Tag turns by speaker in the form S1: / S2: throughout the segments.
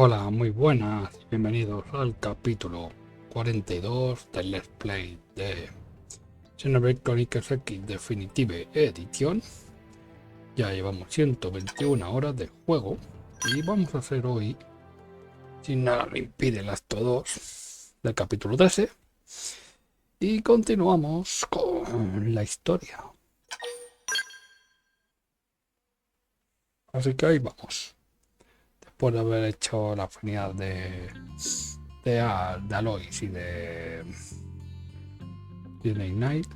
S1: Hola, muy buenas, bienvenidos al capítulo 42 del Let's Play de XENOBLADE CHRONICLES X Definitive Edition. Ya llevamos 121 horas de juego y vamos a hacer hoy, sin nada me impide, el acto 2 del capítulo 13 y continuamos con la historia. Así que ahí vamos. Después de haber hecho la afinidad de Alois y de Night,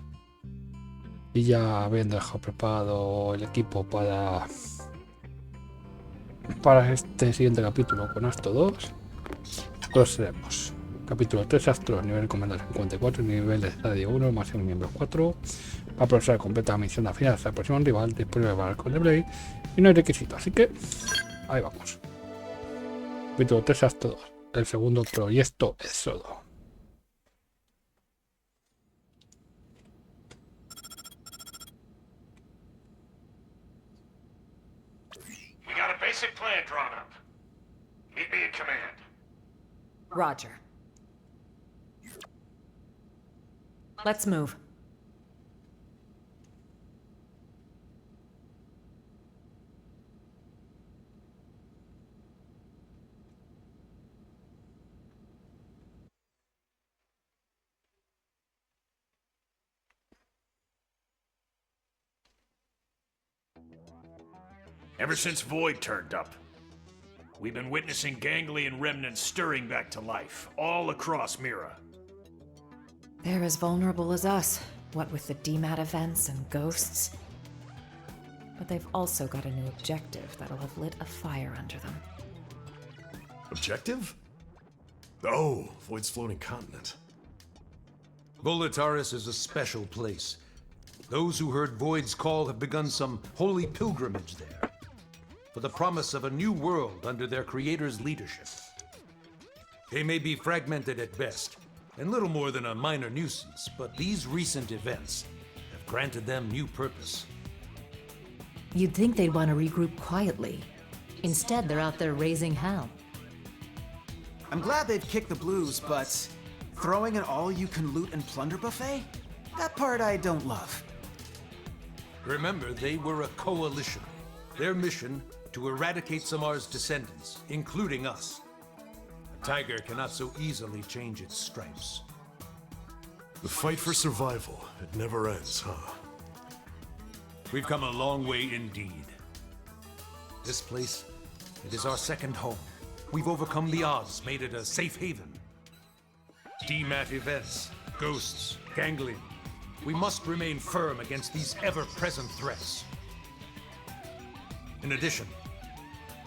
S1: y ya habiendo dejado preparado el equipo para este siguiente capítulo con Astro 2, procedemos. Capítulo 3, Astro, nivel comandante 54, nivel de estadio 1, máximo miembros 4. Va a proceder completa la misión de final hasta el próximo rival, disponible para el Code Blade, y no hay requisito, así que ahí vamos. Capítulo 3, Astro 2, el segundo proyecto Éxodo.
S2: We got a basic plan drawn up. Meet me in command.
S3: Roger. Let's move.
S2: Ever since Void turned up, we've been witnessing ganglion remnants stirring back to life, all across Mira.
S3: They're as vulnerable as us, what with the DMAT events and ghosts. But they've also got a new objective that'll have lit a fire under them.
S4: Objective? Oh, Void's floating continent.
S5: Volataris is a special place. Those who heard Void's call have begun some holy pilgrimage there, for the promise of a new world under their creator's leadership. They may be fragmented at best, and little more than a minor nuisance, but these recent events have granted them new purpose.
S3: You'd think they'd want to regroup quietly. Instead, they're out there raising hell.
S6: I'm glad they've kicked the blues, but throwing an all-you-can-loot and plunder buffet? That part I don't love.
S5: Remember, they were a coalition. Their mission, to eradicate Samar's descendants, including us. A tiger cannot so easily change its stripes.
S4: The fight for survival, it never ends, huh?
S5: We've come a long way indeed. This place, it is our second home. We've overcome the odds, made it a safe haven. DMAT events, ghosts, ganglion. We must remain firm against these ever-present threats. In addition,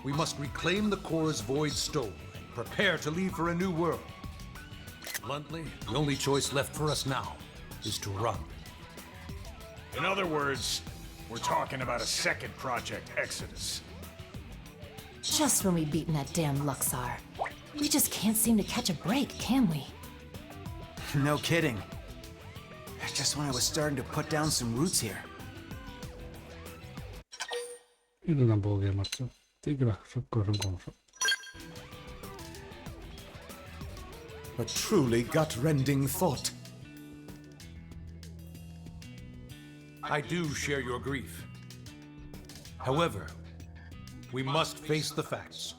S5: we must reclaim the cores Void stole and prepare to leave for a new world. Bluntly, the only choice left for us now is to run.
S2: In other words, we're talking about a second Project Exodus.
S3: Just when we've beaten that damn Luxar. We just can't seem to catch a break, can we?
S6: No kidding. Just when I was starting to put down some roots here.
S1: Yo tampoco quiero marchar. Tiene que las cosas como son.
S7: A truly gut-rending thought.
S5: I do share your grief. However, we must face the facts.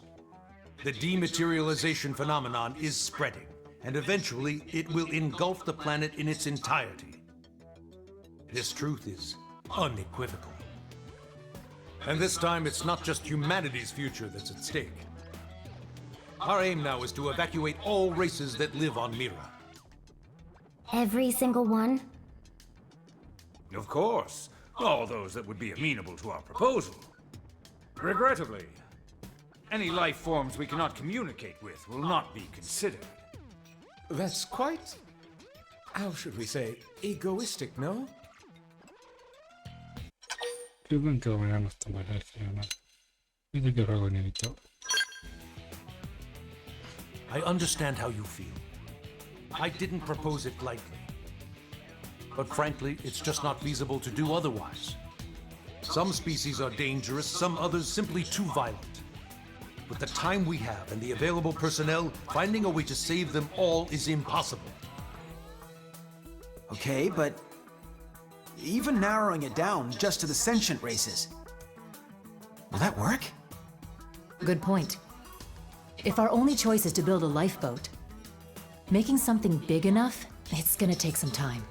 S5: The dematerialization phenomenon is spreading, and eventually it will engulf the planet in its entirety. This truth is unequivocal. And this time, it's not just humanity's future that's at stake. Our aim now is to evacuate all races that live on Mira.
S8: Every single one?
S9: Of course. All those that would be amenable to our proposal. Regrettably, any life forms we cannot communicate with will not be considered.
S7: That's quite, how should we say, egoistic, no?
S1: Creo que en que no está mal gestionado. Dice que es algo inevitable.
S5: I understand how you feel. I didn't propose it lightly. But frankly, it's just not feasible to do otherwise. Some species are dangerous, some others simply too violent. With the time we have and the available personnel, finding a way to save them all is impossible.
S6: Okay, but even narrowing it down just to the sentient races, will that work?
S3: Good point. If our only choice is to build a lifeboat, making something big enough, it's gonna take some time.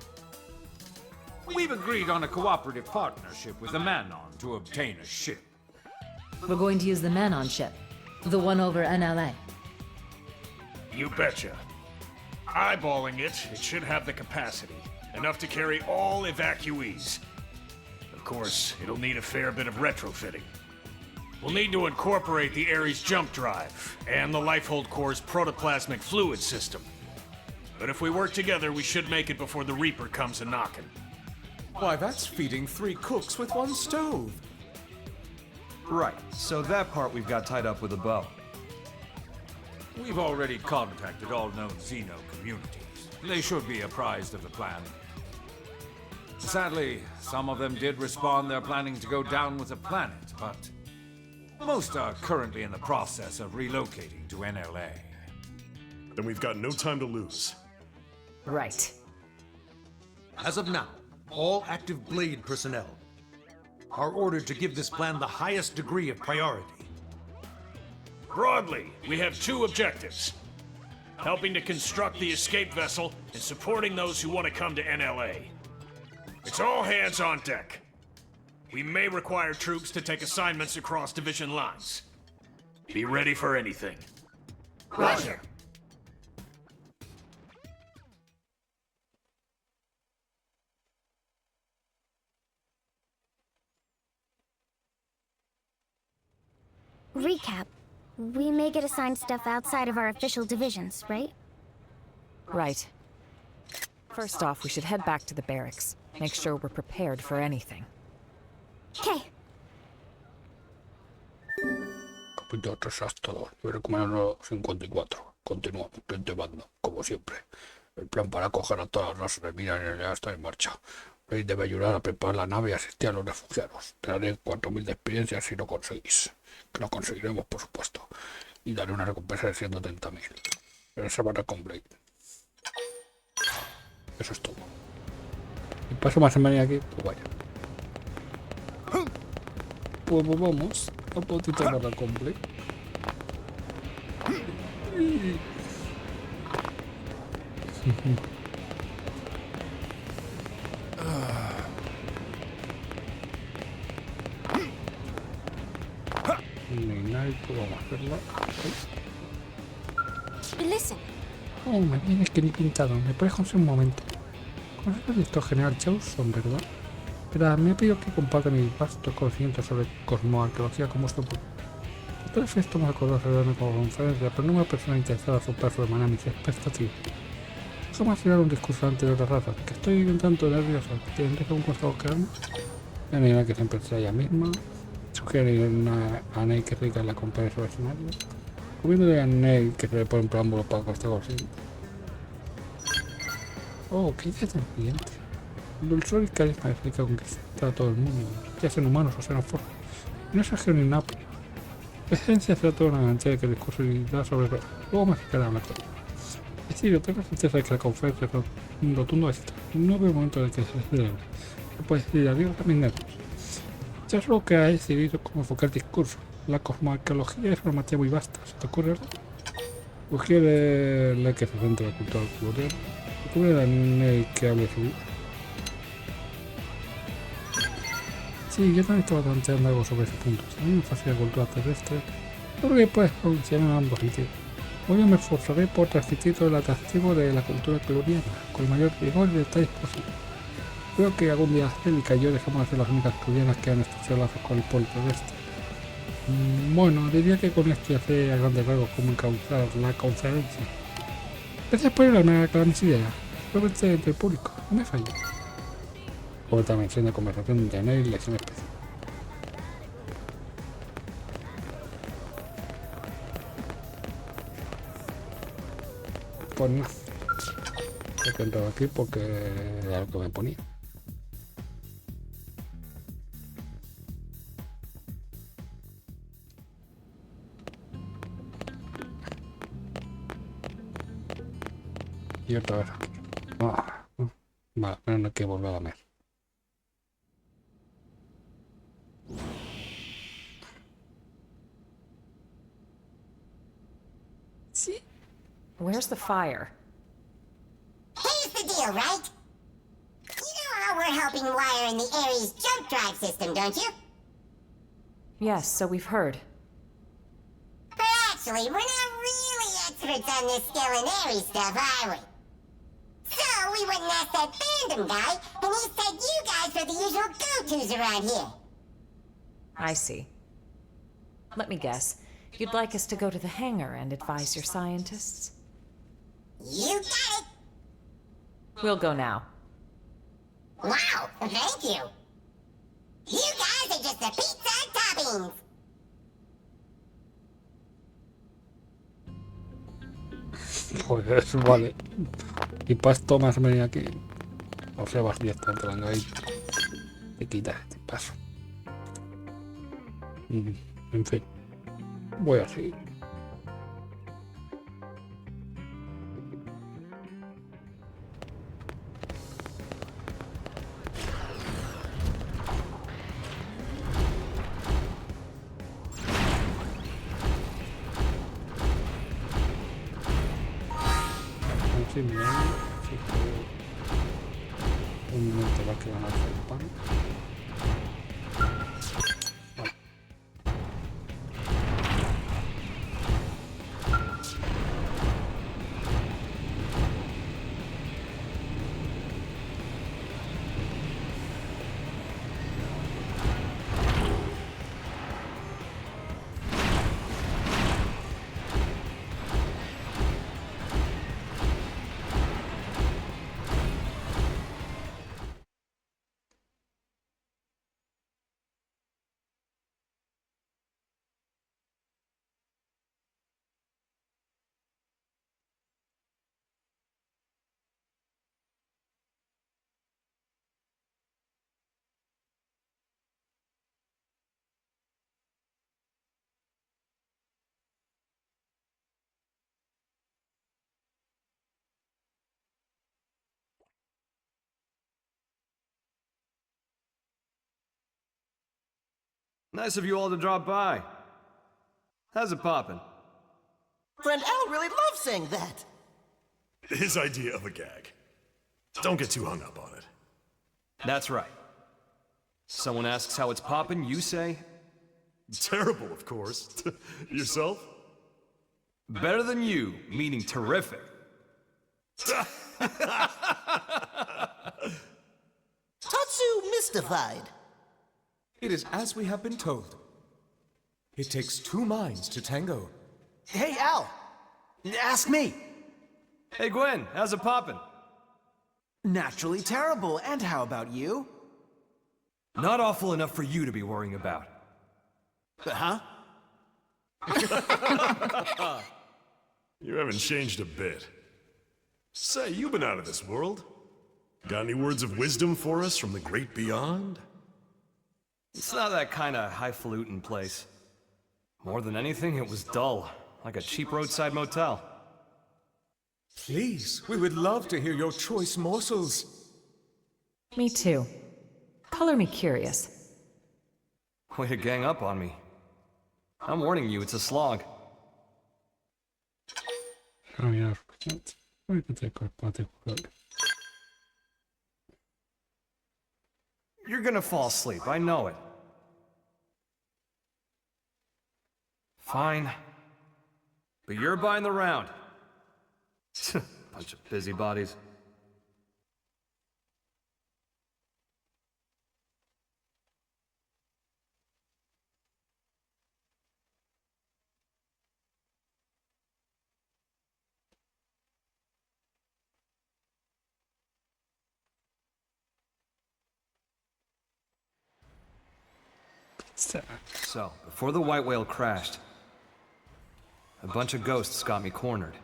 S9: We've agreed on a cooperative partnership with the Manon to obtain a ship.
S3: We're going to use the Manon ship, the one over NLA.
S2: You betcha. Eyeballing it, it should have the capacity. Enough to carry all evacuees. Of course, it'll need a fair bit of retrofitting. We'll need to incorporate the Ares jump drive and the Lifehold Core's protoplasmic fluid system. But if we work together, we should make it before the Reaper comes a-knockin'.
S7: Why, that's feeding 3 cooks with 1 stove.
S10: Right, so that part we've got tied up with a bow.
S9: We've already contacted all known Xeno communities. They should be apprised of the plan. Sadly, some of them did respond they're planning to go down with the planet, but most are currently in the process of relocating to NLA.
S4: Then we've got no time to lose.
S3: Right.
S5: As of now, all active Blade personnel are ordered to give this plan the highest degree of priority.
S2: Broadly, we have 2 objectives. Helping to construct the escape vessel and supporting those who want to come to NLA. It's all hands on deck. We may require troops to take assignments across division lines. Be ready for anything.
S3: Roger.
S8: Recap. We may get assigned stuff outside of our official divisions, right?
S3: Right. First off, we should head back to the barracks. Make sure we're prepared for anything.
S8: Okay.
S1: Capítulo 3 hasta 2, número número 54. Continuamos, frente bando, como siempre. El plan para coger a todas las razas de Mira en el está en marcha. Blade debe ayudar a preparar la nave y asistir a los refugiados. Te daré 4000 de experiencia si lo conseguís. Que lo conseguiremos, por supuesto. Y daré una recompensa de 130.000. Pero se van a con Blade. Eso es todo. Y paso más semana aquí, pues vaya. Pues vamos a potito para con Blade. Vamos a hacerla.
S8: Listen.
S1: Oh, me vienes que ni pintado. ¿Me puedes conseguir un momento? ¿Conoces el director general Chauson, verdad? Pero me ha pedido que comparta mis vastos conocimientos sobre cosmoarqueología con vuestro público. Por efecto me acordó celebrarme como conferencia, pero no me persona interesada a aceptar su hermana mis expectativas. Déjame hacer un discurso ante de otra raza, que estoy un tanto nervioso. ¿Tendré algún consejo que darme? Me anima que siempre sea ella misma. Sugiere a Ney que rica en la compañía sobre escenario. Recomiendo a Ney que se le pone un preámbulo para que esté consigo. Oh, qué idea tan brillante. El dulzor y carisma explica con que está todo el mundo, ya sean humanos o sean formas. Y no exagero ni nada. La esencia será toda una garantía de que el discurso irá sobre ruedas. Luego me explicarán la cosa. Es decir, tengo la certeza de que la conferencia es un rotundo éxito. No veo el momento de que se celebre. Se puede decir adiós a mis nervios. Ya es lo que ha decidido cómo enfocar el discurso. La cosmoarqueología es una materia muy vasta. ¿Se te ocurre algo? Sugiere que se centre en la cultura colonial. Recuerda que hable su vida. Sí, yo también estaba planteando algo sobre ese punto. Si a mí me fascina la cultura terrestre, creo que puedes pronunciar en ambos sentidos. Hoy me esforzaré por transmitir todo el atractivo de la cultura colonial, con el mayor rigor y detalles posible. Creo que algún día Angélica y yo dejamos de ser las únicas colombianas que han estrechado lazos con el polo terrestre. Bueno, diría que con esto ya sé a grandes rasgos cómo encauzar la conferencia. Gracias por irme a mis ideas. Probablemente entre el público, no me fallo. Otra mención de conversación de Ney y lección especial. Pues nada. He entrado aquí porque era lo que me ponía. Y otra vez aquí. Vale, pero no hay que volver a la mesa.
S3: Sí. Where's the fire?
S11: Here's the deal, right? You know how we're helping wire in the Ares jump drive system, don't you?
S3: Yes, so we've heard.
S11: But actually, we're not really experts on this skill in Ares stuff, are we? So we went and asked that fandom guy, and he said you guys are the usual go-tos around here.
S3: I see. Let me guess. You'd like us to go to the hangar and advise your scientists?
S11: You got it!
S3: We'll go now.
S11: Wow, thank you. You guys are just the pizza toppings.
S1: Pues vale. Y para esto más venir aquí. O sea, vas directamente al ahí. Te quitas este paso. En fin. Voy a seguir. Sí, mira, sí, un momento va que van a hacer pan. Vale.
S10: Nice of you all to drop by. How's it poppin'?
S12: Friend Al really loves saying that.
S4: His idea of a gag. Don't get too hung up on it.
S10: That's right. Someone asks how it's poppin', you say?
S4: Terrible, of course. Yourself?
S10: Better than you, meaning terrific.
S12: Tatsu mystified.
S7: It is as we have been told. It takes two minds to tango.
S6: Hey, Al. Ask me.
S10: Hey, Gwen, how's it poppin'?
S6: Naturally terrible. And how about you?
S10: Not awful enough for you to be worrying about.
S6: Huh?
S4: You haven't changed a bit. Say, you've been out of this world. Got any words of wisdom for us from the great beyond?
S10: It's not that kind of highfalutin place. More than anything, it was dull, like a cheap roadside motel.
S7: Please, we would love to hear your choice morsels.
S3: Me too. Color me curious.
S10: Way to gang up on me. I'm warning you, it's a slog. You're gonna fall asleep, I know it. Fine. But you're buying the round. Bunch of busybodies. So, before the white whale crashed, a bunch of ghosts got me cornered.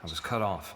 S10: I was cut off.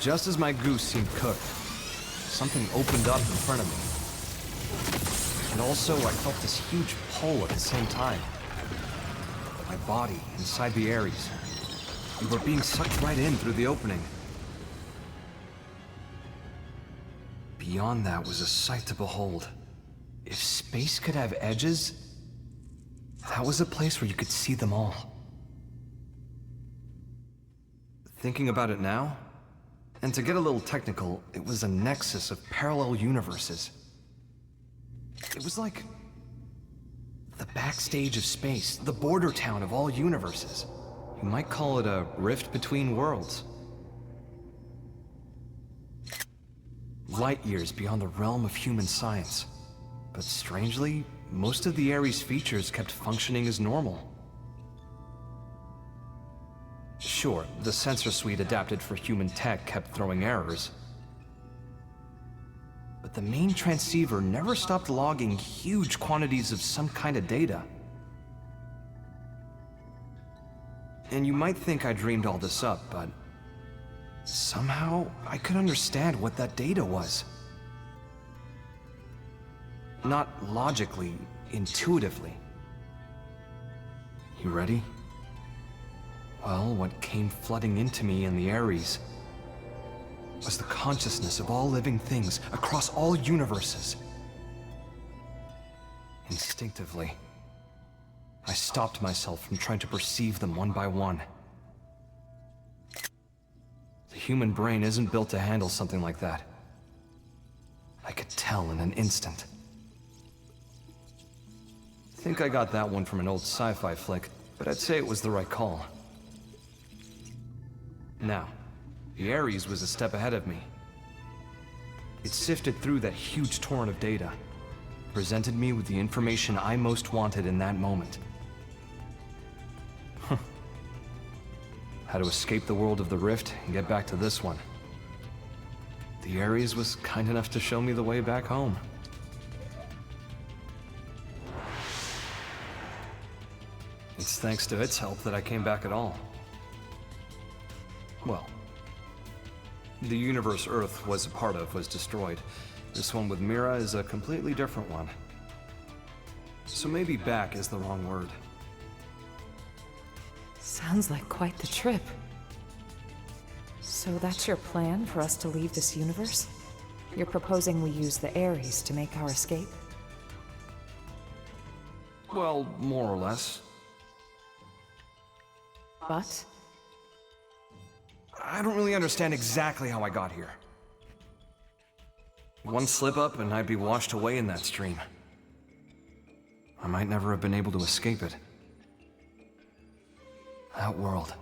S10: just as my goose seemed cooked, something opened up in front of me. And also, I felt this huge pull at the same time. My body inside the Ares. We were being sucked right in through the opening. Beyond that was a sight to behold. If space could have edges, that was a place where you could see them all. Thinking about it now, and to get a little technical, it was a nexus of parallel universes. It was like the backstage of space, the border town of all universes. You might call it a rift between worlds. Light years beyond the realm of human science. But strangely, most of the Ares features kept functioning as normal. Sure, the sensor suite adapted for human tech kept throwing errors. But the main transceiver never stopped logging huge quantities of some kind of data. And you might think I dreamed all this up, but somehow I could understand what that data was. Not logically, intuitively. You ready? Well, what came flooding into me in the Ares was the consciousness of all living things across all universes. Instinctively, I stopped myself from trying to perceive them one by one. The human brain isn't built to handle something like that. I could tell in an instant. I think I got that one from an old sci-fi flick, but I'd say it was the right call. Now, the Ares was a step ahead of me. It sifted through that huge torrent of data, presented me with the information I most wanted in that moment. How to escape the world of the Rift and get back to this one. The Ares was kind enough to show me the way back home. It's thanks to its help that I came back at all. Well, the universe Earth was a part of was destroyed. This one with Mira is a completely different one. So maybe back is the wrong word.
S3: Sounds like quite the trip. So that's your plan for us to leave this universe? You're proposing we use the Ares to make our escape?
S10: Well, more or less.
S3: But?
S10: I don't really understand exactly how I got here. One slip up and I'd be washed away in that stream. I might never have been able to escape it. That world.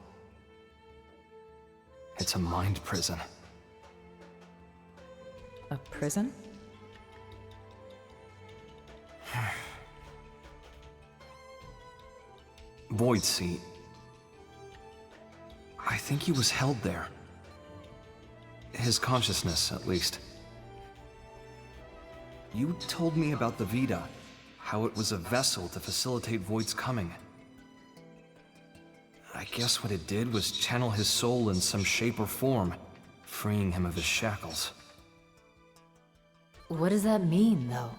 S10: It's a mind prison.
S3: A prison?
S10: Void Seat. I think he was held there. His consciousness, at least. You told me about the Vita, how it was a vessel to facilitate Void's coming. I guess what it did was channel his soul in some shape or form, freeing him of his shackles.
S3: What does that mean, though?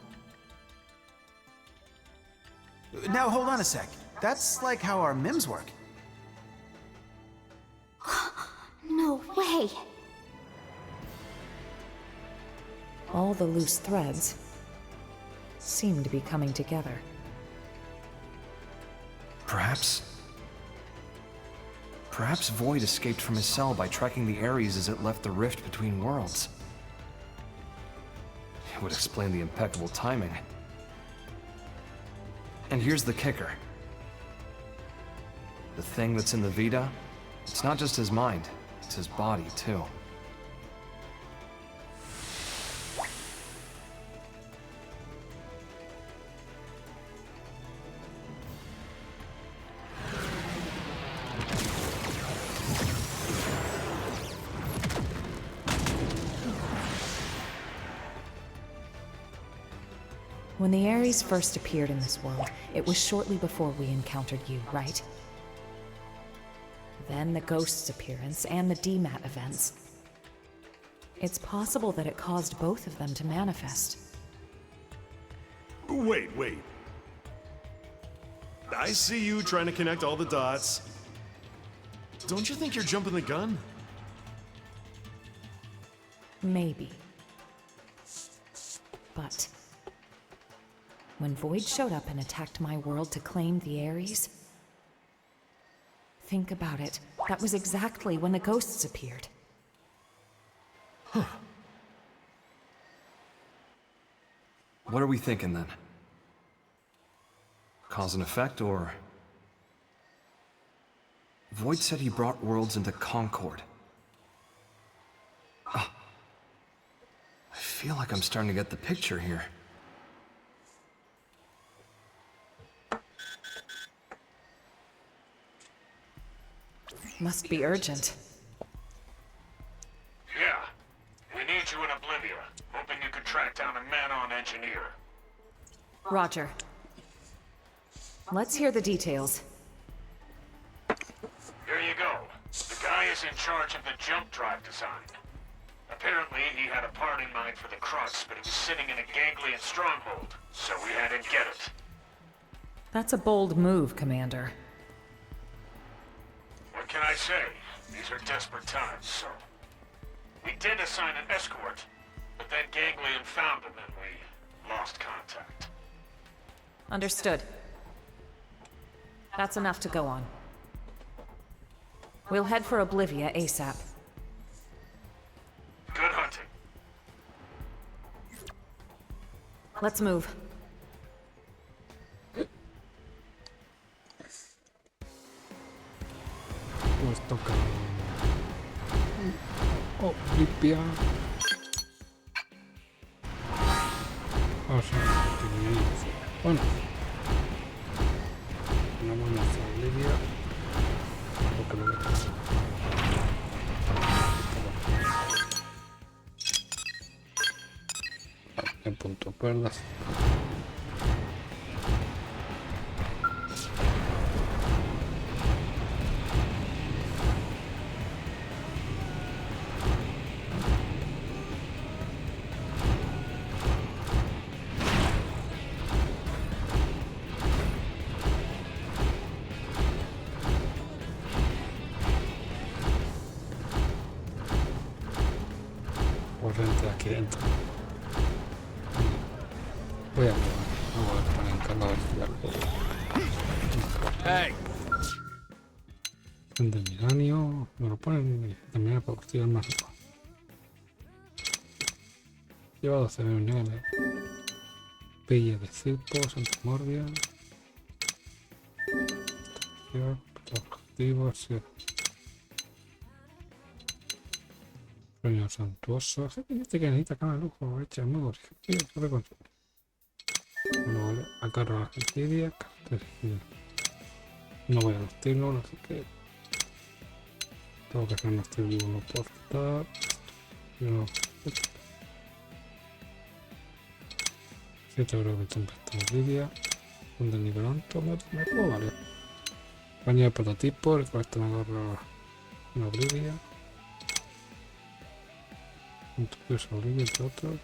S6: Now hold on a sec. That's like how our MIMs work.
S8: No way!
S3: All the loose threads seem to be coming together.
S10: Perhaps Void escaped from his cell by tracking the Ares as it left the rift between worlds. It would explain the impeccable timing. And here's the kicker. The thing that's in the Vita, it's not just his mind, it's his body, too.
S3: When the Ares first appeared in this world, it was shortly before we encountered you, right? Then the Ghost's appearance and the DMAT events. It's possible that it caused both of them to manifest.
S4: Wait. I see you trying to connect all the dots. Don't you think you're jumping the gun?
S3: Maybe. But when Void showed up and attacked my world to claim the Ares, think about it. That was exactly when the ghosts appeared.
S10: What are we thinking then? Cause and effect, or... Void said he brought worlds into Concord. Ah. I feel like I'm starting to get the picture here.
S3: Must be urgent.
S2: Yeah. We need you in Oblivia. Hoping you can track down a man-on engineer.
S3: Roger. Let's hear the details.
S2: Here you go. The guy is in charge of the jump drive design. Apparently, he had a part in mind for the crux, but it was sitting in a ganglion stronghold, so we had him get it.
S3: That's a bold move, Commander.
S2: What can I say? These are desperate times, so... We did assign an escort, but then Ganglion found him and we lost contact.
S3: Understood. That's enough to go on. We'll head for Oblivia ASAP.
S2: Good hunting.
S3: Let's move.
S1: Pues toca... Oblivia. Bueno. Tenemos nuestra Oblivia. Porque lo que en punto perlas. Corriente aquí dentro. Voy a poner en calor y algo.
S5: Hey.
S1: De miranio, me lo ponen y también para activar más. Lleva 12 niveles. Pilla de circos, antimordia. Objetivos. Sueños suntuosos. Este que necesita cama de lujo, hecha de modo original. Bueno, vale. Acarro a la Gestiria. No voy a los tiros, así que tengo que hacer unos tiros, no puedo faltar. No. 7 creo que tempestad Lidia. Donde el nivel alto me puedo valer. Baño de prototipo, recolecta una gorra una Lidia. Un tuyo sobre Lidia entre otros.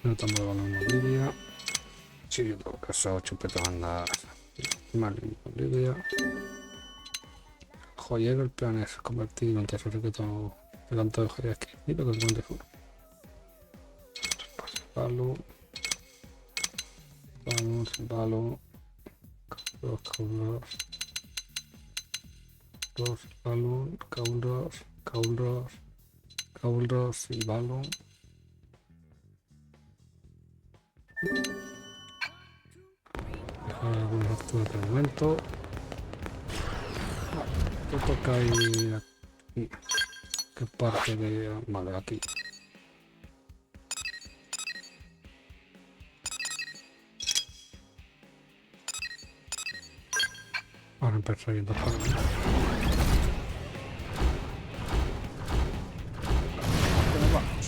S1: No estamos de balón en Lidia. Sí, yo tengo que hacer chupetas bandas. Más Lidia. Joyero, el plan es convertir en un tesoro que todo el canto de joyas que y lo que encuentre uno. Palo. Palo. Dos caulos. Dos balón. Caulos y balón. Dejar algunos actos de momento. ¿Qué toca ir aquí? ¿Qué parte de...? Vale, aquí. Ahora empezar yendo para aquí. Pero vamos.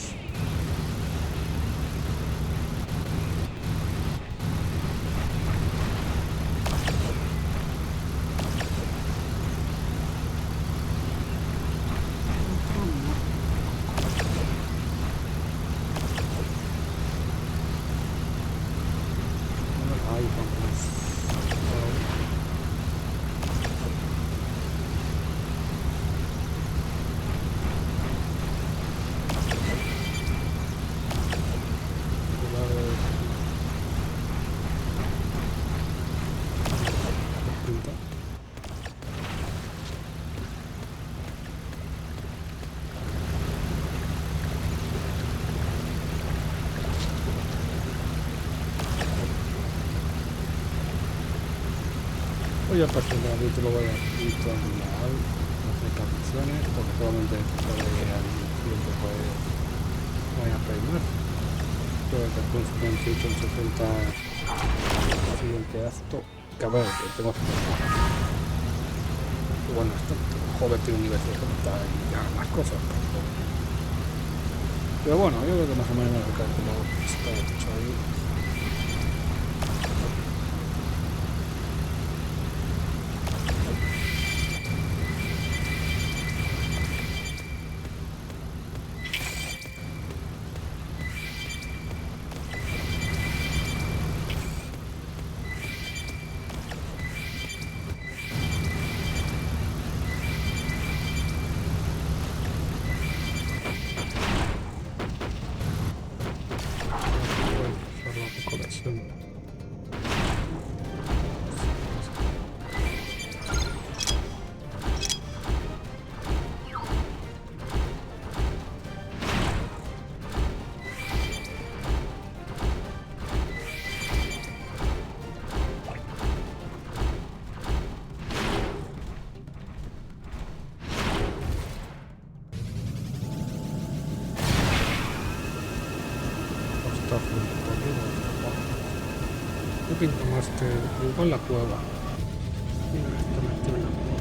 S1: ahí vamos. Voy a pasar el capítulo, voy a ir tomando las recapitulaciones, porque probablemente al siguiente pues voy a pedir más. Creo que con 58 en 60 el siguiente acto, que a ver, que tengo bueno, esto, joven tiene un nivel de 60 y ya más cosas, pero bueno, yo creo que más o menos el cálculo está hecho ahí. Yo pinto más que igual la cueva. Mira, está metido en la cueva.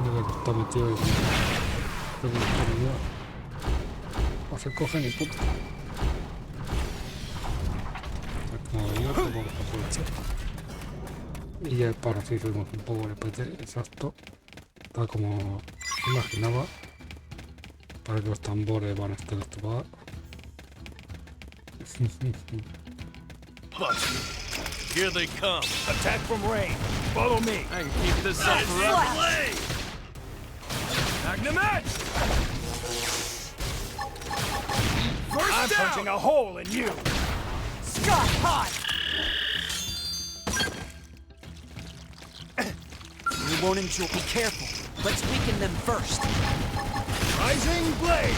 S1: Mira que está metido ahí. No se coge ni puta. Como yo, pues vamos a aprovechar. Y ya para así subimos un poco el PT exacto. Está como imaginaba. Para que los tambores van a estar estupados.
S4: Here they come.
S2: Attack from range. Follow me.
S5: I can keep this up forever.
S2: Magnum Edge! I'm punching a hole in you.
S6: Sky high! We won't enjoy. Be careful. Let's weaken them first.
S2: Rising blade.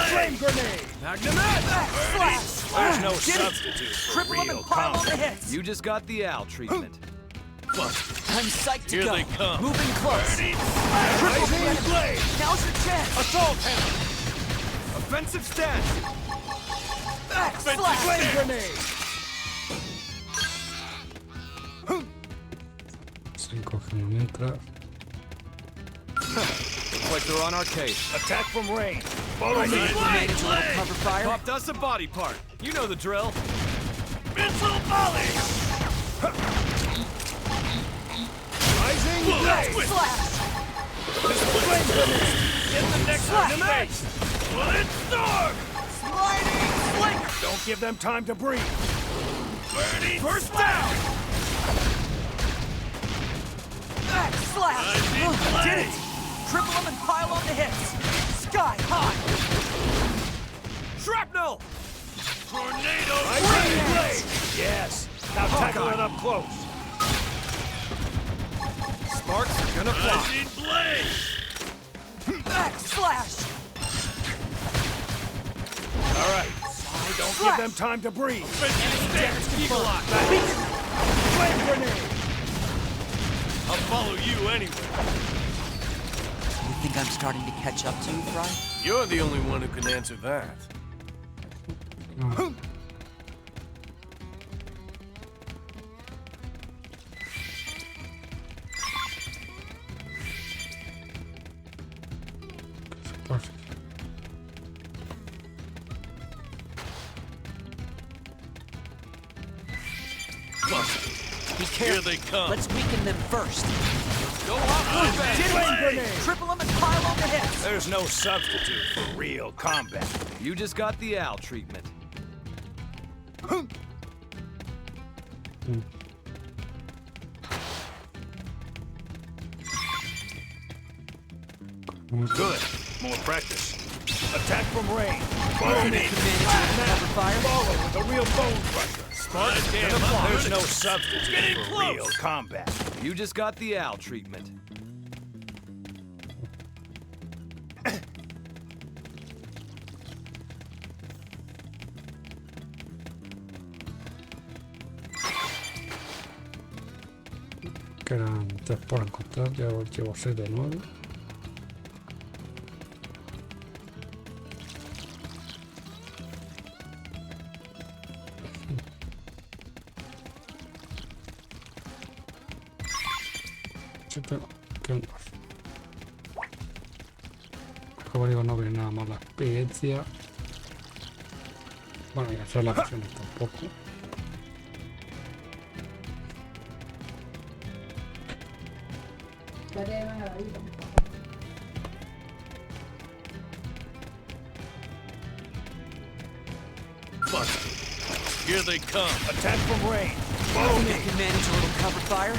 S2: Flame grenade.
S5: Magnum Edge!
S2: There's no substitute for real combat.
S5: You just got the owl treatment.
S6: I'm psyched to
S4: Here
S6: go.
S4: they come.
S6: Moving close.
S2: Rising blade.
S6: Now's your chance.
S2: Assault hammer.
S5: Offensive stance!
S2: Flame grenade.
S1: 5 mientras.
S5: Looks like they're on our case.
S2: Attack from range. Follow me.
S6: Manage a little cover fire.
S5: Popped us a body part. You know the drill.
S2: Missile volley. Rising blade.
S6: Slash!
S2: Flame grenade. Get the next one to face. Bullet storm.
S6: Sliding slinger!
S2: Don't give them time to breathe.
S4: Burning
S2: First down.
S6: Slash! Did it! Triple them and pile on the hits. Sky high!
S5: Shrapnel!
S4: tornado
S2: Rising blade. Yes. Now tackle it up close.
S5: Sparks are gonna fly.
S4: Rising blade.
S6: Slash!
S2: All right. Don't give them time to breathe.
S5: Eagle Eye.
S2: Flame grenade.
S4: I'll follow you anyway.
S6: You think I'm starting to catch up to you, Fry?
S4: You're the only one who can answer that.
S6: Be
S4: Here
S6: careful.
S4: they come.
S6: Let's weaken them first.
S4: Go up,
S2: Flame grenade.
S6: Triple them and
S13: pile on the hits.
S2: There's no substitute for real combat.
S10: You just got the Al treatment.
S2: Good. More practice. Attack from range. Follow me.
S13: Cover fire.
S2: Follow with a real bone crusher. Smart damn. There's no substitute for real combat.
S10: You just got the Al treatment.
S1: Quedan 3 por encontrar, ya llevo 6 de 9. ¿Qué onda? Como digo, no viene nada más la experiencia. Bueno, y hacer las misiones tampoco.
S2: Here they come. Attack from range. Follow me.
S13: I can manage a little cover fire.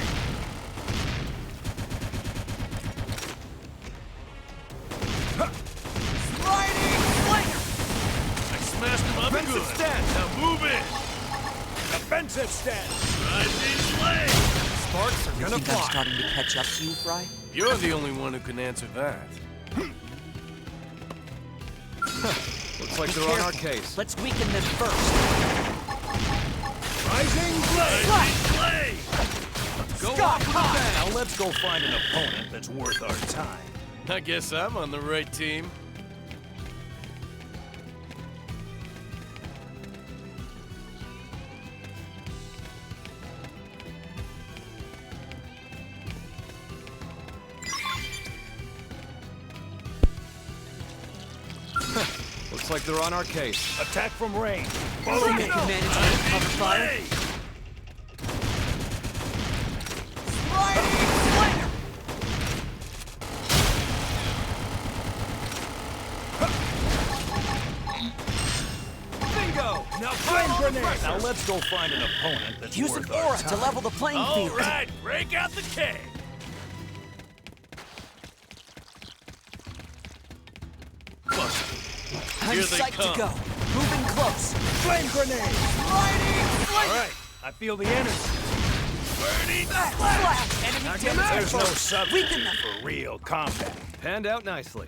S2: Defensive stance. Now move in. Defensive stance. Rising flame.
S13: Sparks are gonna fly. I'm starting to catch up to you, Fry?
S4: You're the only one who can answer that.
S10: Looks like they're on our case.
S13: Let's weaken them first.
S2: Rising flame. Rising flame.
S10: Go off with a bang.
S2: Now let's go find an opponent that's worth our time.
S4: I guess I'm on the right team.
S10: Looks like they're on our case.
S2: Attack from range. Follow me.
S13: I can manage a little cover fire.
S2: Bingo! Now flame grenade! Now let's go find an opponent that's
S13: Use an
S2: worth our
S13: aura
S2: time.
S13: to level the playing field.
S2: All right, break out the keg.
S13: I'm psyched to go. Moving close.
S2: Flame grenade! All right, I feel the energy. Burning
S13: Flash! Enemy damage.
S2: There's no
S13: Weaken
S2: substitute
S13: them.
S2: for real combat.
S10: Panned out nicely.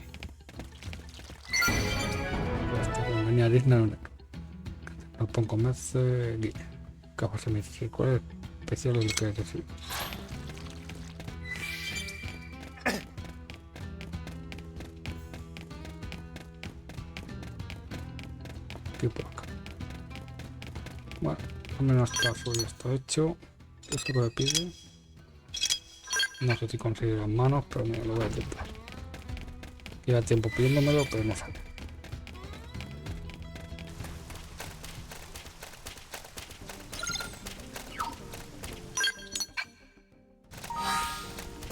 S1: Venía a Disney. No pongo más guía. Capaz se me dice cuál es especial el que decir. Aquí por acá. Bueno, al menos está suyo, está hecho. Esto que me pide. No sé si consigue las manos, pero mira, lo voy a intentar. Lleva tiempo pidiéndomelo, pero no sale.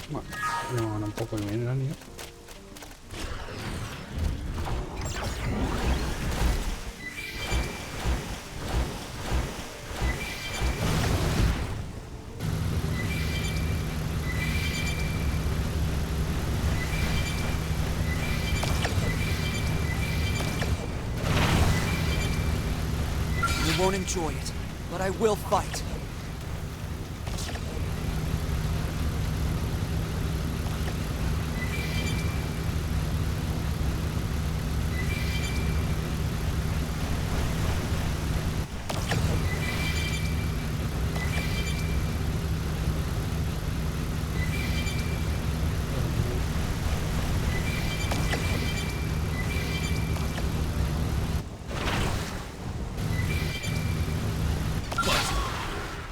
S1: Bueno, ya me gana un poco el mineral.
S13: I won't enjoy it, but I will fight.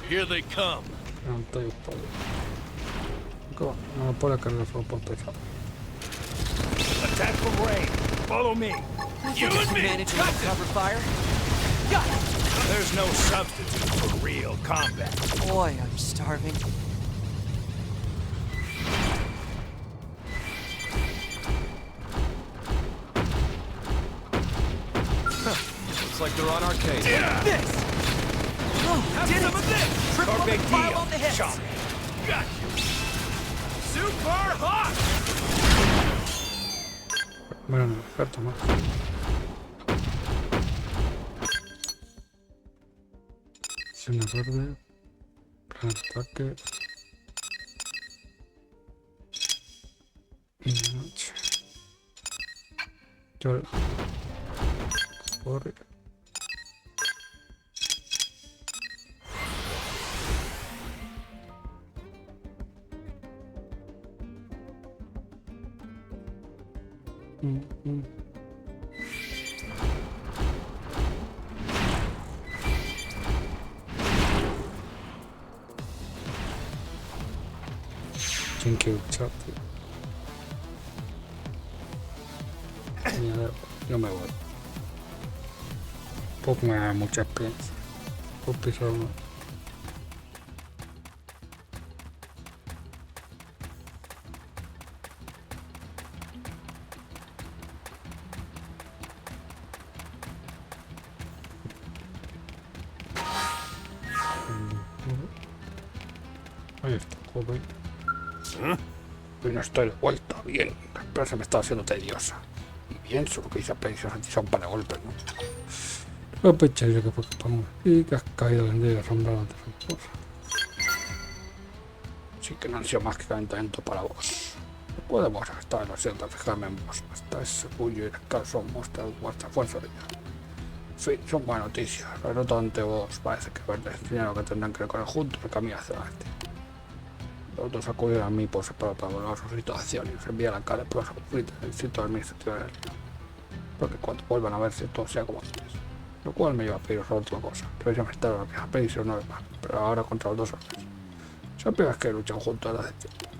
S2: Here they come.
S1: No estoy por... No puedo cargar solo por pesado.
S2: Attack from range. Follow me. You and me.
S13: Manage to cover fire.
S2: There's no substitute for real combat.
S13: Boy, I'm starving.
S5: Looks like they're on our case.
S13: This! Oh,
S9: Have
S13: did
S9: some
S13: it!
S9: of this!
S13: Triple
S9: No
S13: up
S9: big
S13: and file
S9: deal.
S13: on the hits!
S9: Chop. Got you. Super hot!
S1: Bueno, oferta más. Zona verde. Plan de ataque. Y de noche. Yo. Corre. Thank you, chat. Yo me voy. Poco me da mucha experiencia. Por pisar uno. Ahí está, joven. Y no estoy de vuelta, bien. La empresa me está haciendo tediosa. Y bien, solo que hice pedidos anti son para golpes, ¿no? Lo pecharía que fue que pongo. Y que has caído en el asombrado de reposo. Sí que no han sido más que calentamiento para vos. No podemos estar en la sienta fijarme en vos. Hasta ese puño y descanso muestra vuestra fuerza de vida. En fin, son buenas noticias. La nota ante vos parece que ver el dinero que tendrán que recorrer juntos el camino hacia adelante. Los dos acudieron a mí por separado para evaluar su situación y os enviarán cada prueba conflicto en el distrito administrativo de la liga. Porque cuando vuelvan a verse todo sea como antes. Lo cual me lleva a pediros la última cosa. Debería estar a la vieja petición no más, pero ahora contra los dos hombres. Sabías que luchan juntos a la decepción.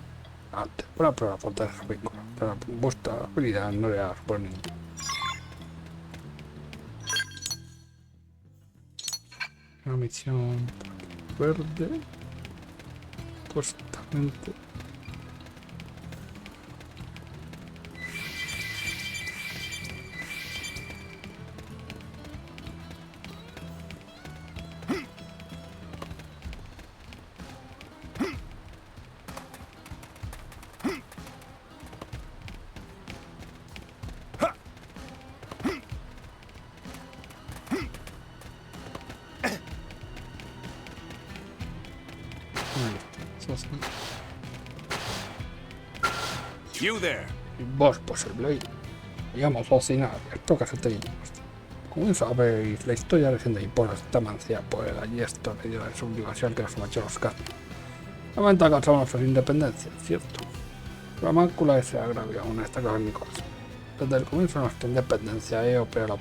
S1: Antes, una prueba fortaleza vínculo, pero vuestra habilidad no le da por ningún. Una misión verde. Supuestamente.
S2: You there.
S1: Y vos, pues el Blade. Digamos, Ocinar, espero que aceptéis. Como sabéis, la historia reciente y por esta mancia por el ayesto medio de subdivisación que nos manchó los casos. La venta alcanzamos nuestra independencia, cierto. Pero la mácula de ese agravio aún está claro en mi corazón. Desde el comienzo de nuestra independencia espero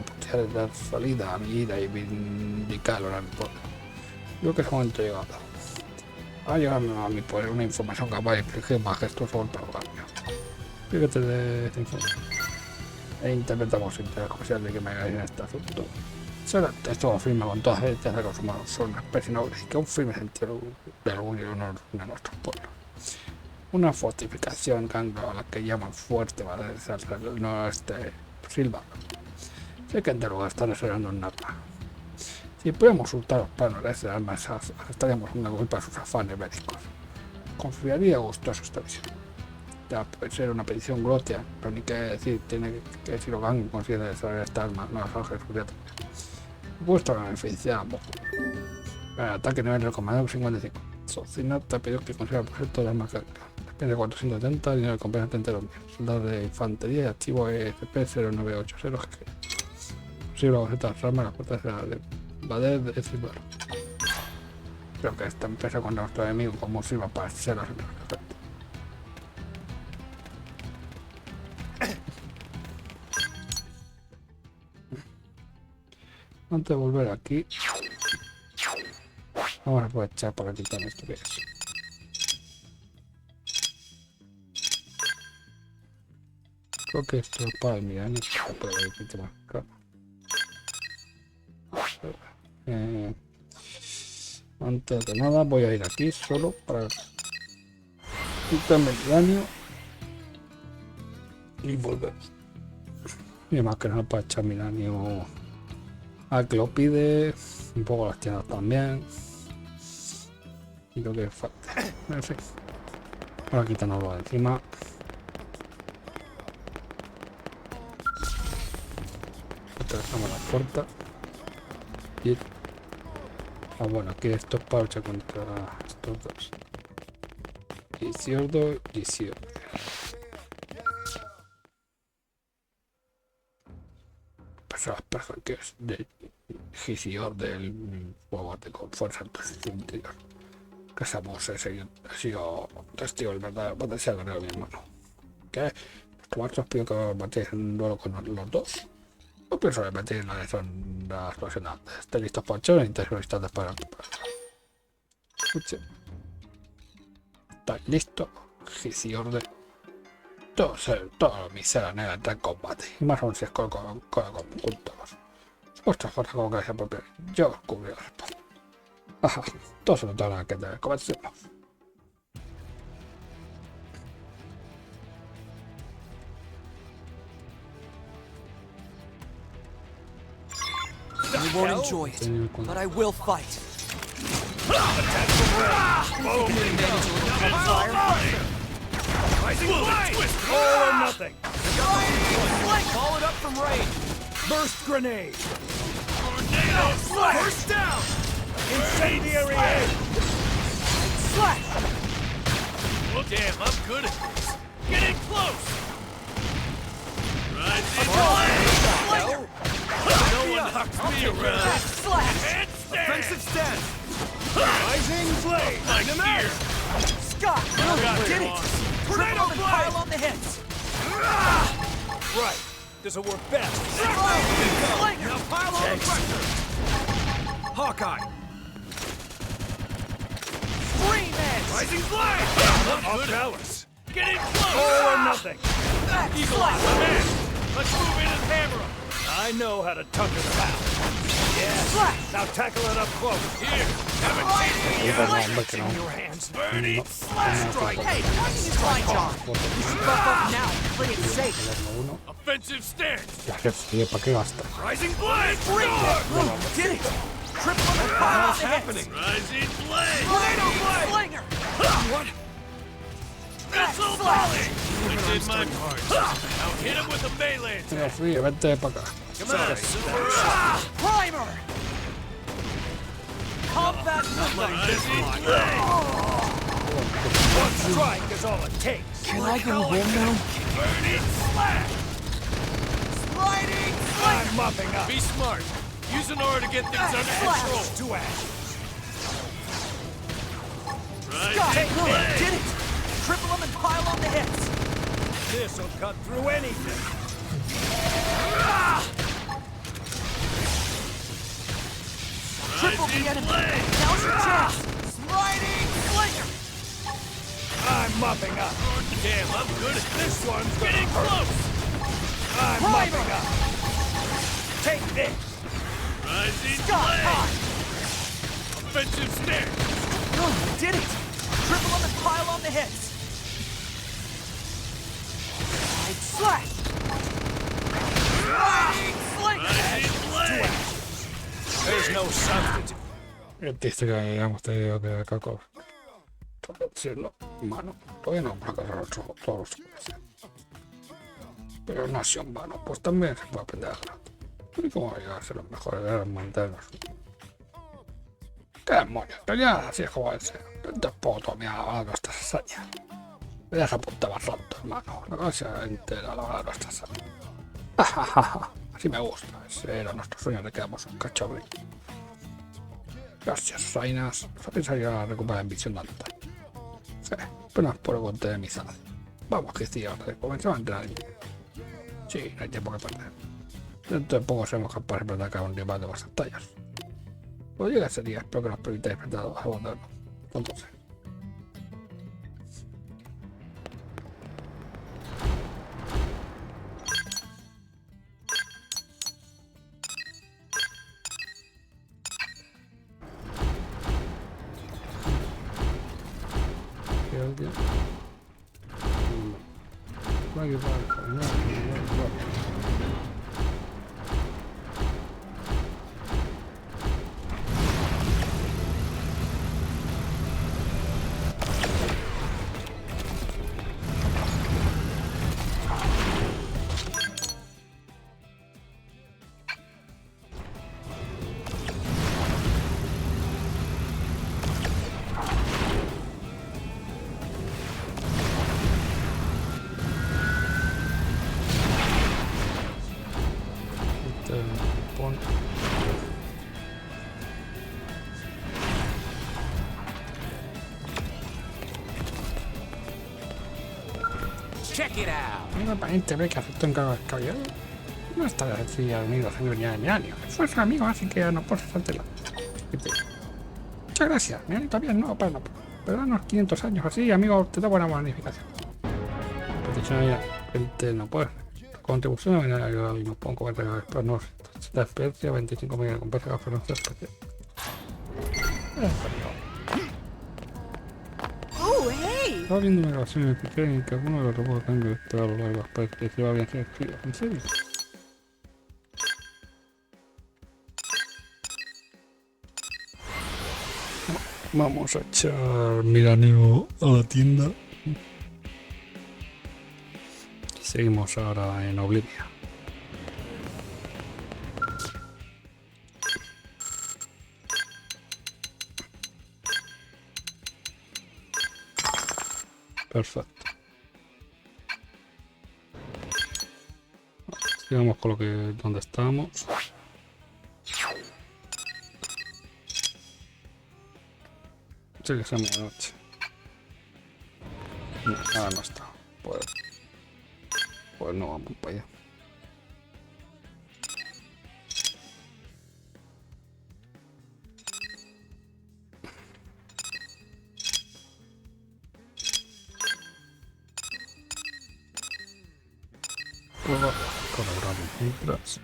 S1: potenciar dar salida a mi vida y vindicar el honor de mi pueblo. Creo que es momento llegado. Ha llegado a mi poder una información capaz de infligir majestuoso golpe al cambio. Fíjate de esta información. E interpretamos el interés comercial de que me hagáis en este asunto. Esto afirma con todas las evidencias de que los humanos son una especie noble y que un firme sentido de orgullo y honor de nuestro pueblo. Una fortificación a la que llaman fuerte para deshacer el noroeste Silva. Sé que en este lugar están reservando un arma. Si pudiéramos hurtar los planos de ese arma, estaríamos una culpa a sus afanes médicos. Confiaría gustoso esta visión. Ya puede ser una petición glotia, pero ni que decir, tiene que decir Ogan considera desarrollar esta arma, no las ángeles juliatas. Puesto que me beneficiamos. El ataque nivel del comandante 55. Socina te pidió que consiga el proyecto de arma carga. Depende de 470, dinero de componente entero. Soldado de infantería y activo ESP-0980 GG. Posible objetar las armas, las puertas de Bader de Silver. Creo que esta empresa con nuestro enemigo como sirva para ser las perfecto. Antes de volver aquí, vamos a aprovechar para quitar esto que es. Creo que esto es para el milenio, pero hay más claro. Antes de nada voy a ir aquí solo para quitarme el daño y volver. Y más que no para echar milenio al que lo pide, un poco las tiendas también. Y lo que falta. En fin. Ahora quitárnoslo de encima. Utilizamos la puerta. Y... ah, bueno, aquí esto es para luchar contra estos dos. 18, 18. Que es de Jugador del juego con fuerza interior. Que sabemos he sido testigo del verdadero potencial de mi hermano. Que los maestros pido que matéis en duelo con los dos. No pienso meter en la elección de las profesionales. Estéis listos para echar instantes para escuche. ¿Estáis listos? Jugador de todo mi ser anhela entrar en combate, y más aún si es con juntos. Vuestra fuerza como que sea propia, yo os cubrí la respuesta. Ajá, todos se notarán que te comencemos.
S13: You won't enjoy it, but I will fight.
S2: Rising blade! All or nothing!
S13: Call it up from range.
S2: Burst grenade! Tornado! First down! Incendiary egg!
S13: Slash!
S2: Well, damn, I'm good at this. Get in close! Rising blade! No one knocks me around!
S13: Slash!
S2: Handstand!
S5: Offensive stance!
S2: Rising blade!
S5: Find him out!
S13: Scott! Did it! Triple and pile on the hits!
S2: Right. This'll work best.
S13: Now
S5: pile on the pressure! Hawkeye!
S13: Scream Edge!
S2: Rising blade! Off balance. Get in close! All or nothing.
S13: Eagle Eye!
S2: Man, let's move in and hammer him. I know how to tuck it about. Yeah. Now tackle it up close. Here. Have a chance. In your hands. Burning slash strike.
S13: Hey, fighting is fine, John. You should buff up now and play it safe.
S2: Offensive stance.
S1: ¿Para qué gasta?
S2: Rising blade.
S13: Did it! Triple and pile on the hits!
S2: Rising blade.
S13: Tornado blade! Slinger!
S2: What? Missile volley. I did my part. Now hit him with a melee.
S1: Vente para acá.
S2: Come on.
S13: Primer! Combat movement!
S2: One strike is all it takes.
S13: Can I go home now?
S2: Burning slash.
S13: Sliding!
S2: I'm mopping up. Be smart. Use an aura to get things under control. To action.
S13: Scott! Did it! Triple them and pile on the hits!
S2: This'll cut through anything.
S13: Triple the enemy! Now's your chance! Sliding slinger!
S2: I'm mopping up. Damn, I'm good at this one. Getting close. I'm mopping up. Take this. Rising blade. Offensive snare.
S13: Oh, did it! Triple them and pile on the hits! Side slash! Sliding slinger!
S2: There's no substitute.
S1: Dice que hemos tenido que calcular. Decirlo, mano, todavía no para casar todos los juegos. Pero no ha sido en vano, pues también se puede aprender a ganar. ¿Y cómo llegar a ser los mejores de los mantenernos? ¿Qué demonios? Pelear así es como ese. Tampoco todavía a nuestras hazañas. Ya se apuntaba tanto, hermano. La cosa entera la de nuestras hazañas. Así me gusta. Ese era nuestro sueño de que éramos un cachorrito. Gracias, Rainas. Sabéis ayudar a recuperar la ambición de antaño. Sí, apenas por contener mi sal. Vamos, que sí, ahora comenzamos a entrenar. Sí, no hay tiempo que perder. Dentro de poco seremos capaces de atacar un rival de vuestras tallas. Cuando llegue ese día, espero que nos permitáis enfrentar a abandono. Entonces. pon.
S13: Check it out.
S1: Un aparente ve que aceptó un cargo descabellado. No está de sencilla unido a sangre ni de mi año. Fue su amigo, así que ya no puedo hacértela. Muchas gracias. Mi año todavía es nuevo para pero unos 500 años así, amigo, te da buena bonificación. Petición ya, gente no puede. Contribución a la ayuda y no pongo comer regalos, pero no. La especie, 25 millones de compensa, pero no se especie.
S13: Oh, hey!
S1: Estaba viendo una grabación en el que en que alguno de los robots tenga este a lo largo de las paredes que va bien ser escrito. ¿En serio? Vamos a echar miraneo a la tienda. Seguimos ahora en Oblivion. Perfecto. Sigamos con lo que donde estamos. Sí que sea medianoche. No, no está. Pues no vamos para allá. Colaborar en compras.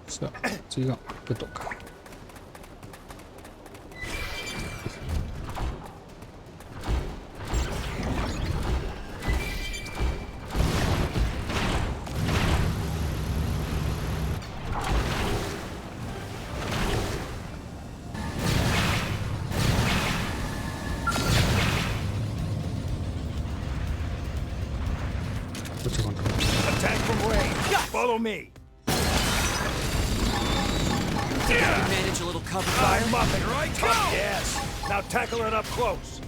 S1: O sea, sigamos, que toca.
S2: Attack from range. Follow me.
S13: Manage a little cover fire.
S2: I'm up and right. Yes. Now tackle it up close.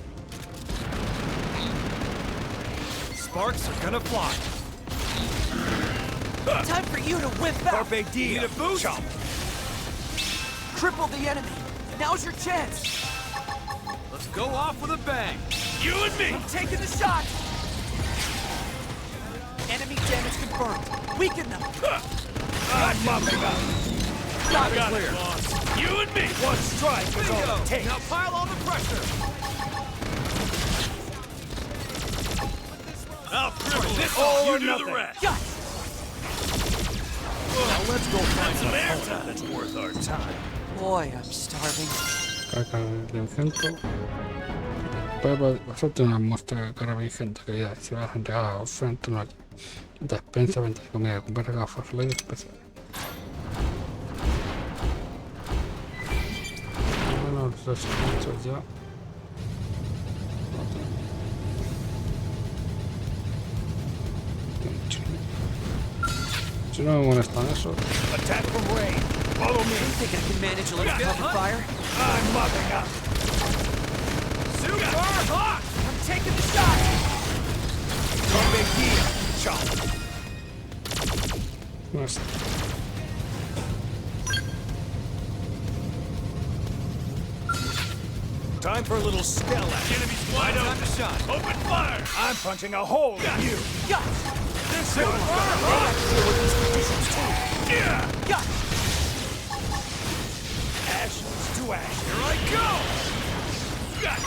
S2: Sparks are gonna fly.
S13: Time for you to whip out.
S2: Carpe diem. Need a boost? Chomp.
S13: Triple the enemy. Now's your chance.
S2: Let's go off with a bang. You and me.
S13: I'm taking the shot. Enemy damage confirmed. Weaken them.
S2: I'm mopping up.
S13: Got it.
S2: Clear. You and me. One strike is all it takes. Now pile on the pressure. I'll cripple this all or nothing. The rest.
S13: Got it.
S2: Now let's go find some airtime that's worth our time.
S13: Boy, I'm starving.
S1: Carga de incento. Puede pasarte una muestra de carga vigente que ya si vas a entregar a frente una despensa 25 mil de comprar gafas LED especiales. Bueno, los descuentos ya. Si no me molestan eso.
S2: Attack from range. Follow me.
S13: I think I can manage a little cover fire.
S2: I'm mopping up. Super hot!
S13: I'm taking the shot.
S2: No big deal. Chop.
S1: Nice.
S2: Time for a little skell action. Enemy's wide open. Time to shot. Open fire. I'm punching a hole in you.
S13: Got it.
S2: This one's gonna hurt.
S13: Deal with these conditions too.
S2: Yeah.
S13: Got it.
S2: Ashes to ash. Here I go. Got it.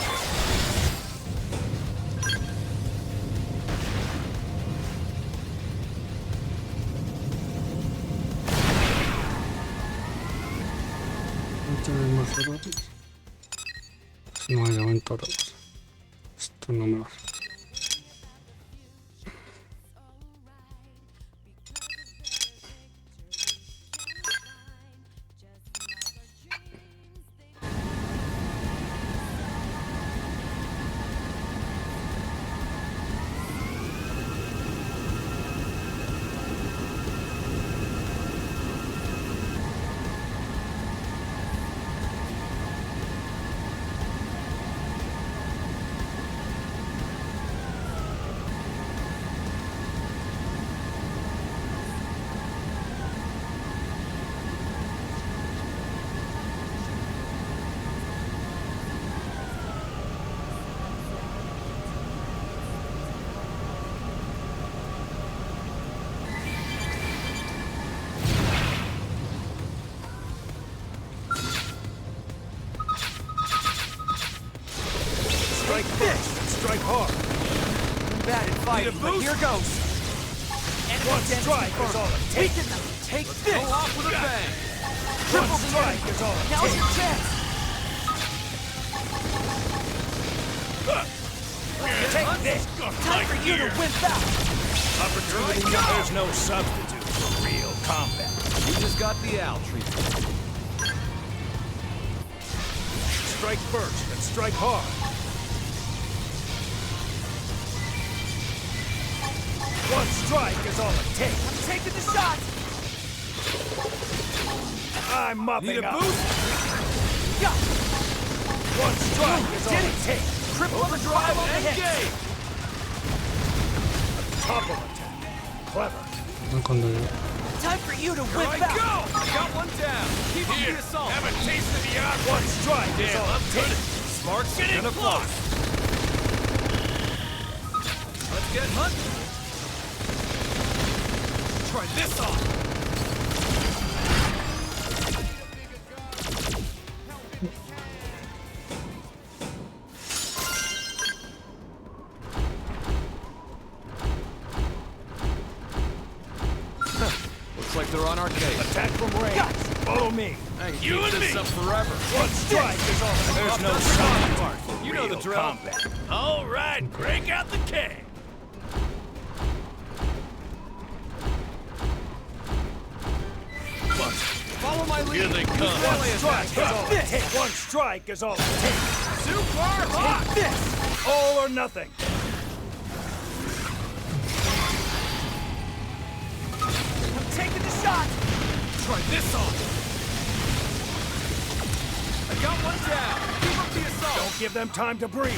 S1: Más robots. No hay aumento de robots. Esto no me va.
S2: Strike first and strike hard.
S13: I'm bad at fighting, but here goes.
S2: One strike is all it takes.
S13: Weaken them. Take
S5: Let's
S13: this.
S5: go off with a bang.
S13: Triple
S2: One
S13: the
S2: strike
S13: enemy.
S2: is all it
S13: Now's
S2: takes.
S13: your chance.
S2: Take this.
S13: Time for you to win back.
S2: Opportunity. There's no substitute for real combat.
S5: You just got the Al treatment.
S2: Strike first and strike hard. One strike is all it takes.
S13: I'm taking the shot.
S2: I'm mopping
S5: Need a
S2: up.
S5: boost?
S13: Yeah.
S2: One strike is all
S13: Did
S2: it
S13: it.
S2: takes.
S13: Triple overdrive on the hit.
S5: Engage!
S2: Double attack. Clever.
S1: No, cuando yo.
S13: Time for you to
S5: Here
S13: win
S5: I
S13: back.
S5: go! Got one down. Keep up the assault.
S2: Have a taste of the art. One strike is all it takes.
S5: Sparks gonna fly. Let's get hunting. Try this on. Looks like they're on our case.
S2: Attack from range. Follow me.
S5: I can keep this up forever.
S2: One strike is all it takes. There's no substitute for
S5: You know the
S2: real
S5: drill.
S2: combat. All right, break out the keg.
S5: Follow my lead.
S2: Here they come. One strike is all it takes. One strike is all it takes.
S5: Super hot.
S2: Take this. All or nothing.
S13: I'm taking the shot.
S5: Try this on. I got one down. Keep up the assault.
S2: Don't give them time to breathe.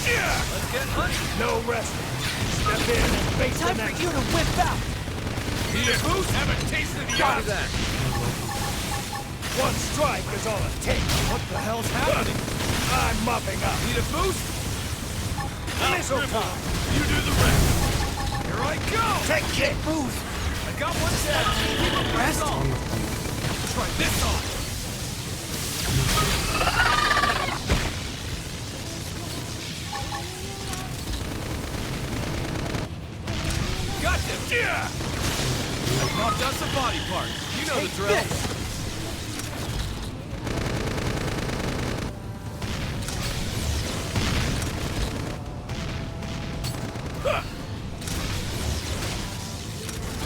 S5: Let's get hunting.
S2: No resting. Step in and face the
S13: Time
S2: next.
S13: for you to win back.
S2: Need a boost? Have a taste of the
S5: Got
S2: art.
S5: that.
S2: One strike is all it takes.
S5: What the hell's happening?
S2: I'm mopping up.
S5: Need a boost?
S2: Missile time.
S5: You do the rest. Here I go.
S2: Take it.
S13: Move.
S5: I got one down. Keep up the assault. Try this on. Gotcha.
S2: Yeah.
S5: Knocked out some body parts. You know
S13: Take
S5: the drill.
S13: this.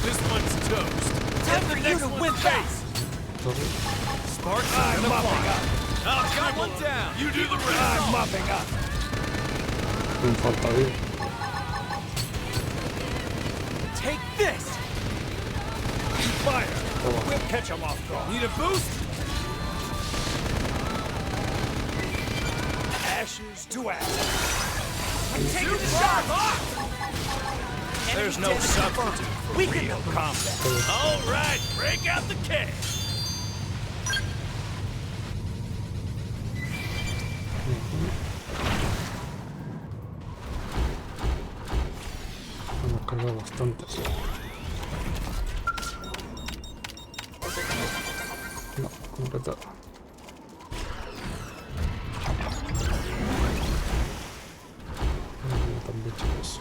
S5: This one's toast.
S13: Time for you to win back.
S5: Sparks
S2: I'm
S5: gonna
S2: mopping
S5: fly.
S2: up.
S5: Oh, got one down. You do the rest.
S2: I'm mopping up.
S1: Me falta vida.
S13: Take this.
S2: Fire. We'll catch them off guard.
S5: Need a boost?
S2: Ashes to ashes.
S13: I'm taking the
S5: Super
S13: shot.
S5: hot.
S2: There's no substitute for
S13: Weaken
S2: real
S13: them.
S2: combat. All right, break out the keg.
S1: Hemos cargado bastantes. No, completado. También chicos.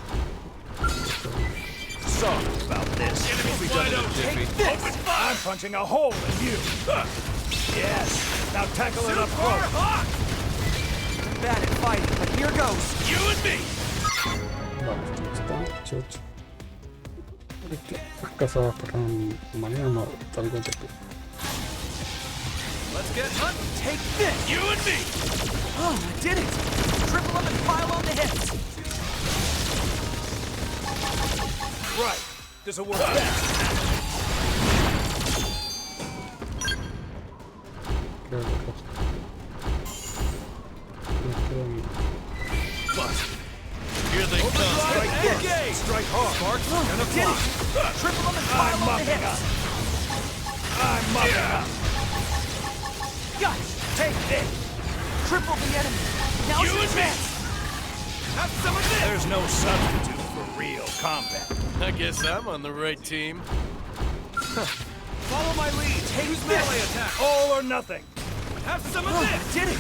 S2: Sorry about this.
S13: Take this.
S2: I'm punching a hole in you. Yes. Now tackle it up close.
S13: I'm bad at fighting, but here goes.
S2: You and me.
S1: Vale, esto está chocho. Las casas para mañana no, tal cual te pido.
S5: Let's get hunting.
S13: Take this.
S2: You and me.
S13: Oh, I did it. Triple them and pile on the hits.
S2: Right. This'll work best.
S1: Creo que cojo.
S2: Here they come. Strike first.
S5: Engage.
S2: Strike hard.
S5: Sparks gonna fly.
S13: Triple them and
S2: I'm
S13: pile on the
S2: mopping up.
S13: hits.
S2: I'm mopping up.
S13: Got it.
S2: Take this.
S13: Triple the enemy. Now's
S2: You
S13: your
S2: and me.
S13: chance.
S5: Have some of this.
S2: There's no substitute for real combat.
S4: I guess I'm on the right team.
S5: Follow my lead.
S13: Take
S5: Use
S13: this.
S5: melee attack.
S2: All or nothing.
S5: Have some of
S13: Oh,
S5: this.
S13: I did it.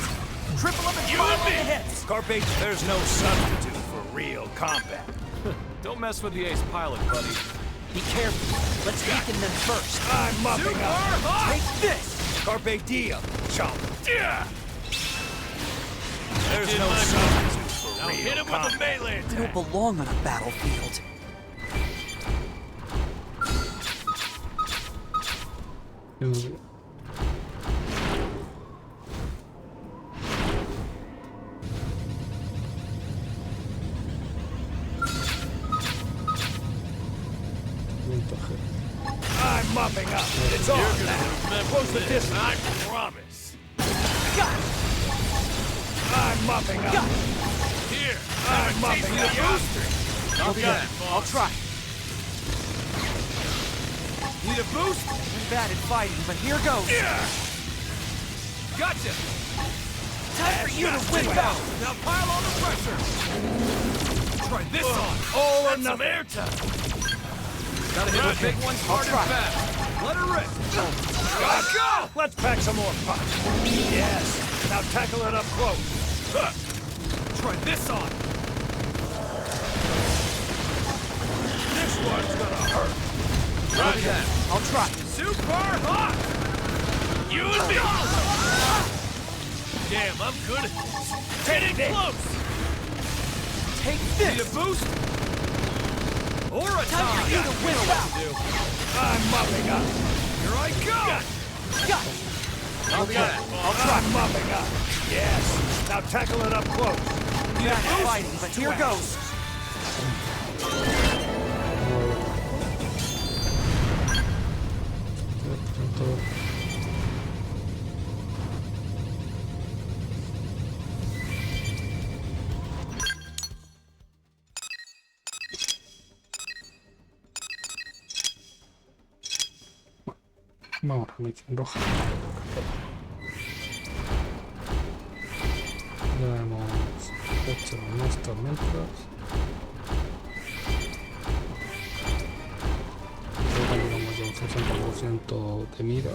S13: Triple them and pile on the hits!
S2: Carpe, there's no substitute for real combat.
S5: Don't mess with the ace pilot, buddy.
S13: Be careful. Let's weaken them first.
S2: I'm mopping up.
S13: Take this!
S2: Carpe diem, chump.
S13: Yeah.
S2: There's no substitute for
S13: Now
S2: real
S13: hit him
S2: combat.
S13: with a melee attack. You don't belong on a battlefield.
S2: I'm mopping up. It's on now. Close the distance. I promise. I'm mopping up. Here. I'm mopping up.
S13: Okay, I'll try.
S2: Need a boost?
S13: I'm bad at fighting, but here goes.
S2: Gotcha.
S13: Time for you to win out.
S2: Now pile on the pressure. Try this on. All or nothing. Airtime.
S5: Gotta hit the big ones hard and fast.
S2: Let her rip. Go! Let's pack some more punch. Yes. Now tackle it up close. Try this on. This one's gonna hurt.
S13: Copy that. I'll try.
S2: Super hot. You and me. Damn, I'm good at this. Getting close.
S13: Take this.
S2: Need a boost? Or a
S13: Time for you to win out.
S2: I'm mopping up. Here I go.
S13: Got it. Okay, I'll try.
S2: I'm mopping up. Yes. Now tackle it up close.
S13: Bad at fighting, but here goes.
S1: Vamos a la misión roja. Ya hemos hecho unas tormentas. Creo que llegamos ya a un 60% de mira.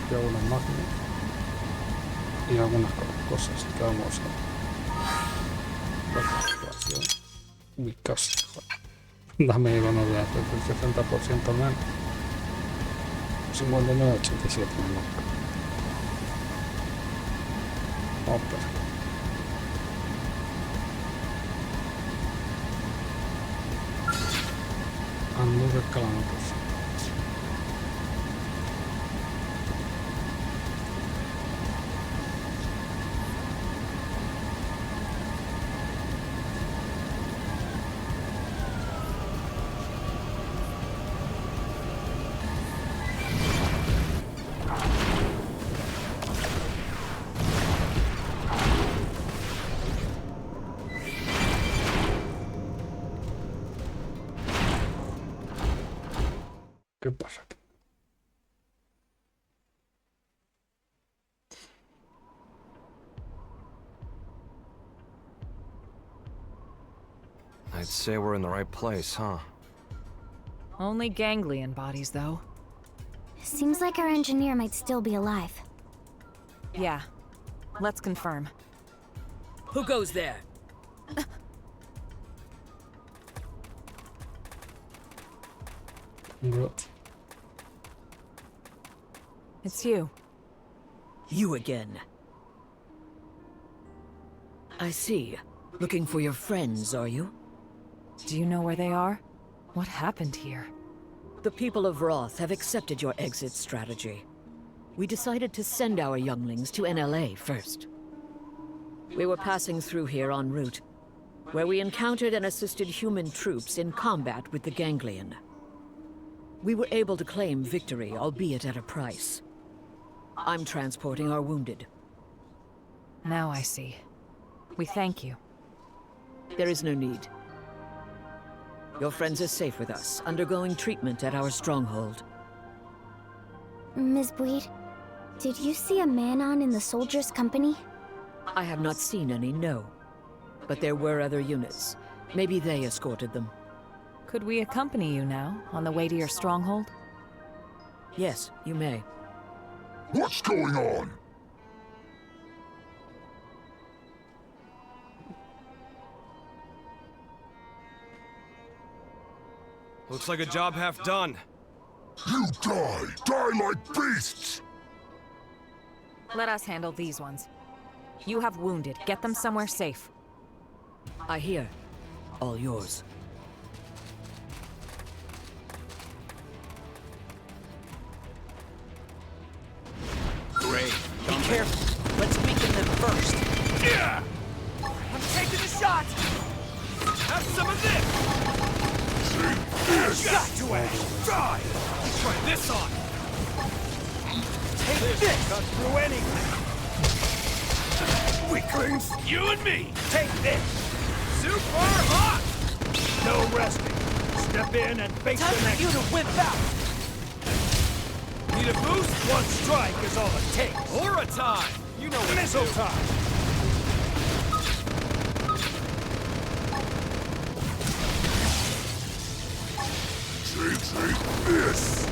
S1: Por algunos magnos. Y algunas cosas que vamos a... La situación. Uy, casi. Joder. Dame bonos de hacer el 60% menos. 59, 87 menos. Vamos para acá. Ando escalando por fin. ¿Qué pasa aquí?
S10: I'd say we're in the right place, huh?
S3: Only ganglion bodies, though.
S8: Seems like our engineer might still be alive.
S3: Yeah. Let's confirm.
S14: Who goes there?
S3: It's you.
S14: You again. I see. Looking for your friends, are you?
S3: Do you know where they are? What happened here?
S14: The people of Roth have accepted your exit strategy. We decided to send our younglings to NLA first. We were passing through here en route, where we encountered and assisted human troops in combat with the ganglion. We were able to claim victory, albeit at a price. I'm transporting our wounded.
S3: Now I see. We thank you.
S14: There is no need. Your friends are safe with us, undergoing treatment at our stronghold.
S8: Ms. Bweed, did you see a man-on in the soldiers' company?
S14: I have not seen any, no. But there were other units. Maybe they escorted them.
S3: Could we accompany you now, on the way to your stronghold?
S14: Yes, you may.
S15: What's going on? Looks like a job half done.
S16: You die! Die like beasts!
S3: Let us handle these ones. You have wounded. Get them somewhere safe.
S14: I hear. All yours.
S13: Great. Be careful. Let's weaken them first.
S2: Yeah!
S13: I'm taking the shot!
S2: Have some of this!
S13: Got to it!
S2: Die! Try this on!
S13: Take this!
S2: Cut through anything! Weaklings! You and me!
S13: Take this!
S2: Super hot! No resting. Step in and face
S13: Time
S2: the next.
S13: for you to whip out!
S2: Need a boost? One strike is all it takes.
S15: Aura time! You know what
S2: Missile
S15: to do.
S2: time!
S16: Take this!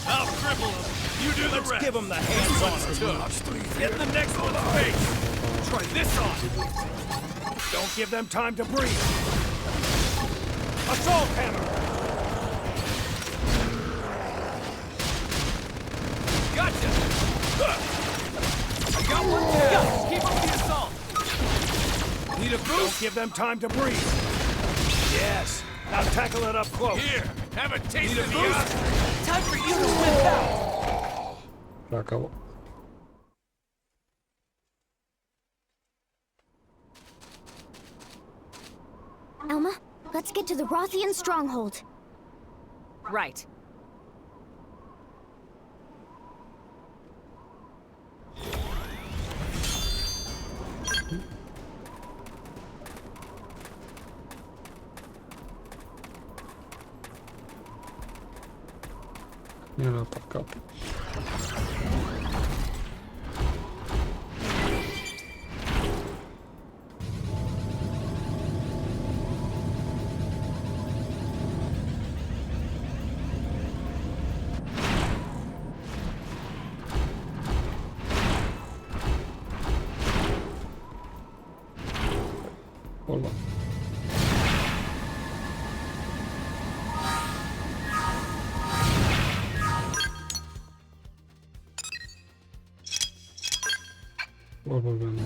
S2: I'll cripple him. You do the rest. Let's give him the hands-on. Get the next one's face. Try this on. Don't give them time to breathe. Assault hammer.
S15: Gotcha! I got one down. Keep up the assault.
S2: Need a boost? Don't give them time to breathe. Yes. Now tackle it up close.
S15: Here, have a taste
S2: Need a
S15: of the
S2: boost?
S15: eye.
S13: Time for you to whip out!
S1: Se acabó.
S8: Alma, let's get to the Rothian stronghold.
S3: Right.
S1: Mira para acá. Hola. Volvemos.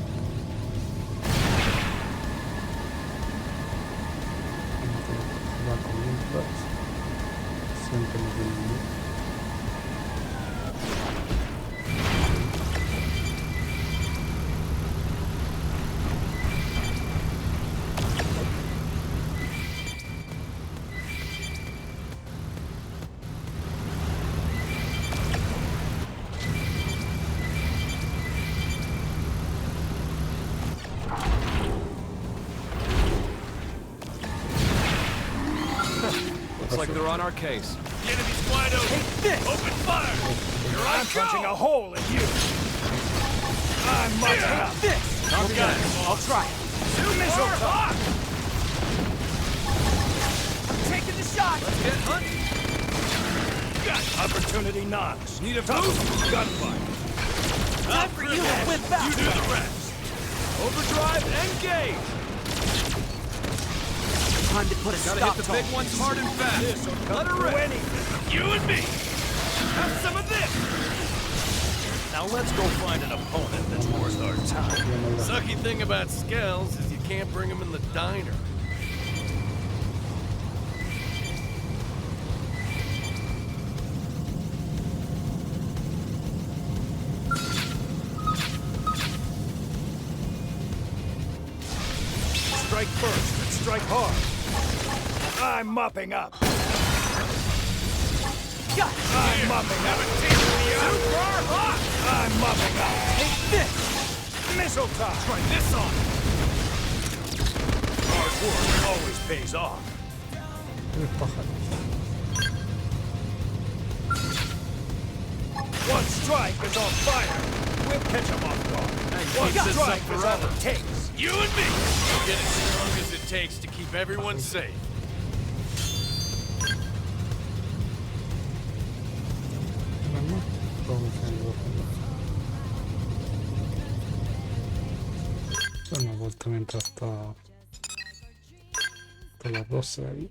S1: Va con mientras. Siempre nos venimos.
S15: Looks like they're on our case.
S2: The enemy's wide open.
S13: Take this!
S2: Open fire! Here I'm punching a hole in you. I'm marching up.
S13: This!
S2: You got it.
S13: I'll try it.
S2: Two missile time.
S13: I'm taking the shot!
S15: Let's get hunting.
S2: Got opportunity knocks. Need a boost? Gunfire.
S13: Time for you to whip out!
S2: You do the rest.
S15: Overdrive, engage!
S13: Time to put a
S15: Gotta
S13: stop
S15: hit the
S13: to
S15: big
S13: it.
S15: ones hard and fast.
S2: This'll
S15: Let
S2: come
S15: her
S2: through
S15: rip.
S2: anything. You and me. Have some of this. Now let's go find an opponent that's worth our time.
S4: Sucky thing about skells is you can't bring them in the diner.
S2: Strike first and strike hard. I'm mopping up.
S13: Got it!
S2: I'm mopping up. Super hot. I'm mopping up.
S13: Take this!
S2: Missile time. Try this on. Hard work always pays off. One strike is on fire. We'll catch him off guard. One
S4: keep this
S2: strike
S4: up
S2: is all it takes.
S4: You and me. We'll get as strong as it takes to keep everyone safe.
S1: Una vuelta mientras está Hasta las 12 ahí.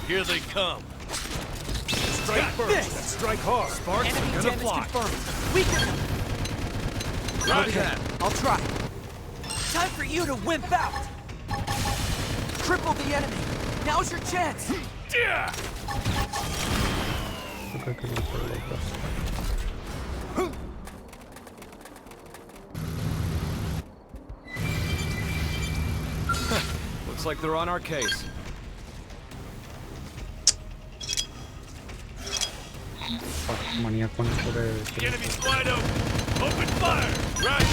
S2: Here they come. Strike first. Strike hard. Sparks
S13: Enemy
S2: are gonna
S13: damage
S2: fly.
S13: confirmed. Weaken them.
S2: Roger that.
S13: I'll try. Time for you to wimp out. Cripple the enemy. Now's your chance.
S2: Yeah.
S7: Looks like they're on our case.
S1: Manía con esto de...
S2: The enemy's wide open. Open fire. Right.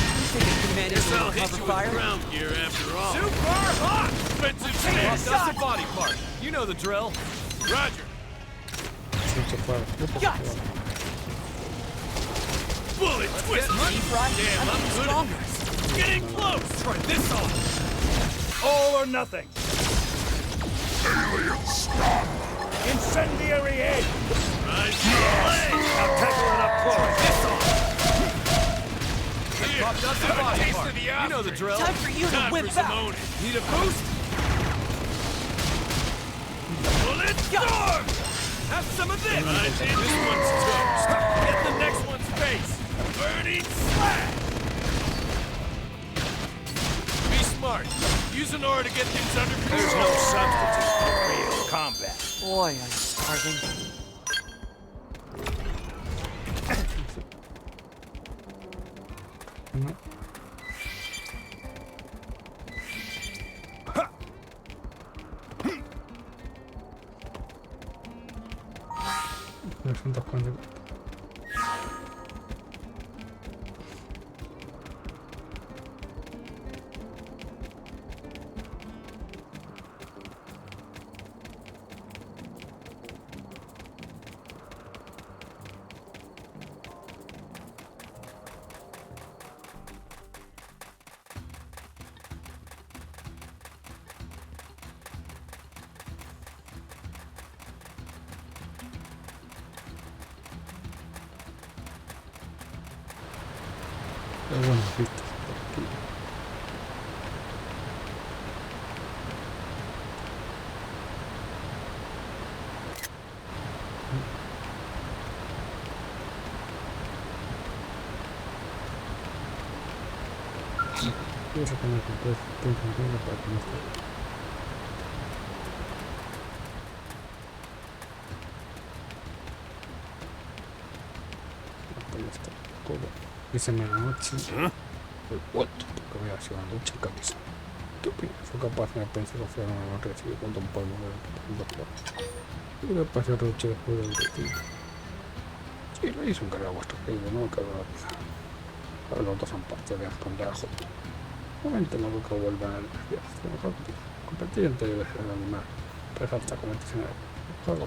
S13: Guess
S2: I'll hit you with ground gear after all. Super hot. Expensive stairs.
S7: That's a body part. You know the drill.
S2: Roger.
S13: Got.
S2: Bullet twist. Damn, I'm good.
S13: Stronger.
S2: Getting close. Try this on. All or nothing.
S16: Alien stop!
S2: Incendiary head. Rise to the blade. I'll tackle it up close. This on. Here.
S7: That's a body
S2: Taste
S7: part.
S2: of the
S7: You know the drill.
S13: Time for you to
S2: Time
S13: whip
S2: for some
S13: out.
S2: owning. Need a boost? Bullet storm! Have some of this! Right, this one's toast. Get the next one's face. Burning slash! Be smart. Use an aura to get things under control. There's no substitute for real combat.
S13: Boy, I'm starving.
S1: Buenas vistas por aquí. Vamos a poner que estoy funcionando para que no esté. Dice medianoche. El vuelto, porque voy a hacer una lucha en camisa. ¿Qué opinas? Fue capaz de pensar que fuera una noche recibe con un polvo de un doctor. ¿Qué le pasó a Roche después del retiro? Sí, lo hizo encargar a vuestro querido, no me cargo la pizza. Ahora los dos son parte de Ascondajo. Momento no nunca vuelvan a las vías. Mejor competir entre el animal. Pero falta convertirse en el juego.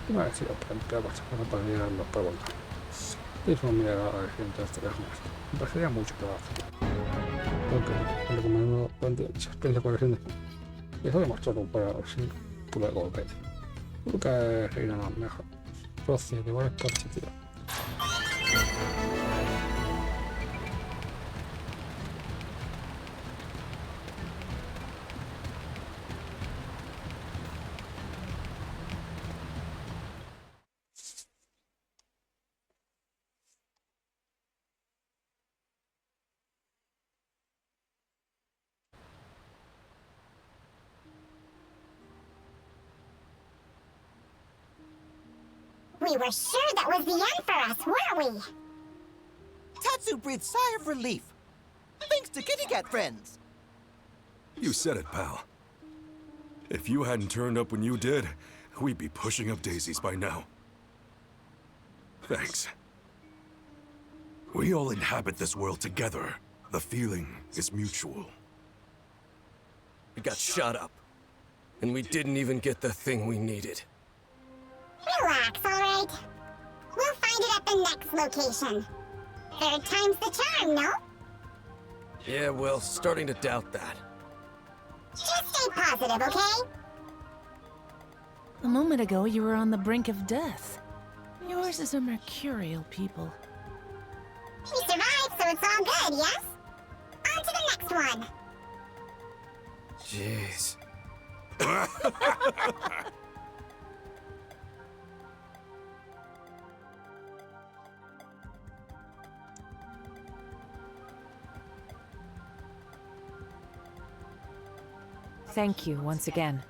S1: Y me ha decidido para emplear vuestra cosa para mirar los preguntas. Es una mirada a la gente de este caso nuestro. Me parecería mucho trabajo. Ok, le recomiendo bastante esa experiencia con la gente. Y eso demostró para sin puro golpe. Nunca reina más mejor. Rocio, de igual es positiva.
S11: We were sure that was the end for us, weren't we?
S12: Tatsu breathed sigh of relief. Thanks to Kitty Cat friends.
S4: You said it, pal. If you hadn't turned up when you did, we'd be pushing up daisies by now. Thanks. We all inhabit this world together. The feeling is mutual.
S17: We got shot up. And we didn't even get the thing we needed.
S11: Relax, alright? the next location. Third time's the charm, no?
S17: Yeah, well, starting to doubt that.
S11: Just stay positive, okay?
S18: A moment ago, you were on the brink of death. Yours is a mercurial people.
S11: We survived, so it's all good, yes? On to the next one.
S17: Jeez.
S3: Thank you once again.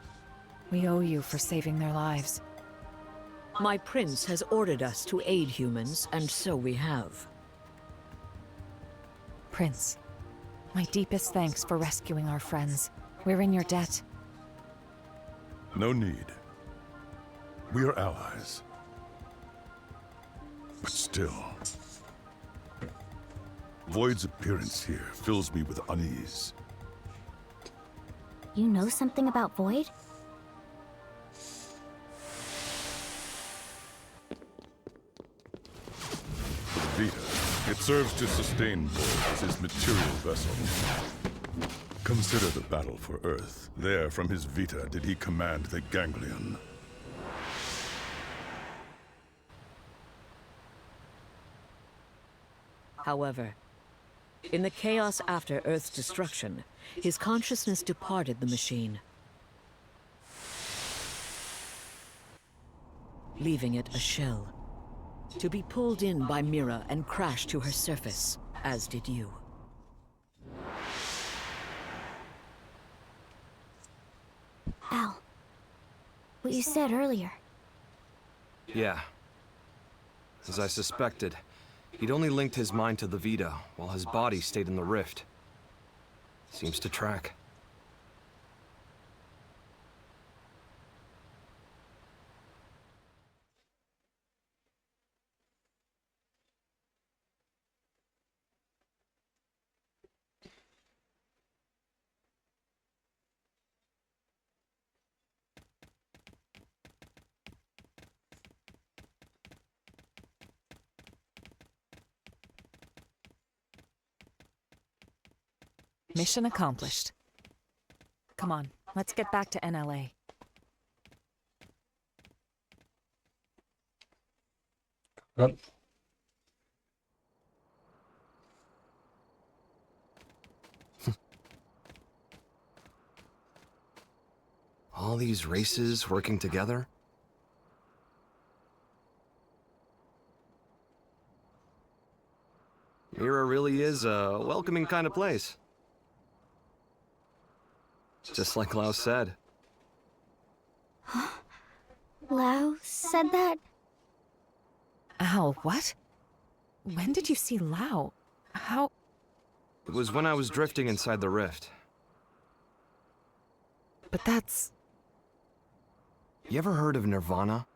S3: We owe you for saving their lives.
S14: My prince has ordered us to aid humans, and so we have.
S3: Prince, my deepest thanks for rescuing our friends. We're in your debt.
S16: No need. We are allies. But still, Void's appearance here fills me with unease.
S8: You know something about Void?
S16: The Vita, it serves to sustain Void as his material vessel. Consider the battle for Earth. There, from his Vita, did he command the Ganglion.
S14: However, in the chaos after Earth's destruction, his consciousness departed the machine, leaving it a shell, to be pulled in by Mira and crash to her surface, as did you.
S8: Al, what you said earlier.
S10: Yeah. As I suspected, he'd only linked his mind to the Vita, while his body stayed in the rift. Seems to track.
S3: Mission accomplished. Come on, let's get back to NLA.
S1: Run.
S10: All these races working together? Mira really is a welcoming kind of place. Just like Lau said.
S8: Lau said that?
S3: Al, what? When did you see Lau? How?
S10: It was when I was drifting inside the rift.
S3: But that's...
S10: You ever heard of Nirvana?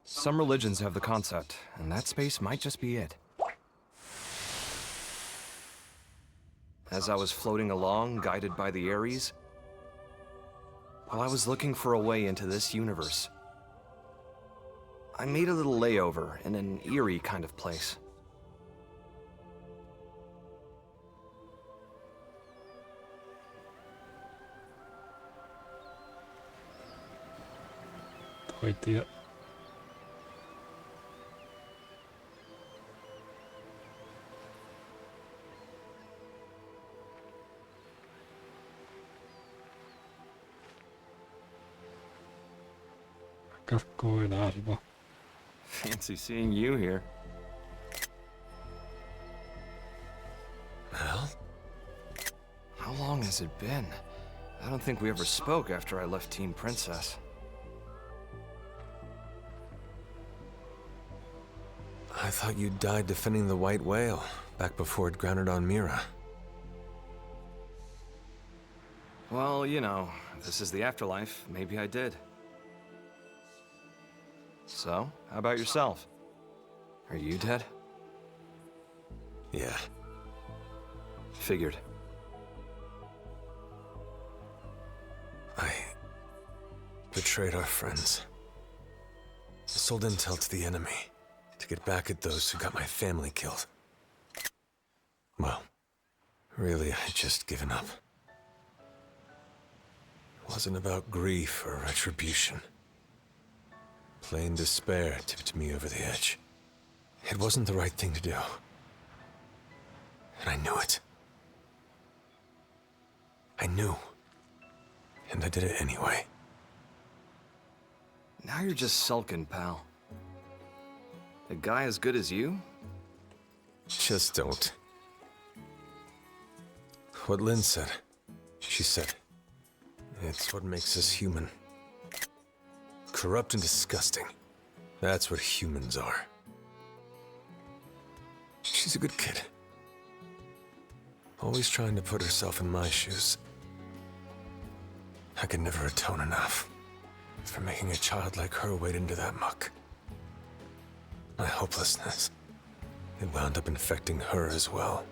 S10: Some religions have the concept, and that space might just be it. As I was floating along, guided by the Ares, while I was looking for a way into this universe, I made a little layover in an eerie kind of place.
S1: Wait there. Casco el alba.
S10: Fancy seeing you here.
S17: Well?
S10: How long has it been? I don't think we ever spoke after I left Team Princess.
S7: I thought you died defending the White Whale, back before it grounded on Mira.
S10: Well, you know, if this is the afterlife, maybe I did. So, how about yourself? Are you dead?
S7: Yeah.
S10: Figured.
S7: I betrayed our friends. Sold intel to the enemy
S17: to get back at those who got my family killed. Well, really, I'd just given up. It wasn't about grief or retribution. Plain despair tipped me over the edge. It wasn't the right thing to do. And I knew it. I knew. And I did it anyway.
S10: Now you're just sulking, pal. A guy as good as you?
S17: Just don't. What Lynn said. She said, it's what makes us human. Corrupt and disgusting. That's what humans are. She's a good kid. Always trying to put herself in my shoes. I could never atone enough for making a child like her wade into that muck. My hopelessness, it wound up infecting her as well.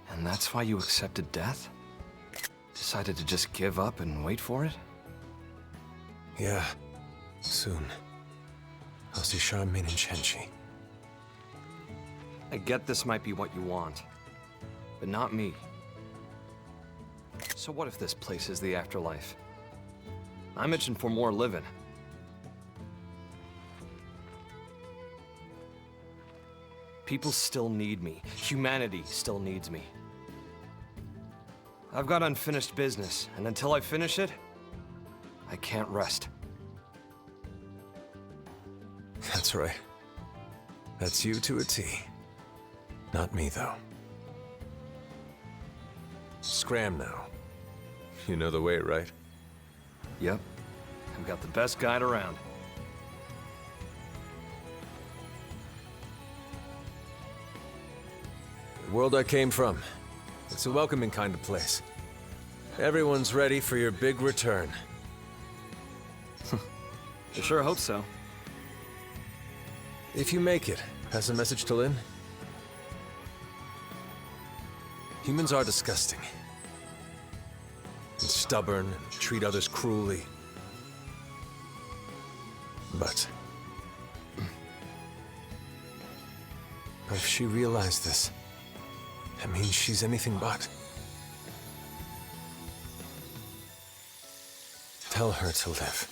S10: And that's why you accepted death? Decided to just give up and wait for it?
S17: Yeah, soon. I'll see Charmaine and Chenchi.
S10: I get this might be what you want, but not me. So what if this place is the afterlife? I'm itching for more living. People still need me. Humanity still needs me. I've got unfinished business, and until I finish it, I can't rest.
S17: That's right. That's you to a T. Not me, though. Scram now. You know the way, right?
S10: Yep. I've got the best guide around.
S17: The world I came from. It's a welcoming kind of place. Everyone's ready for your big return.
S10: I sure hope so.
S17: If you make it, pass a message to Lynn. Humans are disgusting. And stubborn, and treat others cruelly. But if she realized this, that means she's anything but. Tell her to live.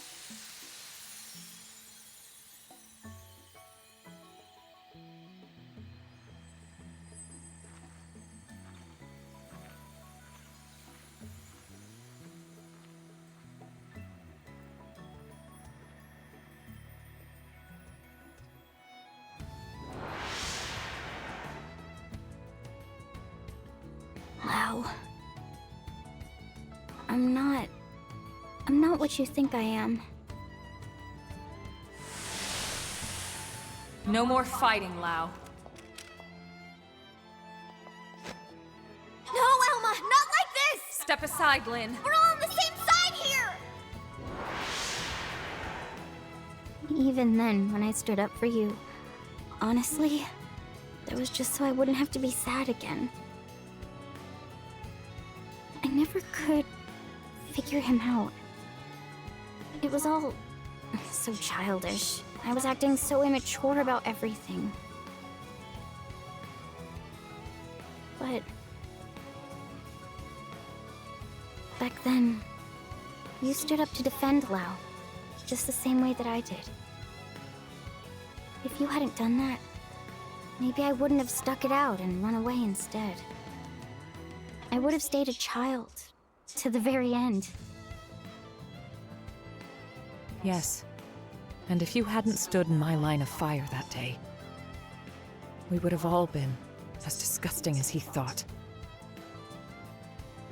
S8: Wow. I'm not what you think I am.
S19: No more fighting, Lau.
S20: No, Elma, not like this!
S19: Step aside, Lynn.
S20: We're all on the same side here!
S8: Even then, when I stood up for you, honestly, it was just so I wouldn't have to be sad again. I never could figure him out. It was all so childish. I was acting so immature about everything. But back then, you stood up to defend Lau, just the same way that I did. If you hadn't done that, maybe I wouldn't have stuck it out and run away instead. I would have stayed a child to the very end.
S3: Yes. And if you hadn't stood in my line of fire that day, we would have all been as disgusting as he thought.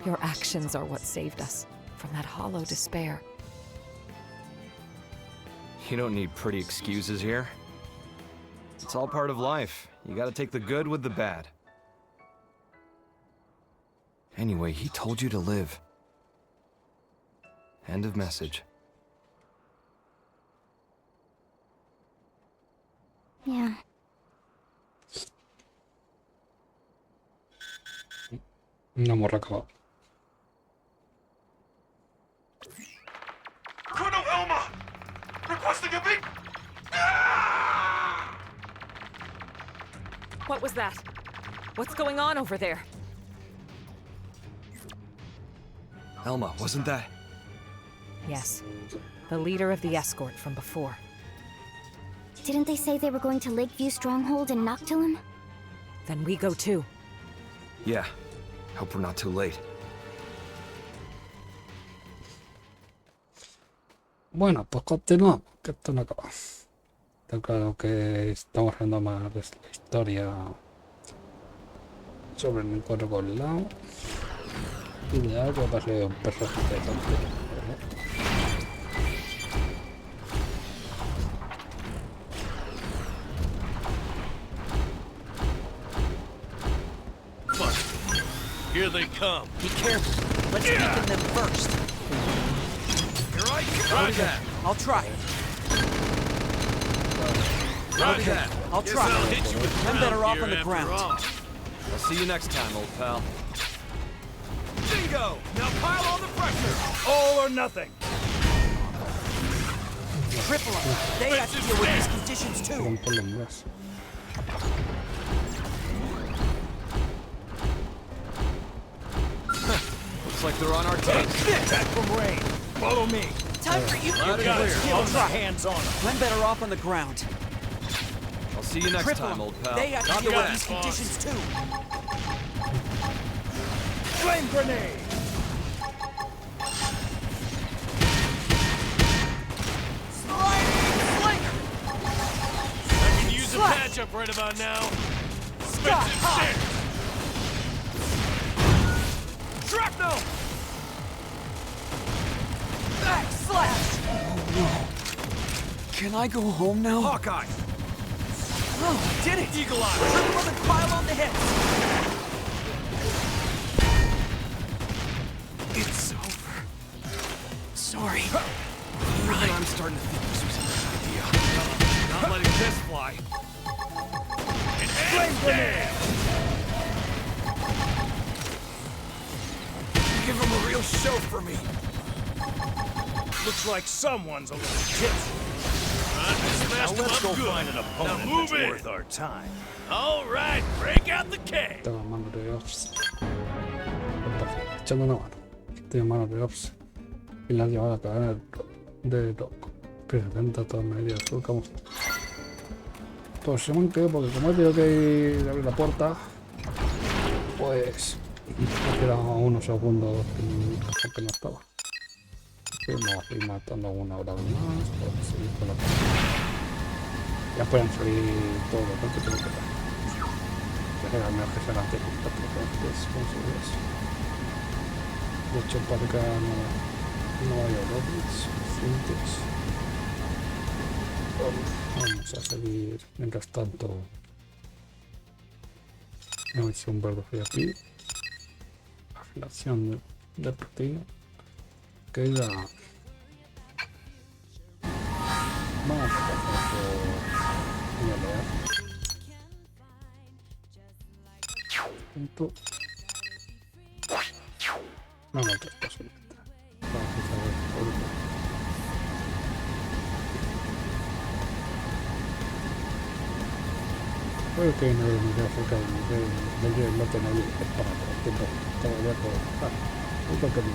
S3: Your actions are what saved us from that hollow despair.
S10: You don't need pretty excuses here. It's all part of life. You gotta take the good with the bad. Anyway, he told you to live. End of message.
S8: Yeah.
S1: No hemos acabado.
S4: Colonel Elma! Requesting a beat! Ah!
S3: What was that? What's going on over there?
S10: Elma, wasn't that?
S3: Yes. The leader of the escort from before.
S8: Didn't they say they were going to Lakeview Stronghold in Noctilum?
S3: Then we go too.
S10: Yeah. Hope we're not too late.
S1: Bueno, pues continuamos, que esto no acaba. Está claro que estamos haciendo más de la historia sobre el encuentro con Lao. Ideal que pase un personaje interesante.
S15: Here they come.
S13: Be careful. Let's weaken them first.
S15: Here I come.
S13: Okay, I'll try. Okay, I'll
S15: Guess
S13: try.
S15: I'll hit you with
S13: I'm better off
S15: ground
S13: on the
S15: gear
S13: ground.
S15: after all.
S10: I'll see you next time, old pal.
S15: Bingo! Now pile on the pressure. All or nothing.
S13: Triple them. They have to deal with these conditions too.
S1: Romperlo en brazo.
S10: Looks like they're on our tail.
S2: Attack from range. Follow me.
S13: Time for you.
S2: You guys, I'll try hands on them.
S13: I'm better off on the ground.
S10: I'll see you next
S13: Triple
S10: time,
S13: them.
S10: old pal.
S13: They have to
S10: Copy
S13: deal with
S10: that.
S13: these conditions too.
S2: Flame grenade.
S15: I can use a patch up right about now. Expensive shit. Shrapnel.
S13: Back slash. Oh no. Can I go home now?
S15: Hawkeye.
S13: Oh, I did it.
S15: Eagle Eye.
S13: Triple them and pile on the hits. It's over. Sorry. Right.
S10: I'm starting to think this was a good idea.
S15: Not letting this fly. And flame grenade.
S2: Give them a real show for me. Looks like someone's a little tipsy. Now let's go find an opponent that's worth our time.
S15: All right, break out the K.
S1: Tengo mano de ops. Perfecto, echando una mano. Tengo mano de ops. Y la has llevado a cadena de loco. Presenta todas las medidas. Como... Pues se me han quedado porque como he tenido que ir a abrir la puerta, pues me quedado unos segundos que no estaba. Vamos a ir matando una hora más por seguir con la cosa. Ya pueden salir todo lo que tengo que dar. Ya al menos que se antes con 4 partes conseguidas. De hecho para acá no hay lobbies suficientes. Vamos a seguir mientras tanto. Una misión verde aquí. Afinación de proteína. Queda. Vamos a pasar por LR. Punto. No, no te paso. Vamos a saber por qué. Creo que no es muy acerca del no tener el para el tiempo. Todavía por. Es lo que me.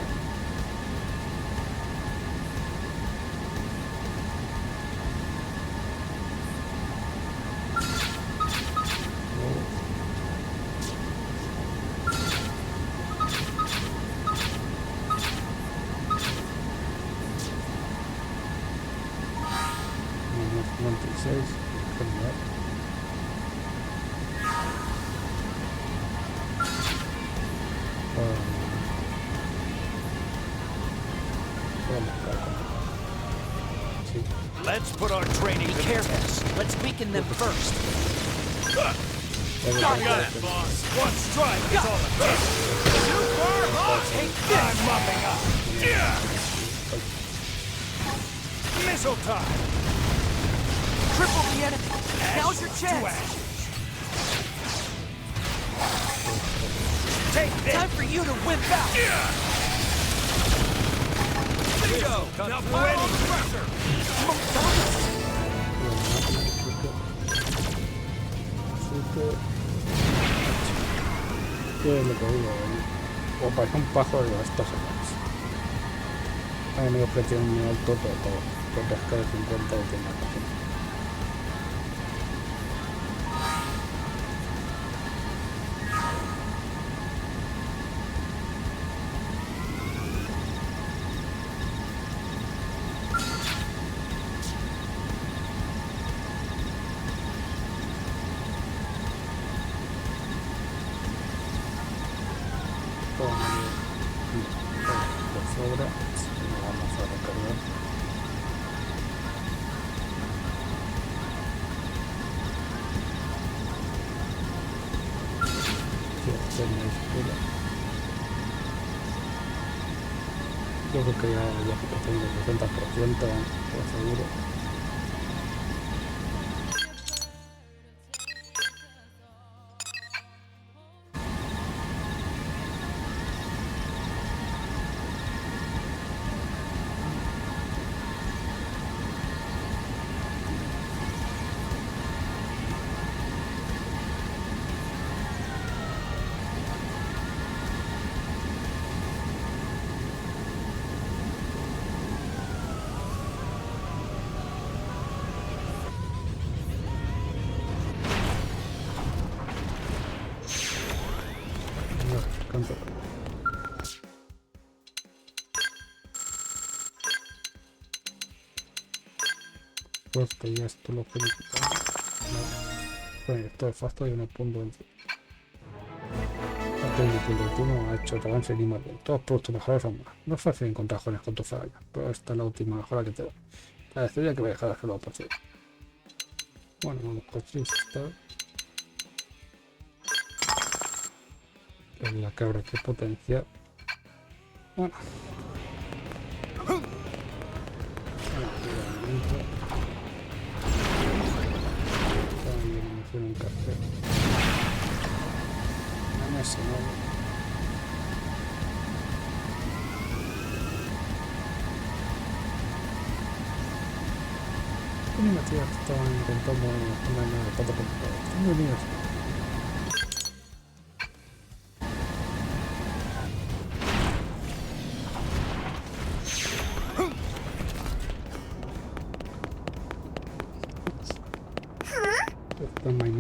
S2: Let's put our training to the test.
S13: Let's weaken them first.
S2: Got it, boss. One strike is all it takes. Too far off. Take this. I'm mopping up. Yeah. Missile time.
S13: Triple the enemy. Now's your chance.
S2: Take this.
S13: Time for you to whip out.
S2: Yeah. Bingo. Now pile on the pressure.
S1: ¿Qué es lo que digo? O parece un pájaro de estos años. Hay amigos que tienen muy alto, pero todo. Por pesca de 50 y tiene la cocina. Sobra, no vamos a recargar. Yo creo que ya tengo el 60%, seguro. Pues que ya esto lo que bueno, esto es fácil y 1.20. Antes del punto último ha hecho el avance ni más bien. Todos los productos mejorados son más. No es fácil encontrar jóvenes con tu falla, pero esta es la última mejora que te da. Parecería que voy a dejar de hacerlo por sí. Bueno, vamos con esta. Es la cabra que potencia. Bueno. Un café. No me sé, no. Una tía que estaban intentando ponerme de pata por todo. Están muy unidos.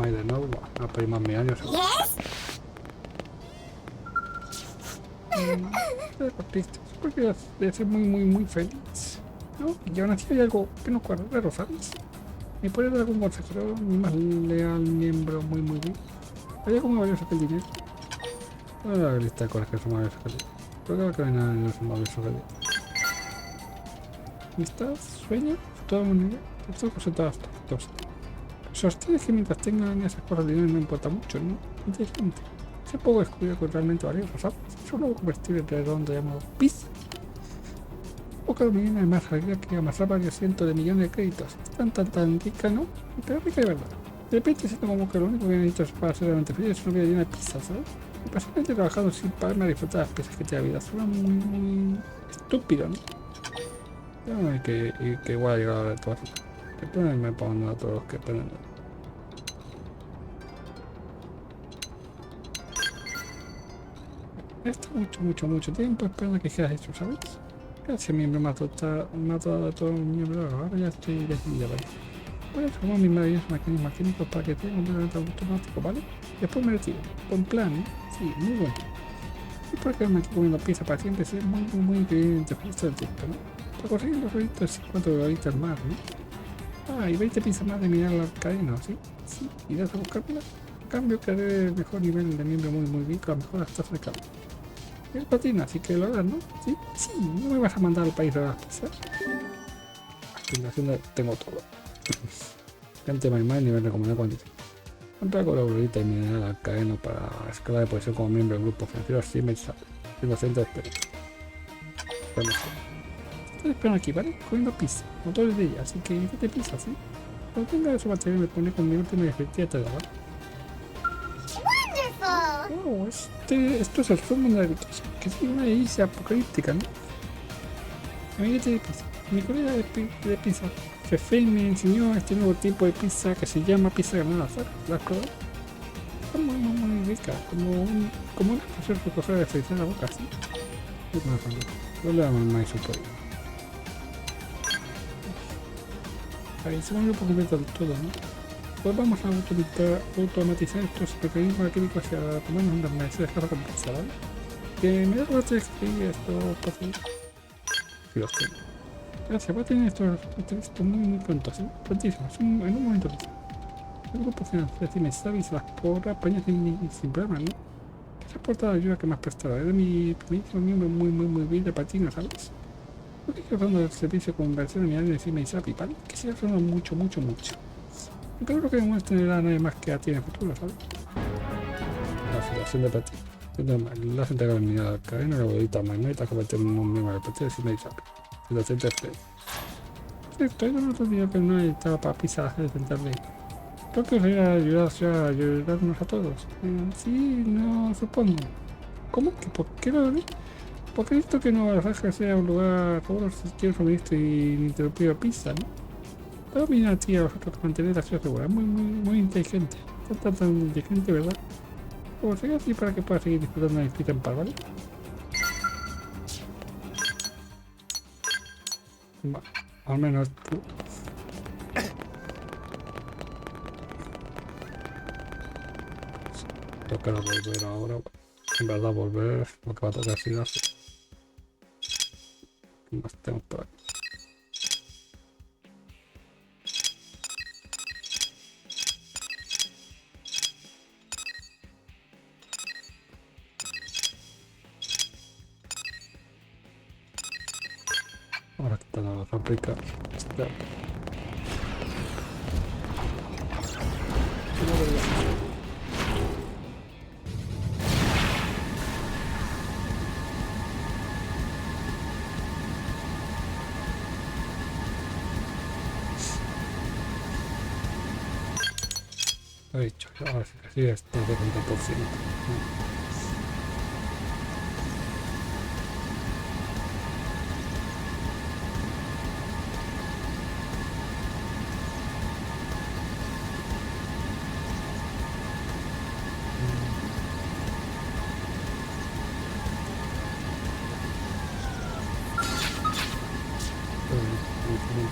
S1: De nuevo, a pedir más mi años. Porque debe ser muy feliz, ¿no? Y aún así hay algo que no cuadra, claro, ¿sabes? ¿Me puede dar algún consejero? Mi más leal miembro, muy bien. ¿Hay algo muy valioso que el dinero? Voy a la lista de cosas que son valiosas que el dinero. Creo que no hay nada en los valiosos que el dinero. ¿Amistad? ¿Sueño? ¿Toda moneda? Esto es todas cosas. Sostienes que mientras tengan esas cosas de dinero no importa mucho, ¿no? Inteligente. Ese poco descubierto que realmente valioso, ¿sabes? Es un nuevo comestible redondo llamado pizza. Poca dominina es más alegría que amasar varios cientos de millones de créditos. Tan rica, ¿no? Pero rica de verdad. De repente siento como que lo único que necesito es para ser realmente feliz es una vida llena de pizza, ¿sabes? Y personalmente he trabajado sin pararme a disfrutar las pizzas que te da vida. Suena muy estúpido, ¿no? Yo que igual ha llegado a la de todas. Después me pongo a todos los que pueden. Está mucho tiempo esperando que quieras eso, ¿sabes? Gracias, miembro matado a todos los miembros. Ahora ya estoy decidida, ¿vale? Voy a tomar mis maravillosos mecanismos químicos para que tenga completamente automático, ¿vale? Después me retiro. Con plan, ¿eh? Sí, muy bueno. Y por quedarme aquí comiendo pizza para siempre es muy increíblemente feliz todo el tiempo, ¿no? Para conseguir los $4 más, ¿no? Ah, y 20 pizzas más de mirar la cadena, ¿sí? Sí, irás a buscarla. En cambio, que haré el mejor nivel de miembro muy bien, con la mejor tasa de cambio. Y el patina, así que lo harás, ¿no? Sí, no me vas a mandar al país de las pizzas. Tengo todo. Gente más nivel recomendado 43. Compra con la bolita y mineral al cadeno para escala de posición como miembro del grupo financiero Siemens, el docente de experiencia. Estoy esperando aquí, ¿vale? Comiendo pizza, motores de ella, así que quítate pizza, ¿sí? Cuando tenga su material me pone con mi última efectiva te da, ¿vale? Wow, esto es el zumo de la riqueza, que es una delicia apocalíptica, ¿no? Amiguete de pizza. Mi colega de pizza, Fefe, me enseñó este nuevo tipo de pizza que se llama pizza granada, ¿sabes? ¿La has probado? Está muy bien. rica, como una explosión que coge de felicidad en la boca, así. No le damos más por ahí. Ahí se vuelve por completo del todo, ¿no? Pues vamos a automatizar estos mecanismos químicos hacia tomarnos unas mercedes de casa compuesta, ¿vale? Que me da igual que esto pase. Sí, los tengo. Gracias, voy a tener esto muy pronto, ¿sí? Prontísimo, en un momento. El grupo financiero tiene sabis las porras, pañas sin problema, ¿no? Esa portada de ayuda que me has prestado era mi primer miembro muy bien de patina, ¿sabes? No estoy usando el servicio con versión de mi área encima y SAPI, ¿vale? Que siga usando mucho. Aunque creo que no vamos a tener a nadie más que a ti en el futuro, ¿sabes? La situación de patina. La gente que ha venido a la cadena, la bolita magneta, que va a tener un miembro de patina encima y SAPI. Situación de FP. Estoy en otro día que no estaba para pisar de sentarme. Creo que os voy a ayudarnos a todos. Sí, no, supongo. ¿Cómo? ¿Por qué no? Porque he visto que Nueva Raja sea un lugar seguro si quiero suministro y ininterrumpido pizza, ¿no? Pero mira a ti a vosotros que mantener la ciudad segura. Muy inteligente. Tan inteligente, ¿verdad? Como siga así para que pueda seguir disfrutando de mi pizza en paz, ¿vale? Bueno, al menos tú. Tocará volver ahora. En verdad volver lo que va a tocar así así. ¿Qué más tenemos por aquí? Ahora que están las fábricas. He dicho, ahora sí que sí, esto es de 30%.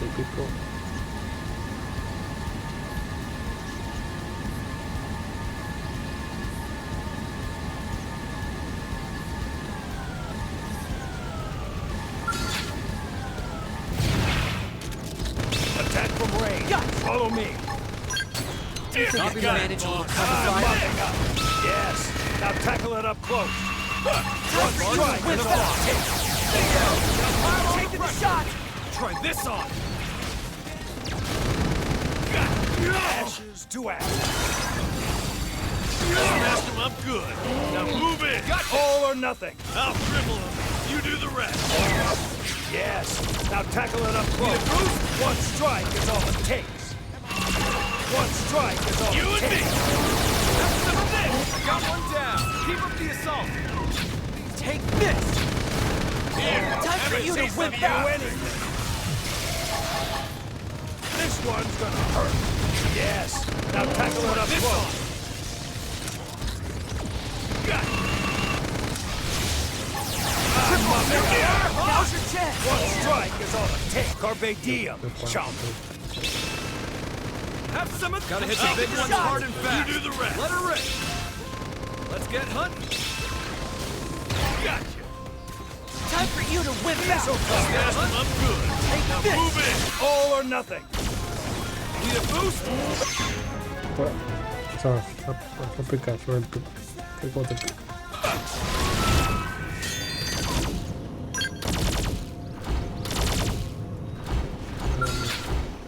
S1: Y pico.
S2: Attack from range. Follow me.
S13: Copy, manage a little cover fire.
S2: Yes. Now tackle it up close.
S13: Time for you to win back. Taking the shot.
S2: Try this on. Ashes to ashes.
S4: Smashed him up good. Now move in.
S2: All or nothing.
S4: I'll dribble him. You do the rest.
S2: Yes. Now tackle it up close. One strike is all it takes. One strike is all it takes.
S15: That's some of this. Got one down. Keep up the assault.
S13: Take this.
S2: Here.
S13: Time for you to whip out.
S2: This one's gonna hurt. Yes. Now tackle it up close.
S13: Now's your chance.
S2: One strike is all it takes. Carpe diem, chump.
S15: Have some of
S13: Gotta hit
S15: the
S13: the big ones hard and fast.
S4: You do the rest.
S15: Let her rip. Let's get hunting.
S2: Gotcha.
S13: Time for you to whip out.
S4: Smashed him up good.
S13: Take
S4: Now
S13: this.
S4: move in.
S2: All or nothing.
S15: Need a boost?
S1: Bueno, esa aplicación el pico de pico.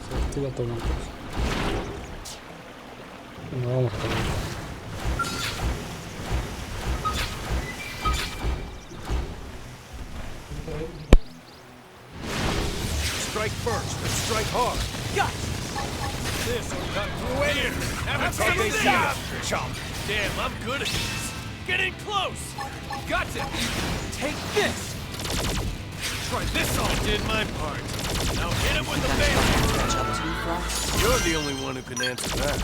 S1: Se estira todo. No vamos a tomar.
S2: Strike first and strike hard.
S13: Got
S2: This will cut through anything.
S4: Have
S2: Carpe
S4: a
S2: diem,
S4: job.
S2: chump.
S4: Damn, I'm good at this. Get in close.
S15: Gotcha.
S13: Take this.
S15: Try this on.
S4: Did my part. Now hit him with the base. You're the only one who can answer that.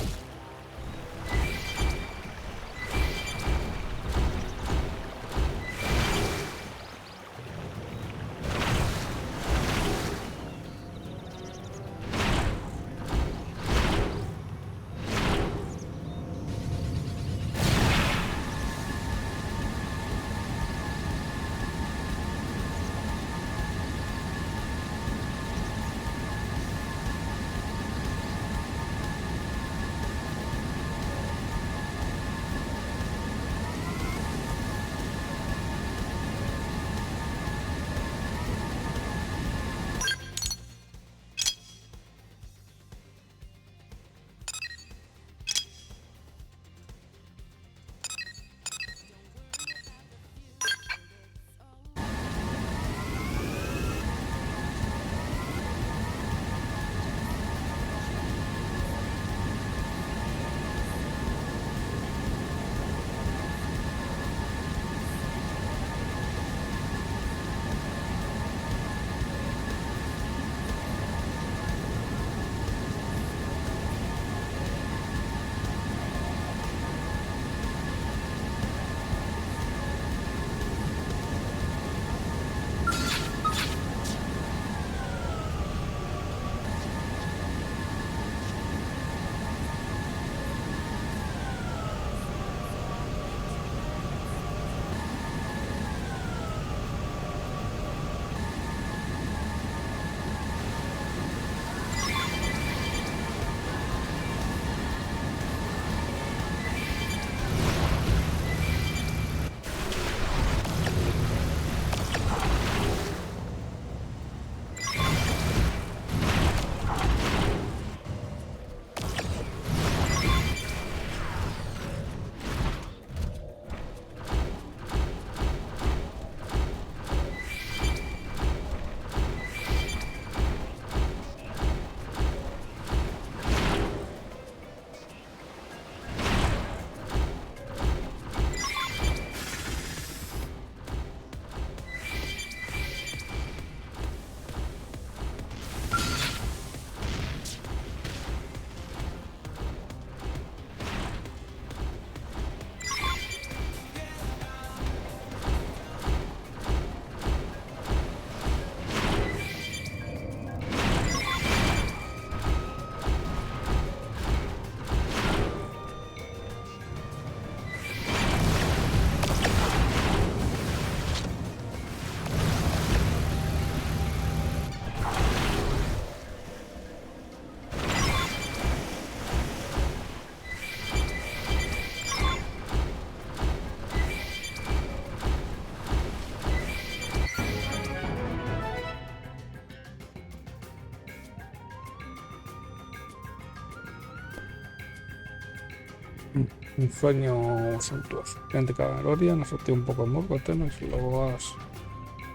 S1: Un sueño suntuoso. 20 calorías, nos obtiene un poco de musgo eterno y si luego vas.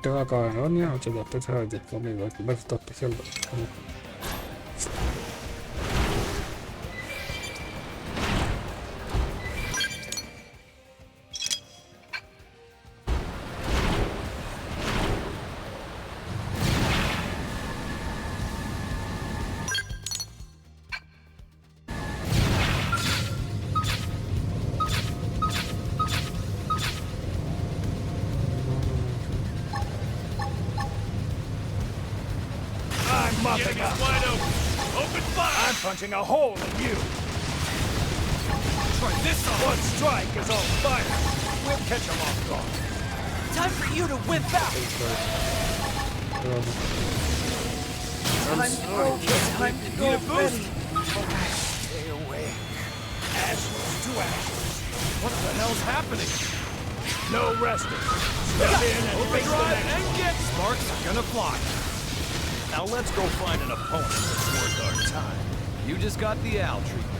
S1: Tengo caloría, 80 pesos, 10.000, esto especial.
S2: Getting us wide open. Open fire! I'm punching a hole in you. Try this on. One strike is all fire. We'll catch him off guard.
S13: Time for you to whip out. Time to go. Ready.
S2: Stay away. Ashes to ashes. What the hell's happening? No resting. Step in and face the next and get sparks are gonna fly. Now let's go find an opponent that's worth our time.
S15: You just got the owl treatment.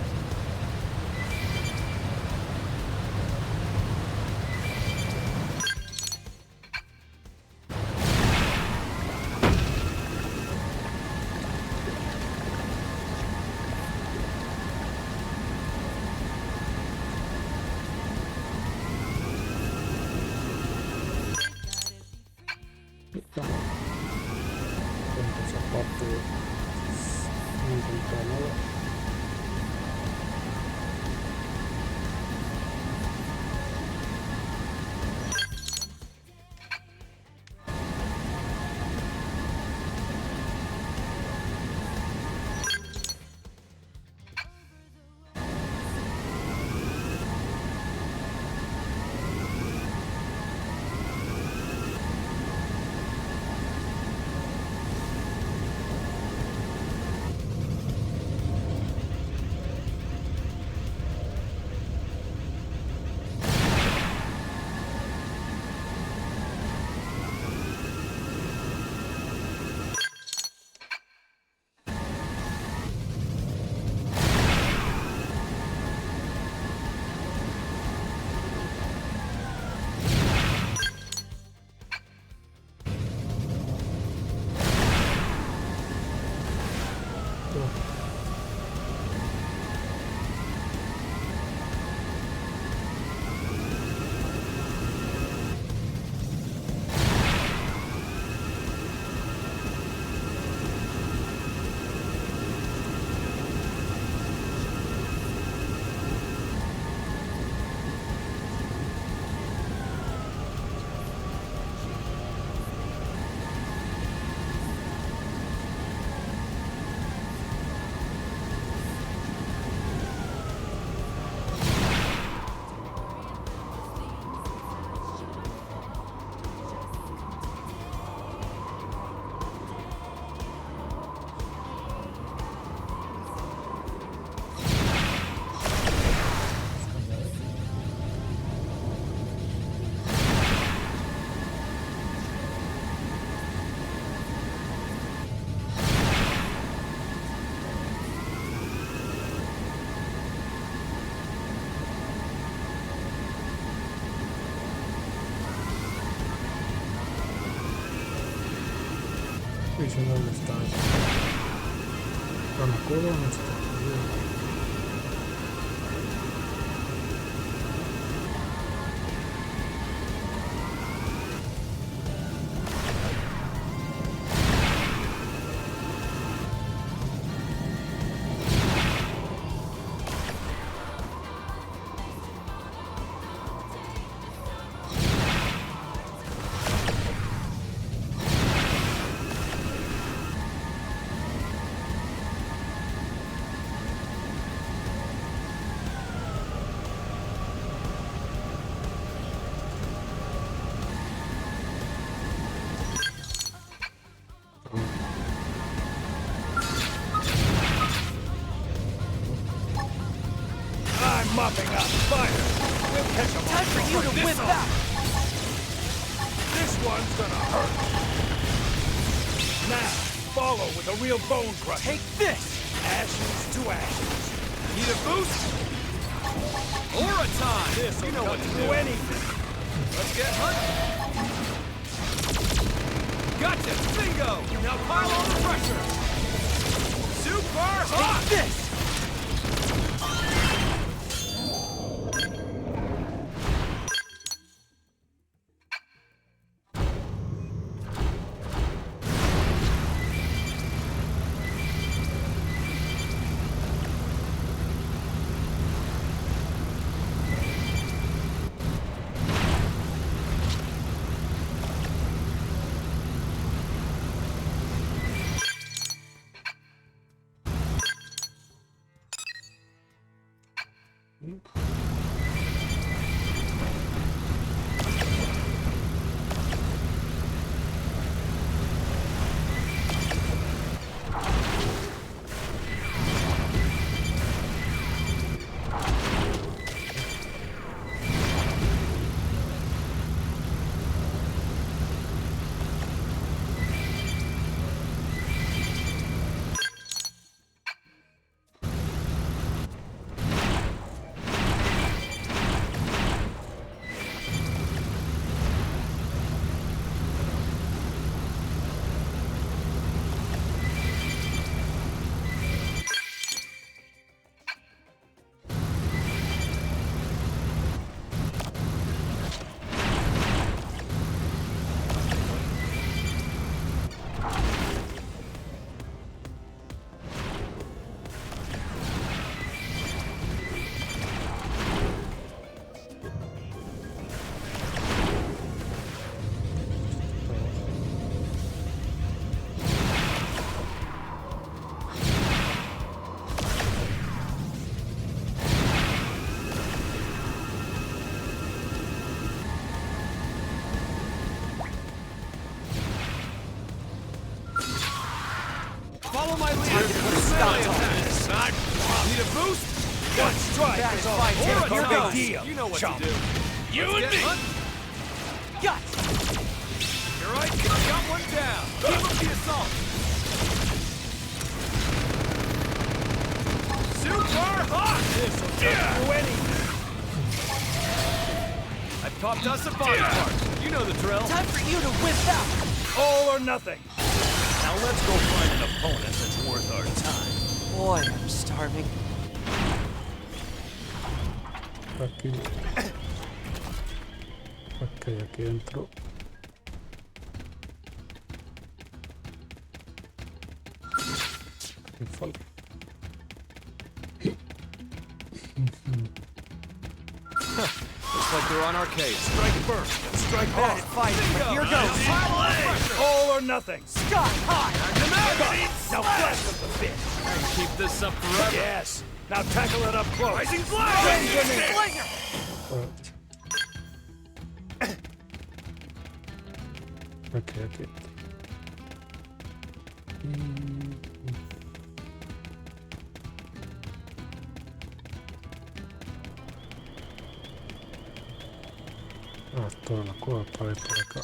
S1: Diciendo dónde está. No me acuerdo dónde está.
S2: Mopping up fire. We'll catch him.
S13: Time for you to whip out.
S2: This one's gonna hurt. Now, follow with a real bone crusher.
S13: Take this.
S2: Ashes to ashes. Need a boost?
S15: Aura time! This you know what to do. Anything. Let's get hunting. Gotcha! Bingo! Now pile on the pressure. Super hot!
S13: Take this!
S15: Follow my lead.
S13: Stop talking.
S15: Need a boost? One strike.
S13: That is fine.
S15: Aura
S13: No
S15: time.
S13: big deal.
S15: You know what
S13: Chump.
S15: to do. You and me.
S13: Gotcha.
S15: You're right. Got one down. Keep up the assault. Super hot. This'll do anything. I popped us a body part. You know the drill.
S13: Time for you to whip out.
S15: All or nothing. Now let's go find an opponent that's worth our time.
S13: Boy, I'm starving.
S1: Aquí. Ok, aquí dentro. Me falta.
S15: Looks like they're on our case. Strike first. Strike
S13: Bad at fighting, but here goes.
S15: All or nothing.
S13: Sky high.
S15: Now blast with the bit. And keep this up forever. Yes. Now tackle it up close. Rising
S13: Slinger.
S1: Ok, aquí. Ah, toda la cueva para ir por acá.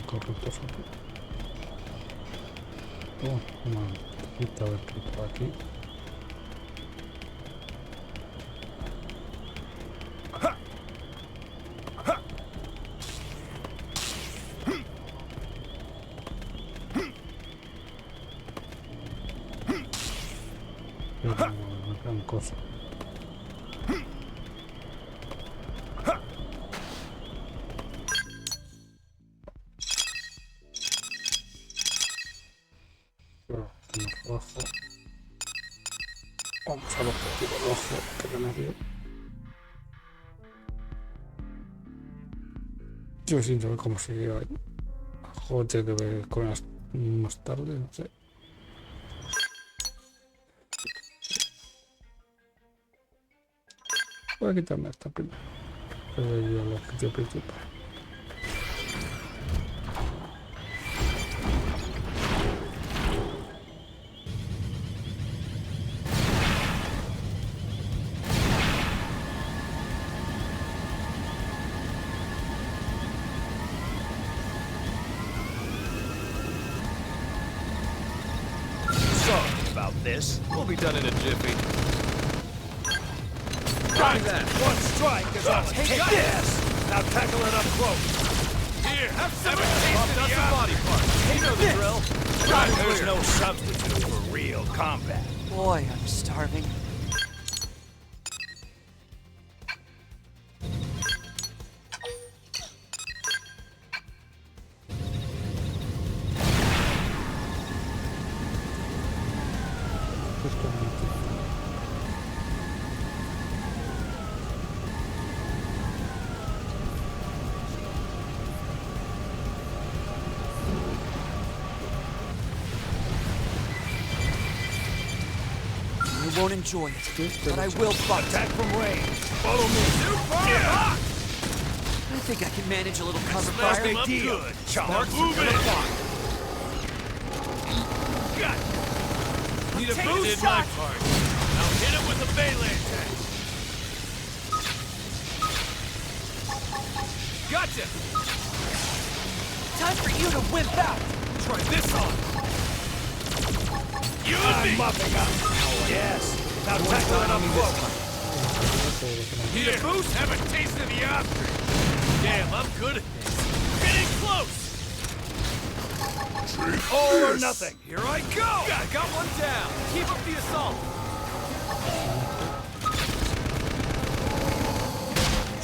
S1: Corruptos aquí. Oh, man. Quita a ver qué está aquí. Una gran cosa. Rojo. Vamos al objetivo rojo que tenemos bien. Yo sin saber cómo sigue ahí. Joder, que ver con las más tarde, no sé. Voy a quitarme esta primero. Pero ya el objetivo principal.
S15: this.
S17: We'll be done in a jiffy.
S15: Right. One strike is all it takes. Take this! Now tackle it up close.
S5: Here, have some taste of the body part. You know the drill.
S15: There's no substitute for real combat.
S13: Boy, I'm starving. I won't enjoy it, but I will fight.
S15: Attack from range. Follow me.
S13: Yeah. I think I can manage a little cover fire.
S15: Big deal. Chop. Move it. Got it.
S5: Need a
S15: Take
S5: boost
S15: it.
S5: my part.
S15: Now hit it with the melee attack.
S5: Gotcha.
S13: Time for you to wimp out.
S5: Try this on.
S15: You and me. Mopping up. Yes. Now tackle it up close.
S5: Need a boost?
S15: Have a taste of the ostrich.
S5: Damn, I'm good at this.
S15: Getting close. All or nothing.
S5: Here I go. I got one down. Keep up the assault.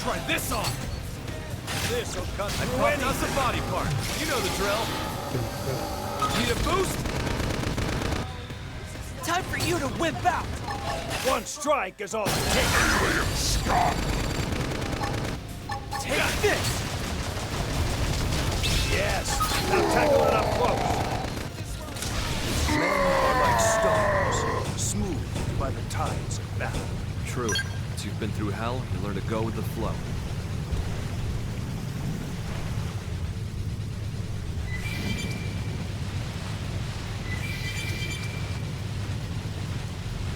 S5: Try this on.
S15: This'll cut
S5: I
S15: through
S5: popped us
S15: anything.
S5: a body part. You know the drill. Need a boost?
S13: Time for you to wimp out.
S15: One strike is all it takes.
S13: Take this.
S15: Yes. Now tackle it up close. Men are like stones, smooth by the tides of battle.
S10: True. Once you've been through hell, you learn to go with the flow.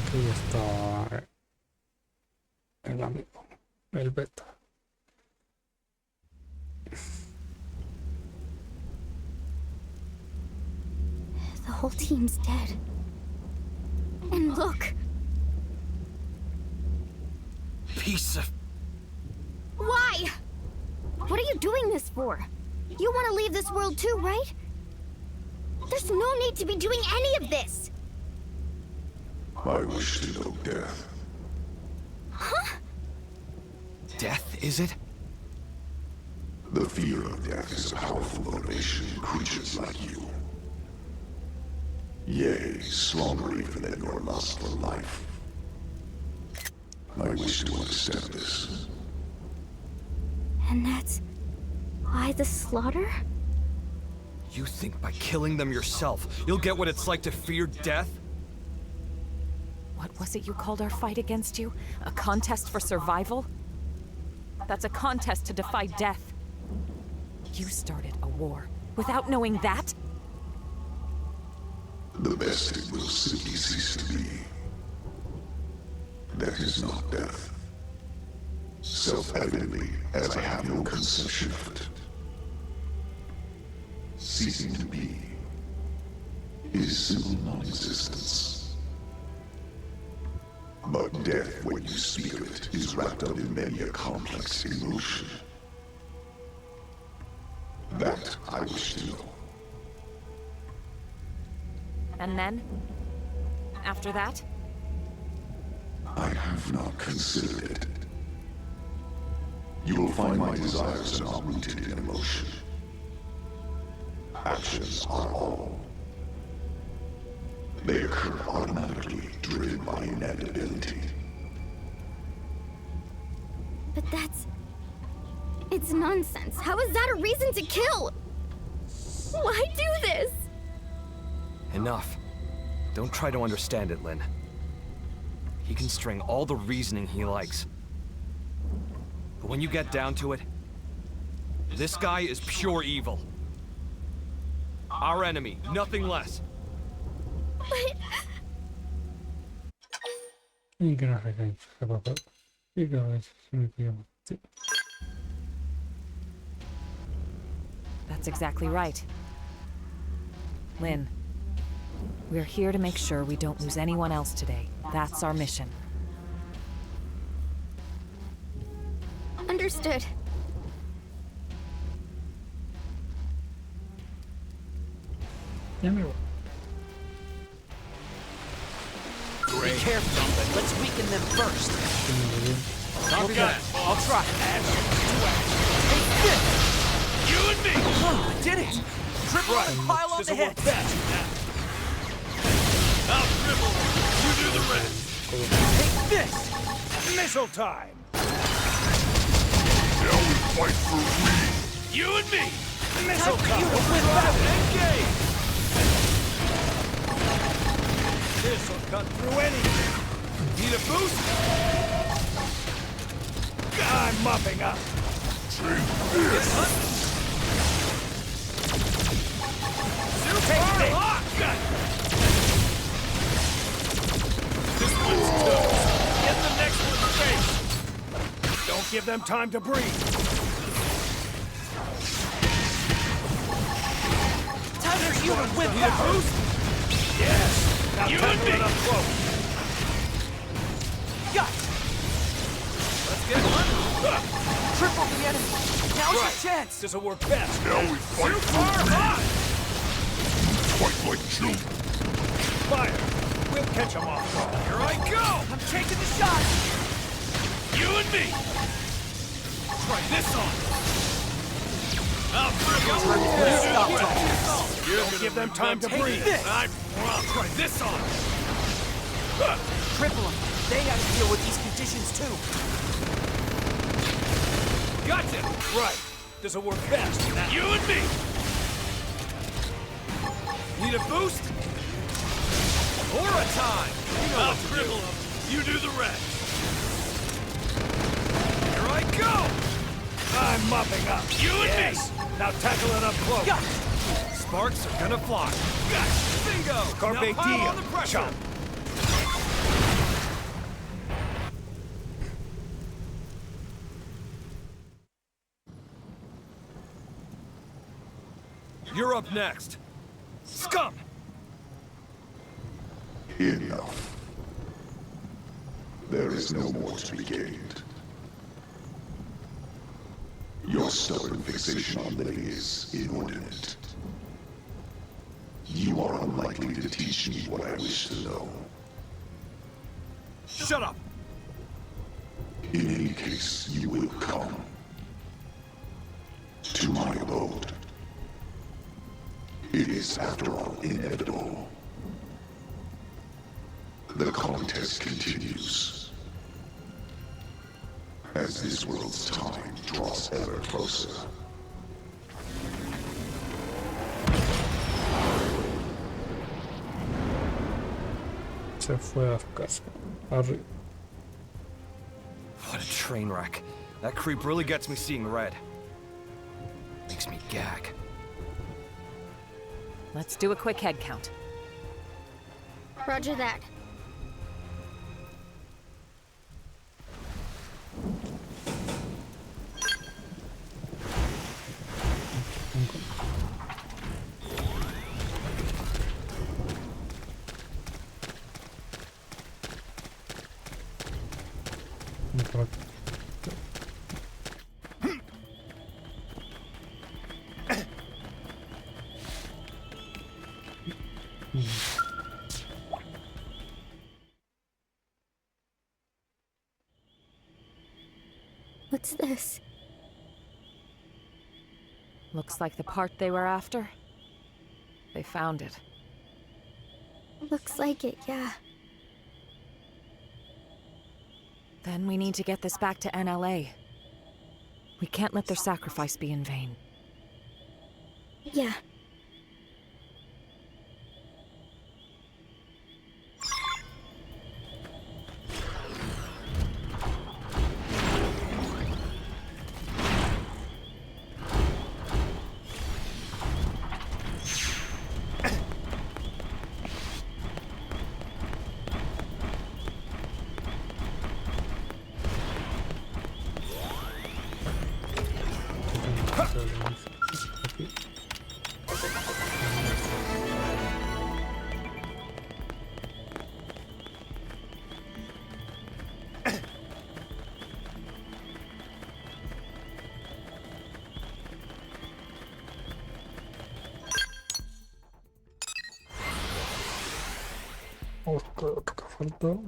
S1: Aquí está el amigo, el beta.
S8: The whole team's dead. And look.
S10: Piece of...
S8: Why? What are you doing this for? You want to leave this world too, right? There's no need to be doing any of this.
S21: I wish to know death.
S8: Huh?
S10: Death, is it?
S21: The fear of death is a powerful motivation in creatures like you. Yea, stronger even than your lust for life. I wish to understand this.
S8: And that's why the slaughter?
S10: You think by killing them yourself, you'll get what it's like to fear death?
S3: What was it you called our fight against you? A contest for survival? That's a contest to defy death. You started a war without knowing that?
S21: The best it will simply cease to be. That is not death. Self-evidently, as I have no conception of it. Ceasing to be is simple non-existence. But death, when you speak of it, is wrapped up in many a complex emotion. That I wish to know.
S3: And then? After that?
S21: I have not considered it. You will find my desires are not rooted in emotion. Actions are all. They occur automatically, driven by inevitability.
S8: But that's... It's nonsense. How is that a reason to kill? Why do this?
S10: Enough. Don't try to understand it, Lynn. He can string all the reasoning he likes. But when you get down to it, this guy is pure evil. Our enemy, nothing less.
S8: But...
S1: Y que no recae, papá. Y que a veces se me pilla. Sí.
S3: That's exactly right. Lynn, We're here to make sure we don't lose anyone else today. That's our mission.
S8: Understood.
S1: Ya me voy.
S13: Be careful. Let's weaken them first. Copy that. I'll try. Take this.
S2: You and me.
S13: Oh, I did it. Triple and pile on the head.
S2: I'll dribble. You do the rest.
S13: Take this.
S2: Missile time.
S21: Now we fight for real.
S2: You and me.
S13: Missile time. You will win back.
S2: Engage. This'll cut through anything. Need a boost? I'm mopping up.
S21: Take this.
S2: Super hot. This one's tough. Get the next one's face. Don't give them time to breathe.
S13: Time for you to whip
S2: Need a boost? Yes. Now
S13: You
S2: tackle
S13: and me.
S2: it up close.
S13: Got it.
S2: Let's get one.
S13: Triple the enemy. Now's
S2: Right.
S13: your chance.
S2: This'll work best.
S21: Now we fight
S2: Too
S21: for
S2: far
S21: real.
S2: hot.
S21: Fight like children.
S2: Fire. We'll catch them off guard. Here I go.
S13: I'm taking the shot.
S2: You and me. Try this on. I'll dribble. Don't give them time to
S13: Take
S2: breathe.
S13: this.
S2: I'll try this on.
S13: Triple them. They have to deal with these conditions too.
S2: Gotcha. Right. This'll work best. Now. You and me. Need a boost? Aura time. I'll dribble them. You do the rest. Here I go. I'm mopping up. You and me. Now tackle it up close.
S13: Got it.
S2: Sparks are gonna fly. Got it. Bingo. Carpe
S9: Now pile
S2: diem.
S9: on the pressure.
S2: Chop. You're up next. Scum!
S21: Enough. There is no more to be gained. Your stubborn fixation on living is inordinate. You are unlikely to teach me what I wish to know.
S2: Shut up!
S21: In any case, you will come to my abode. It is, after all, inevitable. The contest continues. As this world's time draws ever closer.
S1: Se fue a casa. Arri.
S10: What a train wreck. That creep really gets me seeing red. Makes me gag.
S3: Let's do a quick head count.
S8: Roger that. What's this?
S3: Looks like the part they were after. They found it.
S8: Looks like it, yeah.
S3: Then we need to get this back to NLA. We can't let their sacrifice be in vain.
S8: Yeah.
S1: Otro que falta.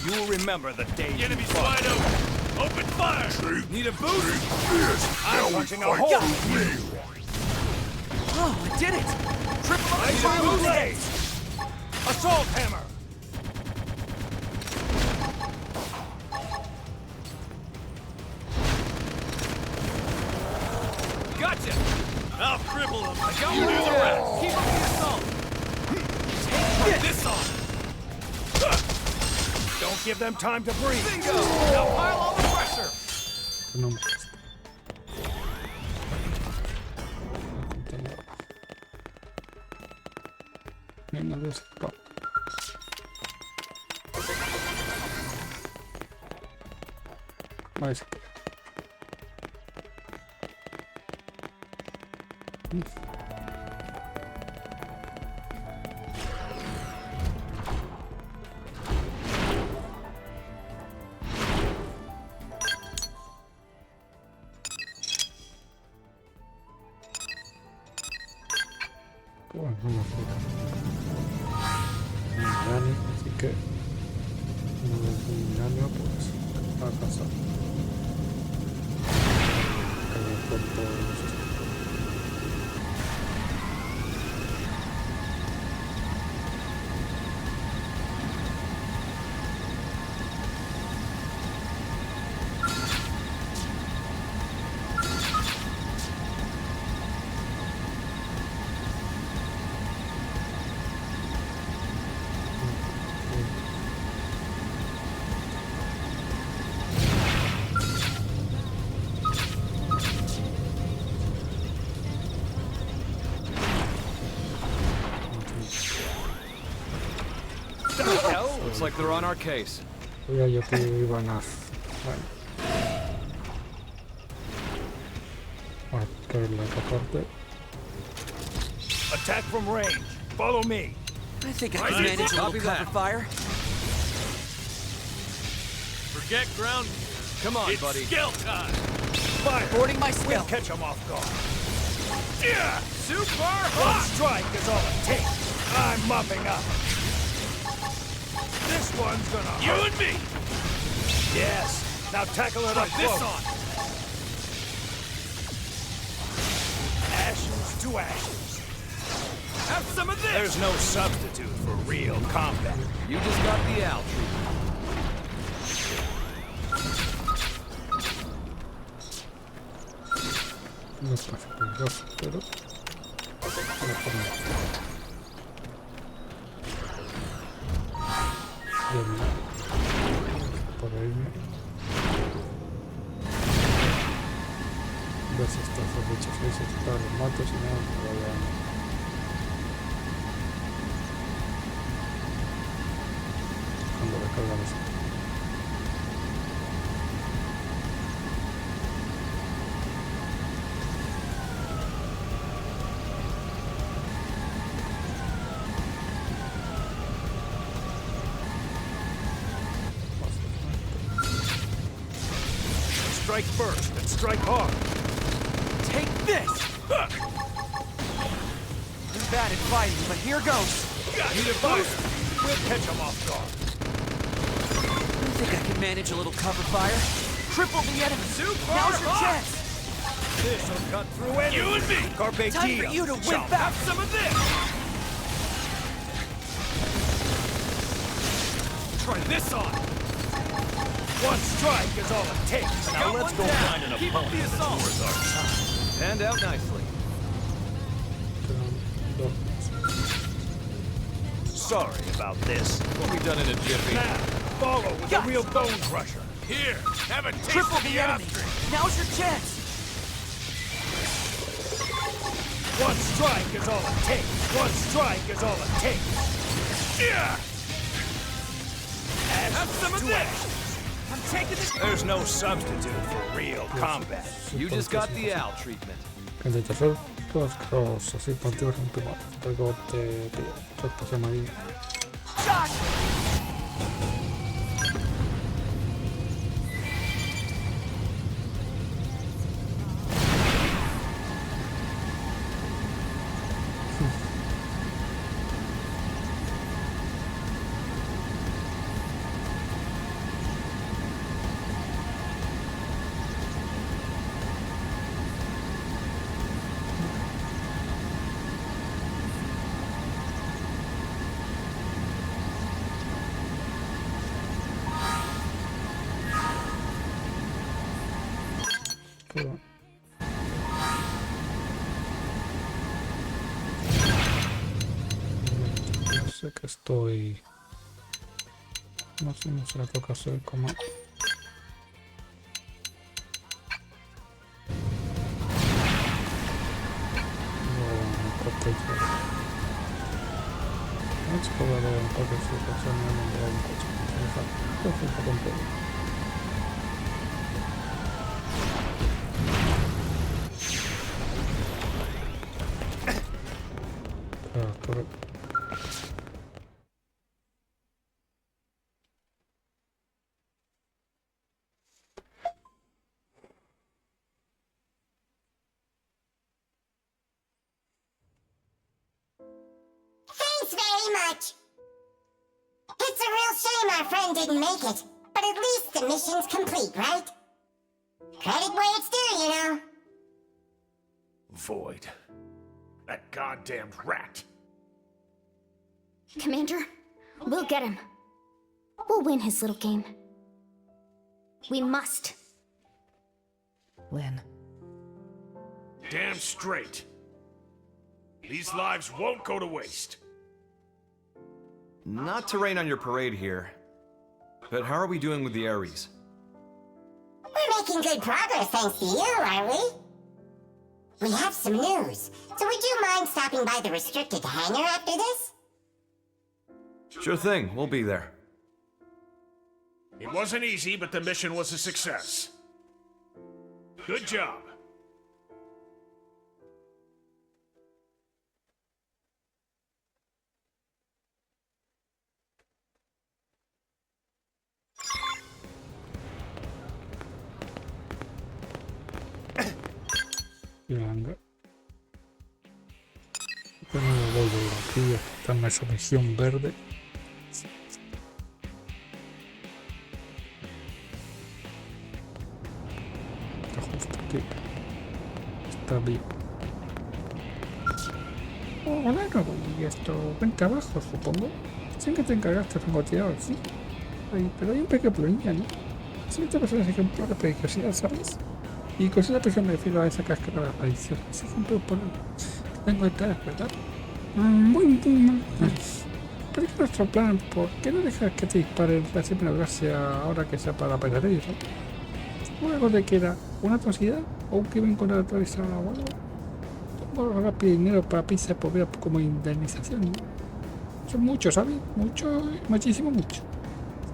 S15: You'll remember the day.
S2: The enemy's wide open. Open fire.
S15: Need a boost? I'm punching a hole.
S13: Oh, I did it! Triple
S15: Laser blaze. Assault hammer.
S2: Gotcha. I'll cripple him.
S15: I got you do the rest.
S13: Keep up the assault!
S15: Take this on. Don't give them time to breathe.
S13: Bingo! Now pile on the pressure!
S1: No. Venga, de esto. Vale, así que un año pues a casa.
S17: Looks like they're on our case.
S1: Ya yo que iban a... Vale. A caer la otra parte.
S15: Attack from range. Follow me.
S13: I think I can manage a little cover fire.
S2: Forget ground.
S17: Come on,
S2: It's
S17: buddy.
S2: skill time.
S15: Fire.
S13: Boarding my
S15: We'll
S13: skill.
S15: catch them off guard.
S2: Yeah. Super
S15: One
S2: hot.
S15: strike is all it takes. I'm mopping up. This one's gonna
S2: You
S15: hurt.
S2: and me.
S15: Yes. Now tackle it up
S2: Try this
S15: close.
S2: on.
S15: Ashes to ashes.
S2: Have some of this.
S15: There's no substitute for real combat.
S17: You just got the Al treatment.
S1: No es fácil, pero... Por ahí ver si estas flechas esas para los matos y nada, me voy a... Cuando recargan eso.
S15: Strike first and strike hard.
S13: Take this! I'm bad at fighting, but here goes.
S15: Need a boost? We'll catch them off guard.
S13: I think I can manage a little cover fire. Cripple the enemy.
S2: Super
S13: Now's your
S2: hot.
S13: chance.
S15: This'll cut through anything.
S2: You and me.
S15: Carpe
S13: Time
S15: diem.
S13: for you to
S15: chump.
S13: whip out.
S2: Have some of this. Try this on.
S15: One strike is all it takes. Now
S2: Got
S15: let's
S2: one
S15: go
S2: down.
S15: find an
S2: Keep up
S15: opponent
S2: the
S15: that's
S2: assault.
S15: worth our time.
S17: Panned out nicely.
S15: Sorry about this.
S17: We'll be done in a jiffy.
S15: Now, follow with a real bone crusher.
S2: Here, have a taste
S13: Triple
S2: of
S13: the
S2: the
S13: enemy.
S2: ostrich.
S13: Now's your chance.
S15: One strike is all it takes. One strike is all it takes.
S2: Yeah.
S15: Ashes
S2: Have some of
S15: to
S2: this.
S15: ashes.
S13: I'm taking this.
S15: There's no substitute for real combat.
S17: You just got the Al treatment.
S1: El de tercer, todos cross, así partidos en tu mano. Luego te espacio amarillo.
S13: Shot!
S1: No sé que estoy... No sé, no se la toca hacer como... Let's go over there and talk to the person and the other person.
S11: Thanks very much. It's a real shame our friend didn't make it, but at least the mission's complete, right? Credit where it's due, you know.
S2: Void. That goddamned rat.
S8: Commander, we'll get him. We'll win his little game. We must.
S3: Lynn.
S2: Damn straight. These lives won't go to waste.
S10: Not to rain on your parade here, but how are we doing with the Ares?
S11: We're making good progress thanks to you, are we? We have some news, so would you mind stopping by the restricted hangar after this?
S10: Sure thing, we'll be there.
S2: It wasn't easy, but the mission was a success. Good job.
S1: Venga. Bueno, vuelvo aquí, está en esa misión verde. Está justo aquí. Está bien. Hola, nuevo. Y esto, vente abajo, supongo. Sé que te encargaste de francotirador, sí. Ay, pero hay un pequeño problemilla, ¿no? Ciertas personas ejemplo de peligrosidad, ¿sabes? Y con esa presión me refiero a esa cáscara de aparición. Ese ejemplo por tengo detrás, ¿verdad? Muy mal. ¿Por qué nuestro plan? ¿Por qué no dejas que te disparen la simple gracia ahora que sea para pelear ellos? ¿No? ¿Algo de que era una atrocidad? ¿O un crimen contra la autoridad o algo? Tengo rápido dinero para pizza por ver como indemnización, ¿no? Son muchos, ¿sabes? Mucho, muchísimo, mucho.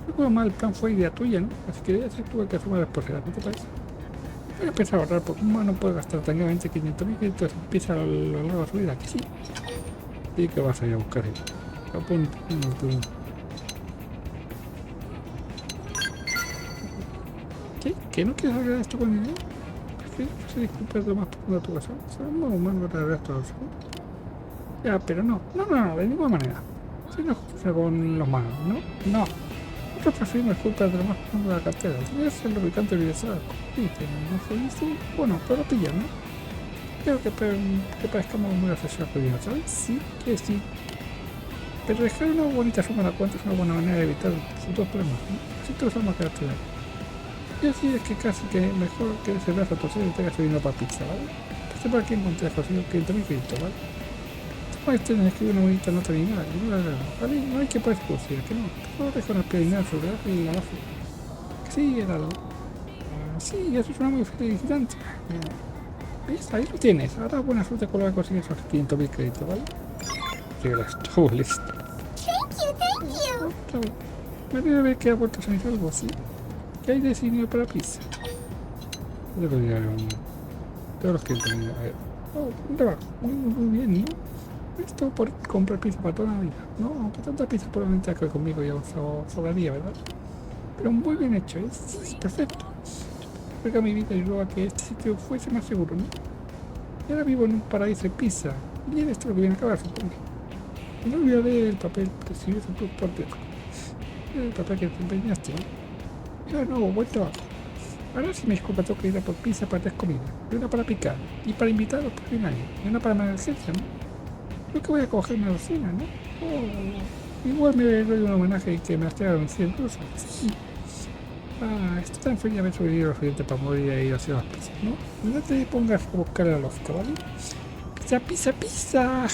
S1: Recuerdo mal, el plan fue idea tuya, ¿no? Así que ya tuve que asumir la responsabilidad, ¿no te parece? Voy a empezar a ahorrar porque uno no puede gastar tranquilamente 500.000 créditos, empieza a lo largo de su vida, que sí. ¿Y que vas a ir a buscar ahí? Apunta, ¿Qué? ¿Que no quieres hablar de esto con ninguno? Prefiero que se disculpes lo más profundo de tu corazón. Será muy humano de esto los segundos. Ya, pero no, de ninguna manera. Si no justicia con los malos, no. Nosotros preferimos disculpas de lo más profundo de la cartera. Tienes el lubricante utilizado. Dicen, ¿no fue easy? Bueno, pero lo pillan, ¿no? Creo que parezcamos muy obsesionados con dinero, ¿sabes? Sí, que sí. Pero dejar una bonita suma a la cuenta es una buena manera de evitar futuros problemas, ¿no? Así todos vamos a quedar estudiando. Y así es que casi que mejor que ese brazo torcido y tenga su dinero para pizza, ¿vale? Este por aquí encontré a conseguido 500.000 créditos, ¿vale? Después tienen que escribir una bonita nota ni nada, ¿vale? No hay que poner excusas, que no. Solo dejo una preliminar sobre el y la base. Que sí, era algo. Sí, eso suena muy felicitante. ¿Ves? Ahí lo tienes. Ahora buena suerte con lo que consigues esos 500.000 créditos, ¿vale? Llegas todo listo.
S11: Thank you.
S1: Claro. Me voy a ver que ha vuelto a salir algo así. ¿Qué hay de cine para pizza? Yo lo diría todos los que tenía. A ver. Oh, un trabajo. Muy bien, ¿no? Esto por comprar pizza para toda la vida, ¿no? Aunque tanta pizza probablemente acá conmigo ya sobraría, ¿verdad? Pero muy bien hecho, es perfecto. Juega mi vida y luego a que este sitio fuese más seguro, ¿no? Y ahora vivo en un paraíso de pizza. Y esto es lo que viene a acabar, supongo. Y no olvidaré el papel que recibiste en tu porteco. El papel que te empeñaste, ¿no? Y ahora no, buen trabajo. Ahora si me disculpa, tengo que ir a por pizza para tres comidas. Y una para picar. Y para invitados por un año. Y una para emergencia, ¿no? Creo que voy a coger una docena, ¿no? Oh, igual me doy un homenaje y que me las traigan 100 cruzas. Sí. Estoy tan feliz de haber sobrevivido al accidente para morir y ir hacia las pizzas, ¿no? No te pongas a buscar a la lógica, ¿vale? Pizza, pizza, pizza.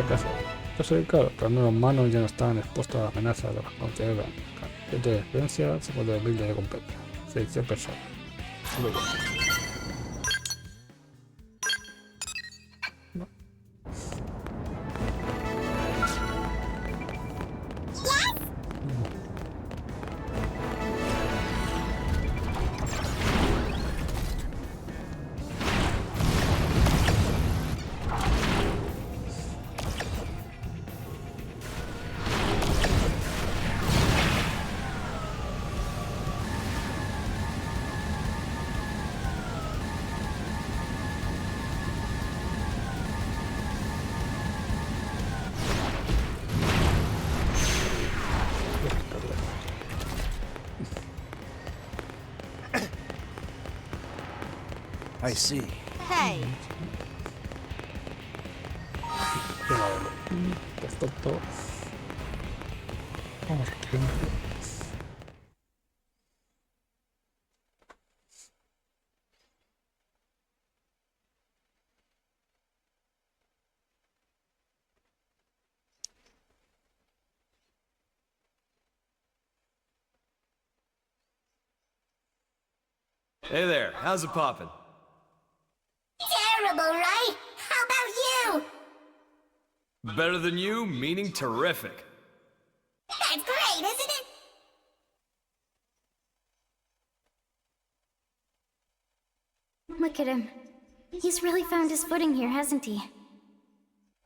S1: Casa. Entonces, claro, cuando los manos ya no estaban expuestos a la amenaza de las fronteras. De experiencia, 52.000 de recompensa. 600 personas.
S15: I see.
S20: Hey.
S1: Perfecto. Vamos aquí.
S17: Hey there, how's it poppin'?
S11: Terrible, right? How about you?
S17: Better than you, meaning terrific.
S11: That's great, isn't it?
S8: Look at him. He's really found his footing here, hasn't he?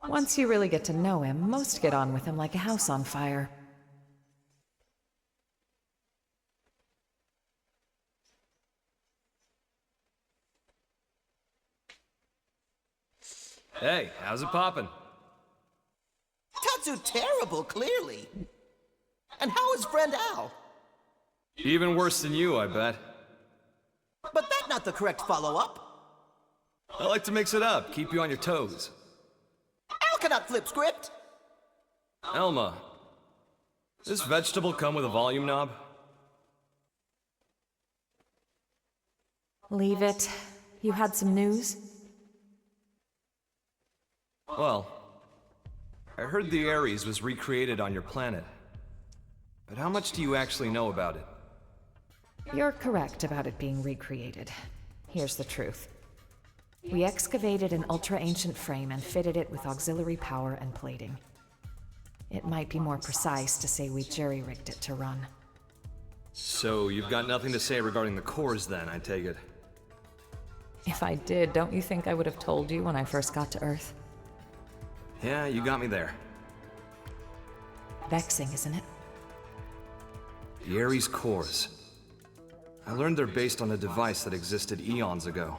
S3: Once you really get to know him, most get on with him like a house on fire.
S17: Hey, how's it poppin'?
S12: Tatsu terrible, clearly. And how is friend Al?
S17: Even worse than you, I bet.
S12: But that's not the correct follow-up.
S17: I like to mix it up, keep you on your toes.
S12: Al cannot flip script.
S17: Elma, does this vegetable come with a volume knob?
S3: Leave it. You had some news?
S17: Well, I heard the Ares was recreated on your planet. But how much do you actually know about it?
S3: You're correct about it being recreated. Here's the truth. We excavated an ultra-ancient frame and fitted it with auxiliary power and plating. It might be more precise to say we jury-rigged it to run.
S17: So you've got nothing to say regarding the cores then, I take it?
S3: If I did, don't you think I would have told you when I first got to Earth?
S17: Yeah, you got me there.
S3: Vexing, isn't it?
S17: The Ares cores. I learned they're based on a device that existed eons ago.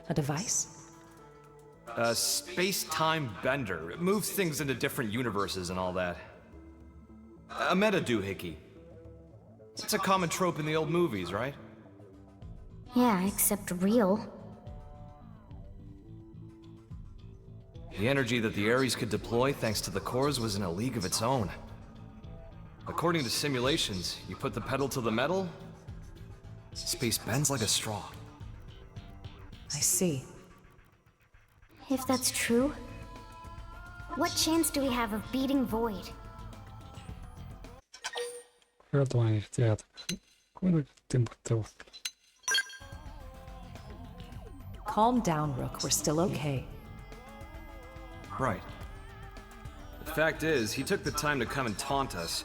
S3: A device?
S17: A space-time bender. It moves things into different universes and all that. A meta-doohickey. It's a common trope in the old movies, right?
S8: Yeah, except real.
S17: The energy that the Ares could deploy thanks to the cores was in a league of its own. According to simulations, you put the pedal to the metal, space bends like a straw.
S3: I see.
S8: If that's true, what chance do we have of beating Void?
S3: Calm down, Rook. We're still okay.
S17: Right. The fact is, he took the time to come and taunt us.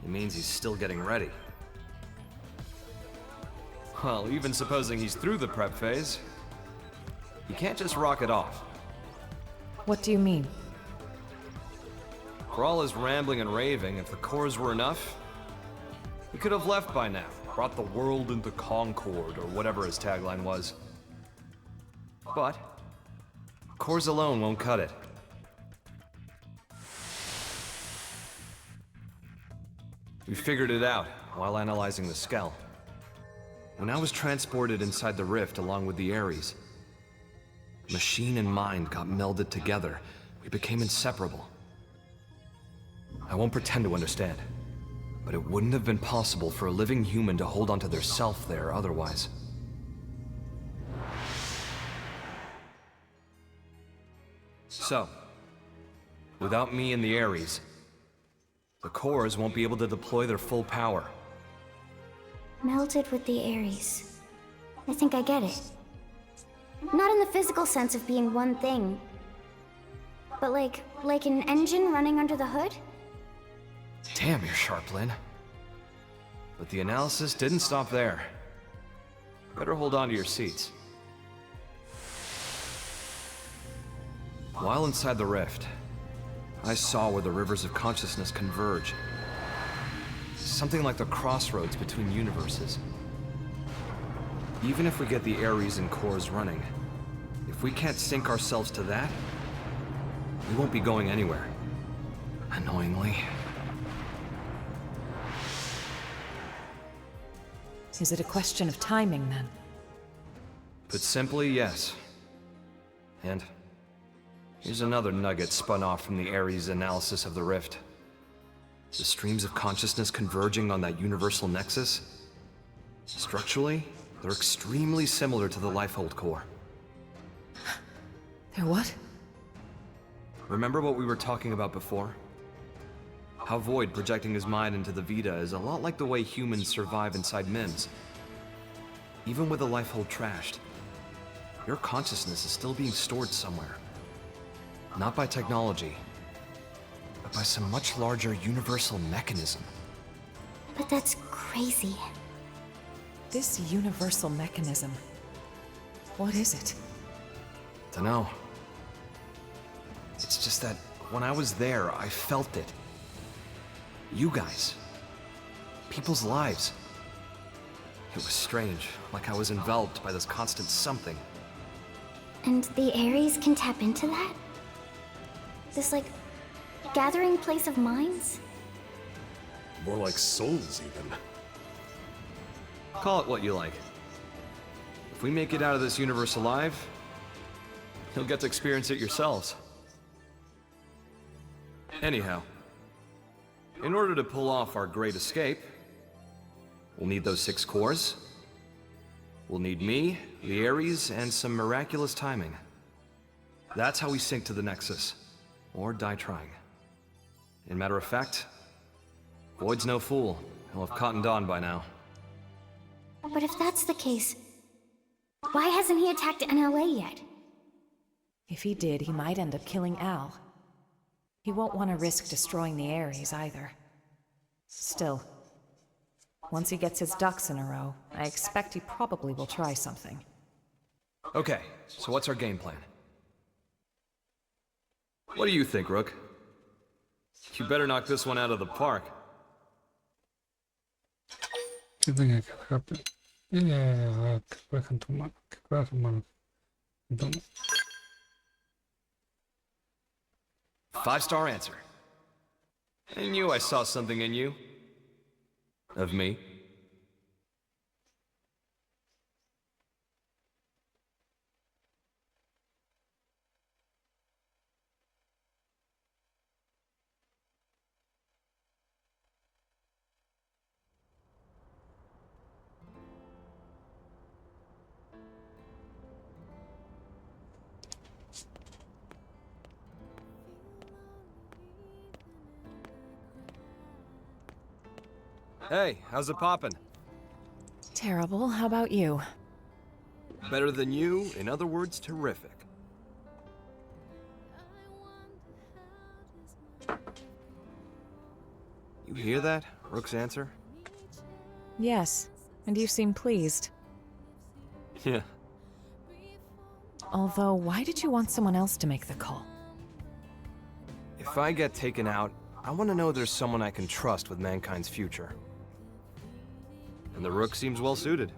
S17: It means he's still getting ready. Well, even supposing he's through the prep phase, he can't just rock it off.
S3: What do you mean?
S10: For all his rambling and raving, if the cores were enough, he could have left by now, brought the world into concord, or whatever his tagline was. But cores alone won't cut it. We figured it out while analyzing the Skell. When I was transported inside the rift along with the Ares, machine and mind got melded together. We became inseparable. I won't pretend to understand, but it wouldn't have been possible for a living human to hold onto their self there otherwise. So, without me and the Ares, the cores won't be able to deploy their full power.
S8: Melted with the Ares. I think I get it. Not in the physical sense of being one thing, but like an engine running under the hood?
S10: Damn, you're sharp, Lynn. But the analysis didn't stop there. Better hold on to your seats. While inside the rift, I saw where the rivers of consciousness converge. Something like the crossroads between universes. Even if we get the Ares and cores running, if we can't sync ourselves to that, we won't be going anywhere. Annoyingly.
S3: Is it a question of timing, then?
S10: Put simply, yes. And here's another nugget spun off from the Ares analysis of the rift. The streams of consciousness converging on that universal nexus. Structurally, they're extremely similar to the Lifehold core.
S3: They're what?
S10: Remember what we were talking about before? How Void projecting his mind into the Vita is a lot like the way humans survive inside MIMS. Even with the Lifehold trashed, your consciousness is still being stored somewhere. Not by technology, but by some much larger universal mechanism.
S8: But that's crazy.
S3: This universal mechanism. What is it?
S10: Dunno. It's just that when I was there, I felt it. You guys. People's lives. It was strange, like I was enveloped by this constant something.
S8: And the Ares can tap into that? This, like, gathering place of minds?
S4: More like souls, even.
S10: Call it what you like. If we make it out of this universe alive, you'll get to experience it yourselves. Anyhow, in order to pull off our great escape, we'll need those 6 cores. We'll need me, the Ares, and some miraculous timing. That's how we sync to the Nexus, or die trying. In matter of fact, Void's no fool. He'll have cottoned on by now.
S8: But if that's the case, why hasn't he attacked NLA yet?
S3: If he did, he might end up killing Al. He won't want to risk destroying the Ares either. Still, once he gets his ducks in a row, I expect he probably will try something.
S10: Okay, so what's our game plan? What do you think, Rook? You better knock this one out of the park.
S1: ¿Qué tenga que hacer? Que juegan tu mano, que juegan su mano. Entonces,
S10: 5-star answer. I knew I saw something in you. Of me. Hey, how's it poppin'?
S3: Terrible. How about you?
S10: Better than you, in other words, terrific. You hear that? Rook's answer?
S3: Yes, and you seem pleased.
S10: Yeah.
S3: Although, why did you want someone else to make the call?
S10: If I get taken out, I want to know there's someone I can trust with mankind's future. And the Rook seems well suited.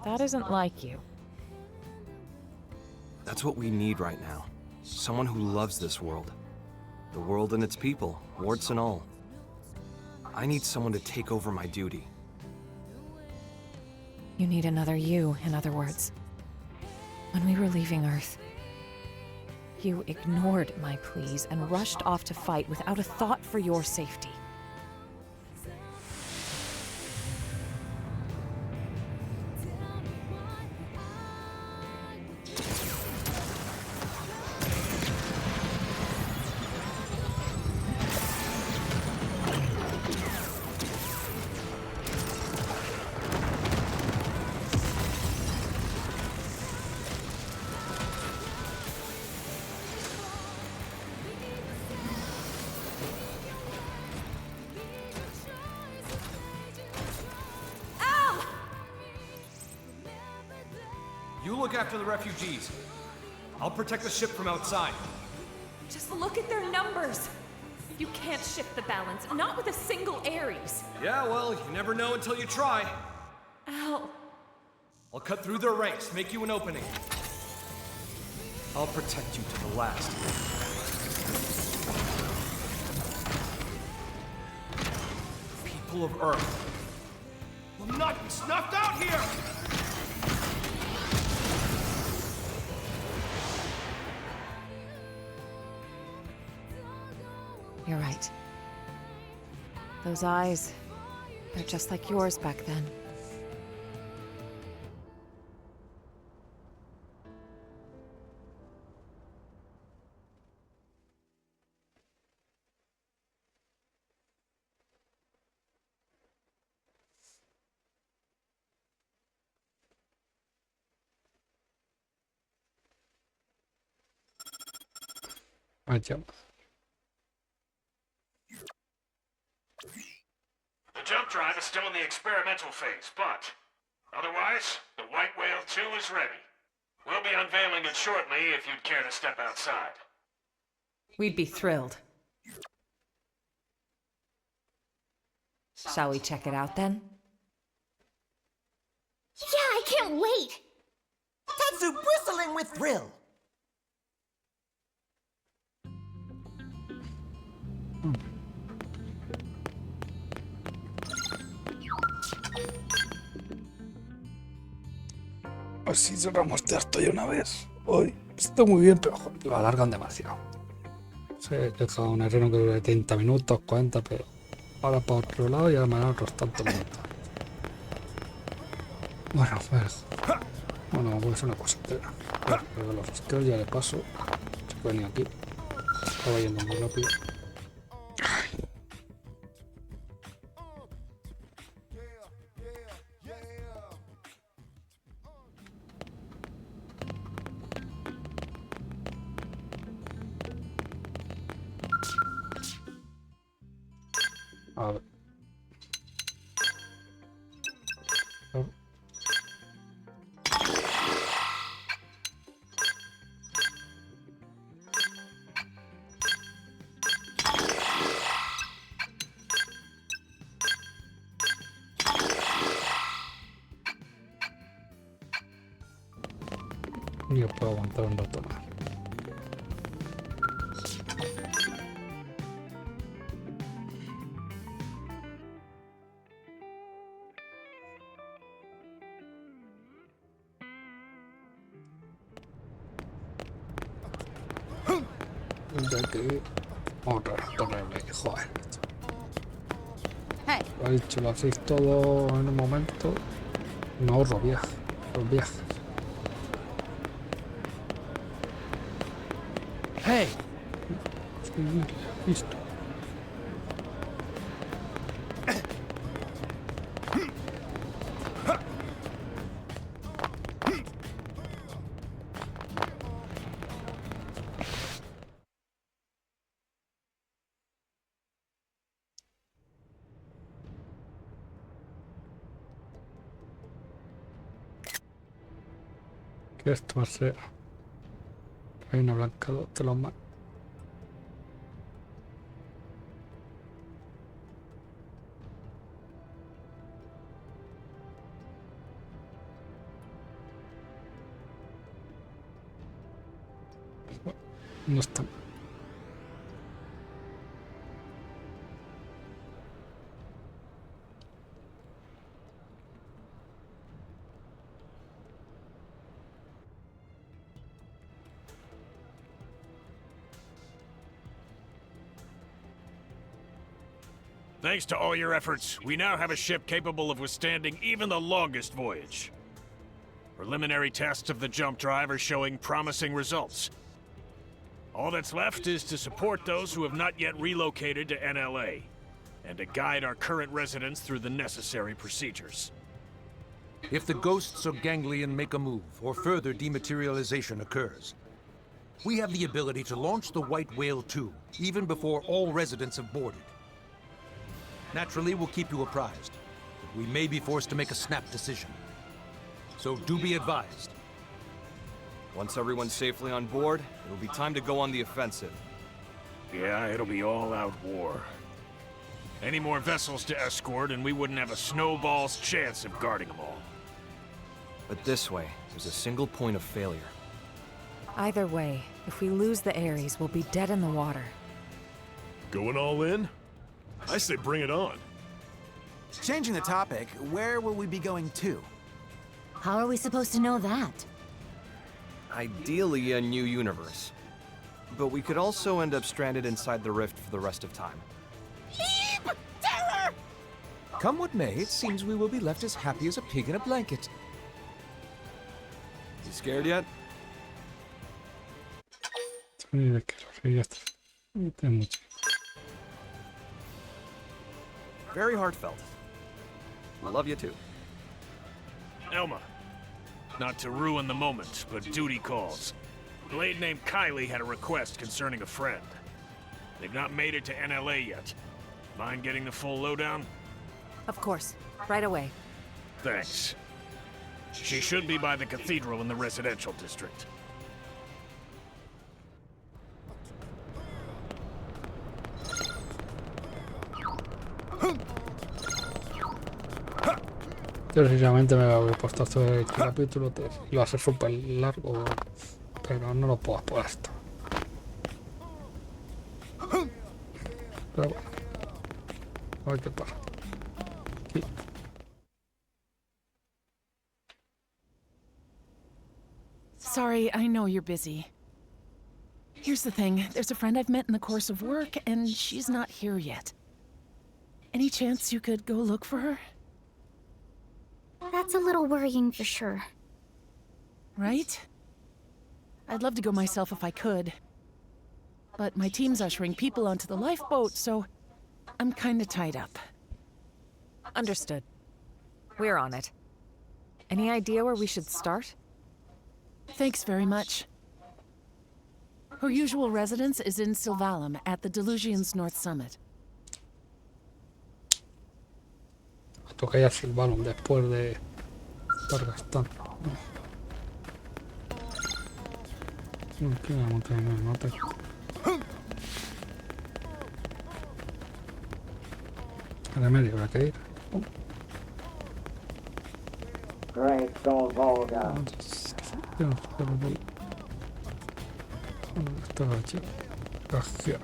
S3: That isn't like you.
S10: That's what we need right now. Someone who loves this world. The world and its people, warts and all. I need someone to take over my duty.
S3: You need another you, in other words. When we were leaving Earth, you ignored my pleas and rushed off to fight without a thought for your safety.
S5: You look after the refugees. I'll protect the ship from outside.
S19: Just look at their numbers. You can't shift the balance, not with a single Ares.
S5: Yeah, well, you never know until you try.
S19: Al.
S5: I'll cut through their ranks, make you an opening. I'll protect you to the last. People of Earth will not be snuffed out here!
S3: You're right. Those eyes, they're just like yours back then.
S1: Vaya.
S2: The jump drive is still in the experimental phase, but otherwise, the White Whale 2 is ready. We'll be unveiling it shortly if you'd care to step outside.
S3: We'd be thrilled. Shall we check it out then?
S20: Yeah, I can't wait!
S12: Tatsu bristling with thrill.
S1: Así cerramos esto ya una vez. Hoy está muy bien, pero joder, lo alargan demasiado. Se deja un herrero que dure 30 minutos, 40, pero ahora para otro lado y ahora me dan otros tantos minutos. Bueno, pues. Bueno, voy a hacer una cosa. Pero los risqueos ya le paso. Se pueden ir aquí. Estaba yendo muy rápido. A ver. Yo puedo aguantar un rato más. De aquí otra terrible, joder.
S20: Hey.
S1: Lo ha dicho, lo hacéis todo en un momento. Me ahorro viaje, los viajes.
S5: Hey.
S1: Sí, listo. Que esto va a ser reina blanca 2 de los más. No está.
S2: Thanks to all your efforts, we now have a ship capable of withstanding even the longest voyage. Preliminary tests of the jump drive are showing promising results. All that's left is to support those who have not yet relocated to NLA, and to guide our current residents through the necessary procedures.
S5: If the ghosts or ganglion make a move, or further dematerialization occurs, we have the ability to launch the White Whale 2, even before all residents have boarded. Naturally, we'll keep you apprised, but we may be forced to make a snap decision. So do be advised.
S10: Once everyone's safely on board, it'll be time to go on the offensive.
S2: Yeah, it'll be all-out war. Any more vessels to escort, and we wouldn't have a snowball's chance of guarding them all.
S10: But this way, there's a single point of failure.
S3: Either way, if we lose the Ares, we'll be dead in the water.
S4: Going all in? I say bring it on.
S12: Changing the topic, where will we be going to?
S6: How are we supposed to know that?
S10: Ideally, a new universe. But we could also end up stranded inside the rift for the rest of time.
S12: Heap! Terror! Come what may, it seems we will be left as happy as a pig in a blanket.
S10: You scared yet? Very heartfelt. I love you too.
S2: Elma. Not to ruin the moment, but duty calls. A blade named Kylie had a request concerning a friend. They've not made it to NLA yet. Mind getting the full lowdown?
S3: Of course. Right away.
S2: Thanks. She should be by the cathedral in the residential district.
S1: Yo sinceramente me había puesto esto del capítulo 3. Iba a ser súper largo, pero no lo puedo por esto. Pero bueno. A ver qué pasa. Aquí.
S18: Sorry, I know you're busy. Here's the thing. There's a friend I've met in the course of work, and she's not here yet. Any chance you could go look for her?
S8: That's a little worrying for sure.
S18: Right? I'd love to go myself if I could. But my team's ushering people onto the lifeboat, so I'm kinda tied up.
S3: Understood. We're on it. Any idea where we should start?
S18: Thanks very much. Her usual residence is in Sylvalum, at the Delusion's North Summit.
S1: Toca ya el balón después de estar gastando. No quiero la montaña, no te. A la media habrá que ir.
S22: Great Soul Volga.
S1: ¿Dónde está la chica? Gracias.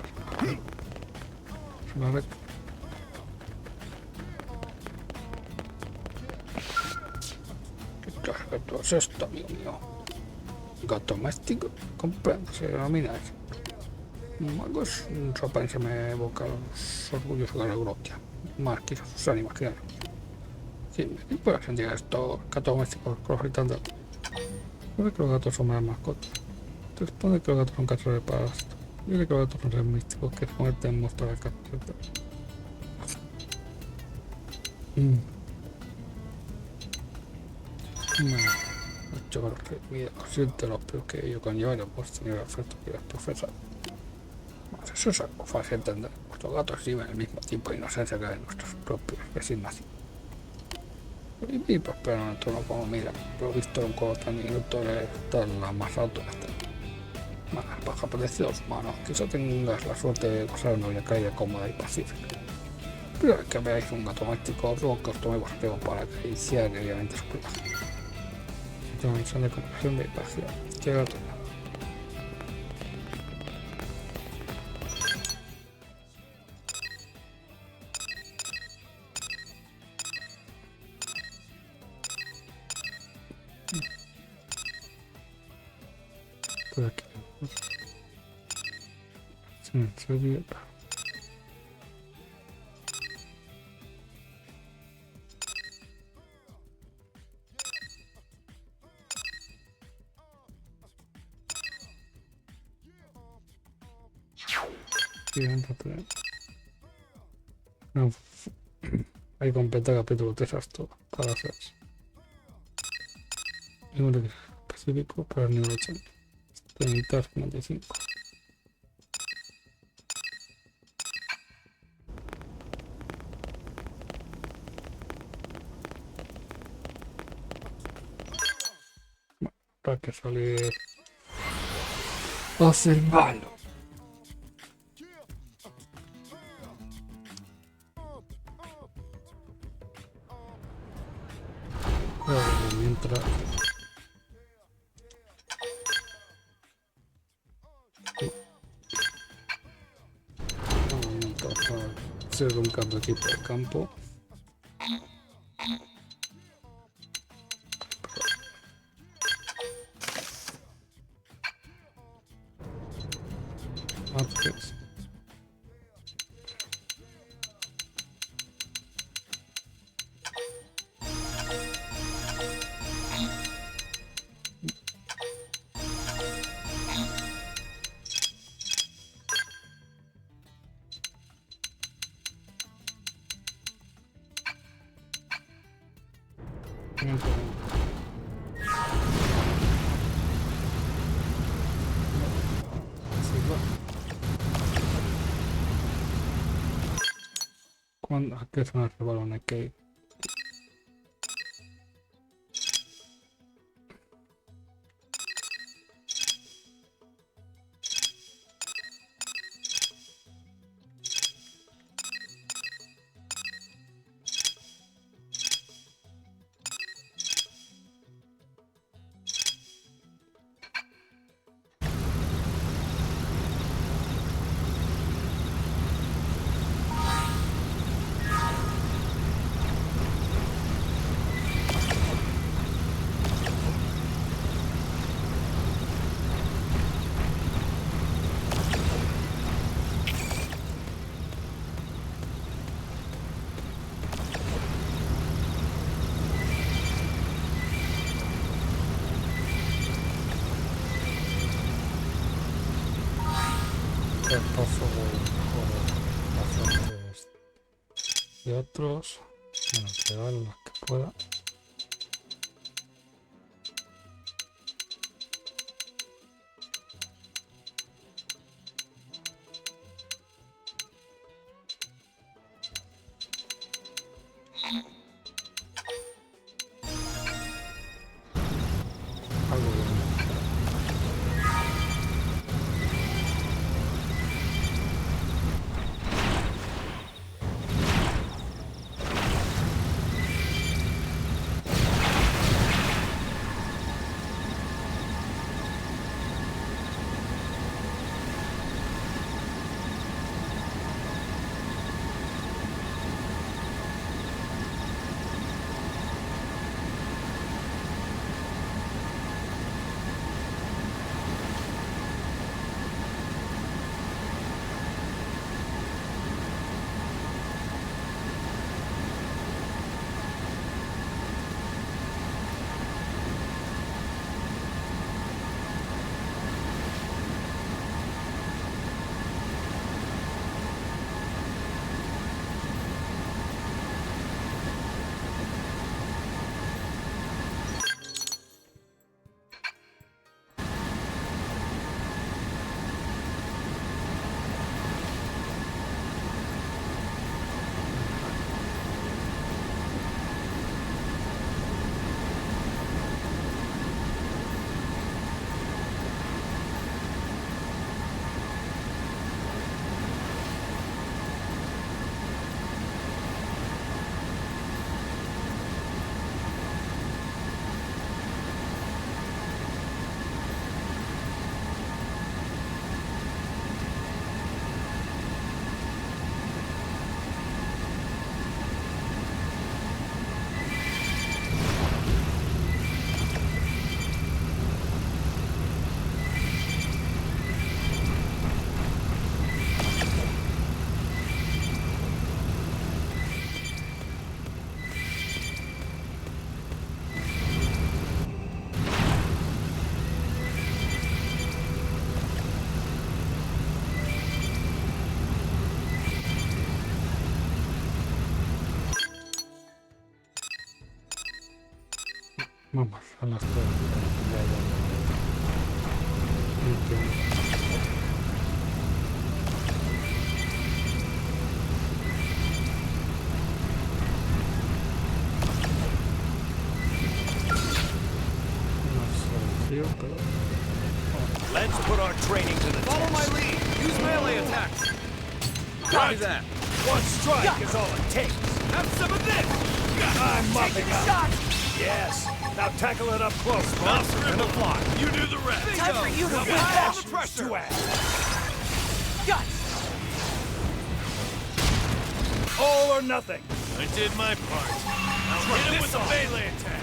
S1: Vale. ¿Qué gato es esto, amigo mío? Gato doméstico, comprendo, se denomina eso. Magos, ropa se me evoca los orgullosos de la Grotia. Más quizás sus ánimas, claro. Sí, me puedo sentir esto, gatos domésticos gritando. Yo creo que los gatos son más mascotas. Te responde que los gatos son cachorros para esto. Yo creo que los gatos son seres místicos que se convierten en monstruos de casa. Yo creo que mira, consciente de los peos que ello conlleva y no puedo tener el efecto que las profesas. Más eso es algo fácil de entender. Nuestros gatos viven el mismo tiempo de inocencia que nuestros propios resignación. Y prosperan en el entorno como mira, lo he visto en un juego tan minuto de estar la más alto de este. Más baja precios humanos, quizá tengas la suerte de gozar una vida calle cómoda y pacífica. Pero es que veáis un gato doméstico, luego que os tomemos riesgo para acariciar diariamente su pelaje. Una misión de compasión de pasión. Qué gato. seguir. Siéntate. No. Ahí completa capítulo 3 hasta para hacer. Nivel específico para el nivel 80. 30-55. Para que salir observarlo. Mientras hacer un cambio de tipo de campo. Antes. ¿A qué son los balones que hay? Paso por bastantes y otros, bueno, pegar las que pueda. Vamos a las 3.
S15: Let's put our training to the test.
S13: Follow my lead. Use melee attacks.
S15: Copy that. One strike is all it takes.
S13: Have some of this.
S15: I'm mopping up.
S13: Shot.
S15: Yes. Now tackle it up close, boss. And a fly.
S9: You do the rest.
S13: Time for you to win back.
S15: The pressure.
S13: Guts.
S15: All or nothing.
S9: I did my part. Now hit him with the melee attack.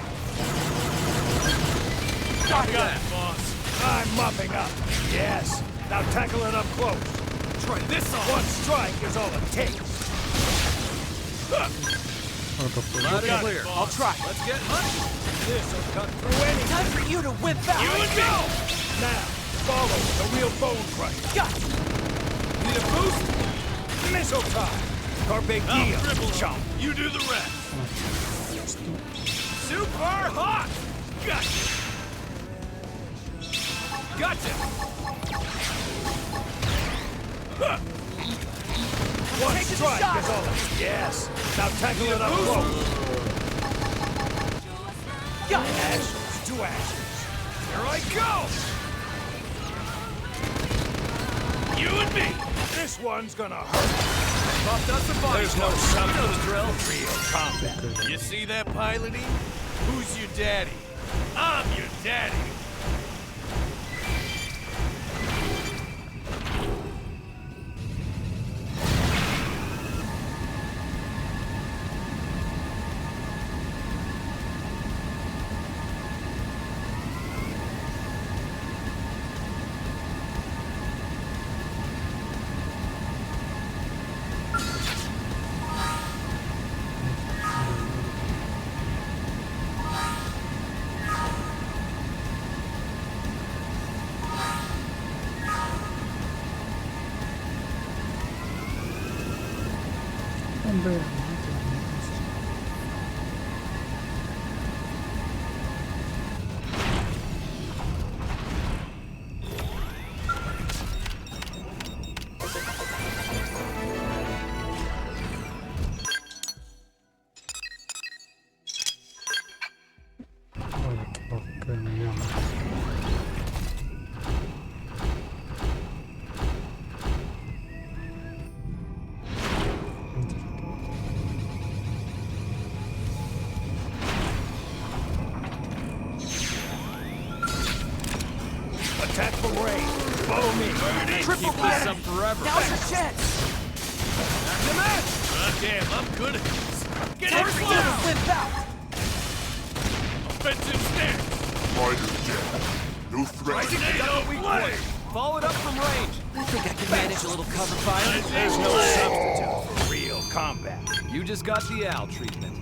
S15: Copy that, boss. I'm mopping up. Yes. Now tackle it up close.
S13: Try this on.
S15: One strike is all it takes.
S13: Loud and clear. I'll try. Let's get hunting.
S15: This'll cut through any.
S13: Time for you to whip out.
S15: You and me. Now, follow the real bone crusher.
S13: Guts. Need a boost?
S15: Missile time. Carpe diem. Chomp.
S9: You do the rest.
S13: Super hot.
S9: Gotcha.
S13: Gotcha.
S15: One strike is all it. Yes. Now tackle it up close. Ashes to ashes.
S9: Here I go. You and me.
S15: This one's gonna hurt.
S9: There's no substance drill. Real combat. You see that piloting? Who's your daddy? I'm your daddy.
S15: Attack from range. Follow me.
S13: Triple
S9: this up forever.
S13: Now's your chance.
S9: Come on. Damn, I'm good at this. Get
S13: Time
S9: it
S13: for you to whip out.
S9: Offensive stance.
S21: Fighter dead. No threat.
S13: Follow it up from range. I think I can manage a little cover fire.
S15: There's no substitute for real combat.
S13: You just got the owl treatment.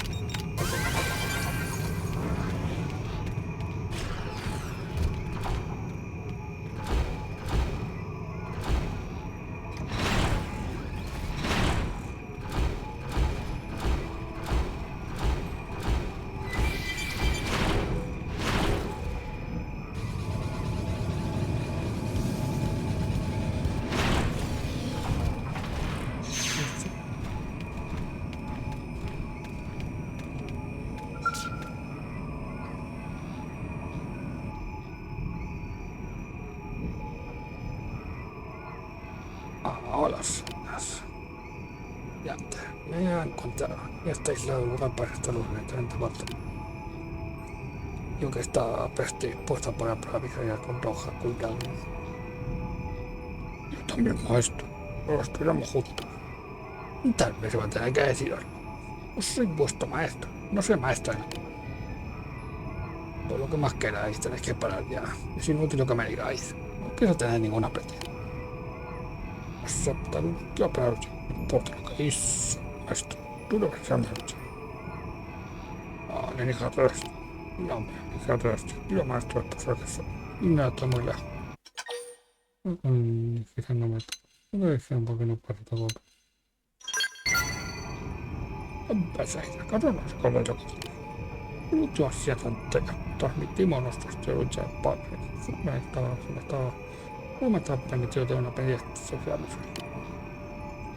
S1: Hola, ya me he encontrado. Ya está aislado el lugar para estar urgentemente muerto. Yo que estaba predispuesto a poner a prueba mi habilidad con roja, cooldown. Yo también, maestro. Pero estuviéramos juntos. Tal vez va a tener que decir algo. No soy vuestro maestro. No soy maestra. Por lo que más queráis, tenéis que parar ya. Es inútil lo que me digáis. No quiero tener ninguna pretensía. Aceptar la lucha, no importa lo que hizo, maestro, tú lo que seas la lucha. No, le dije al resto. No, me dije al resto. Yo, maestro, es profesor que soy. Y nada, está muy lejos. Quizás no me toca. No me decían por qué no pasa todo. Empezáis a carro, no se come lo que En últimas 7 entregas transmitimos nuestros luchas padres. No me estaba permitido tener una pendiente social.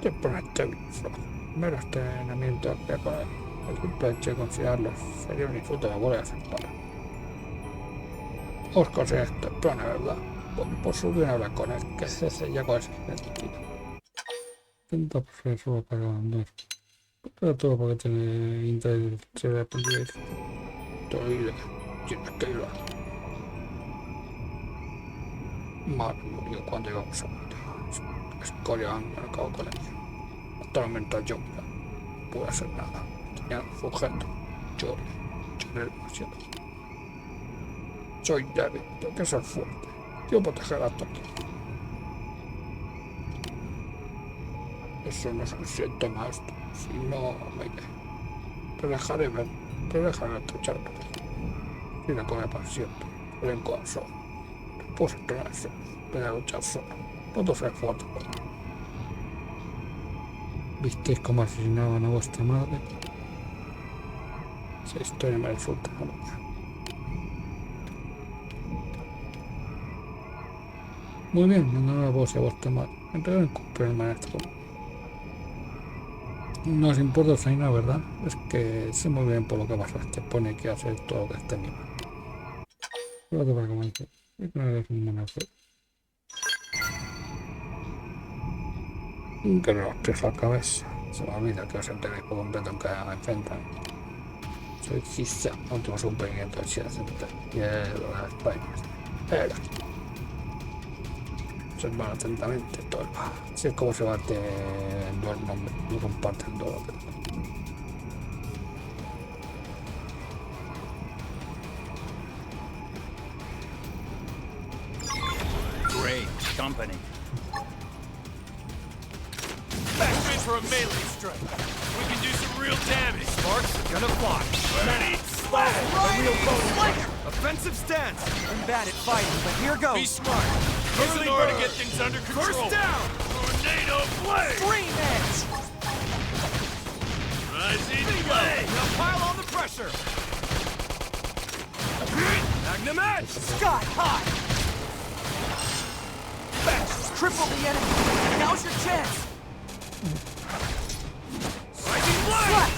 S1: Siempre en este video, mero estrenamiento de con él. El simple hecho de considerarlo sería un insulto de abuela de ser padre. Os considero este plan, ¿verdad? Por su bien hablar con él, que cese ya con ese sentido. 30% solo para abandonar. Pero todo porque tiene interés de aprender. Tienes que ir. Mal murió cuando íbamos a matar. Escoria me acabó con ella. Hasta mientras yo no pude hacer nada. Tenía un sujeto. Lloré demasiado. Soy débil, tengo que ser fuerte. Quiero proteger a todos. Eso no es suficiente, maestro. Si no me iré. Pero dejaré escucharme. Y no come para siempre. Vengo al sol. Después entrenarse. Voy a luchar solo. Puedo ser fuerte. ¿Visteis cómo asesinaban a vuestra madre? Esa historia me resulta mucho. Muy bien, no vos y a vuestra madre. Entregar el cumplir el maestro. No os importa Zaina, ¿verdad? Es que sé muy bien por lo que pasaste. Pone que hacer todo lo que esté en mi mano. Pero te va a comentar. No eres un menor. Que no os pesa la cabeza. Se me olvida que os enteréis por completo en cada me enfrentan. Soy quizá último superviviente del 7 y el de las Españas. Observar atentamente todo. Así es como se bate en dos nombres. No comparten todo.
S15: Great company. Back in for a melee strike. We can do some real damage. Sparks are gonna fly. Ready, slash. A real bonus. Offensive stance.
S13: I'm bad at fighting, but here goes.
S15: Be smart. Early bird to get things under control. First down. Tornado blade.
S13: Stream edge.
S15: Rising blade. Now pile on the pressure. Magnum edge.
S13: Sky high. Back. Triple the enemy. Now's your chance.
S15: Rising blade.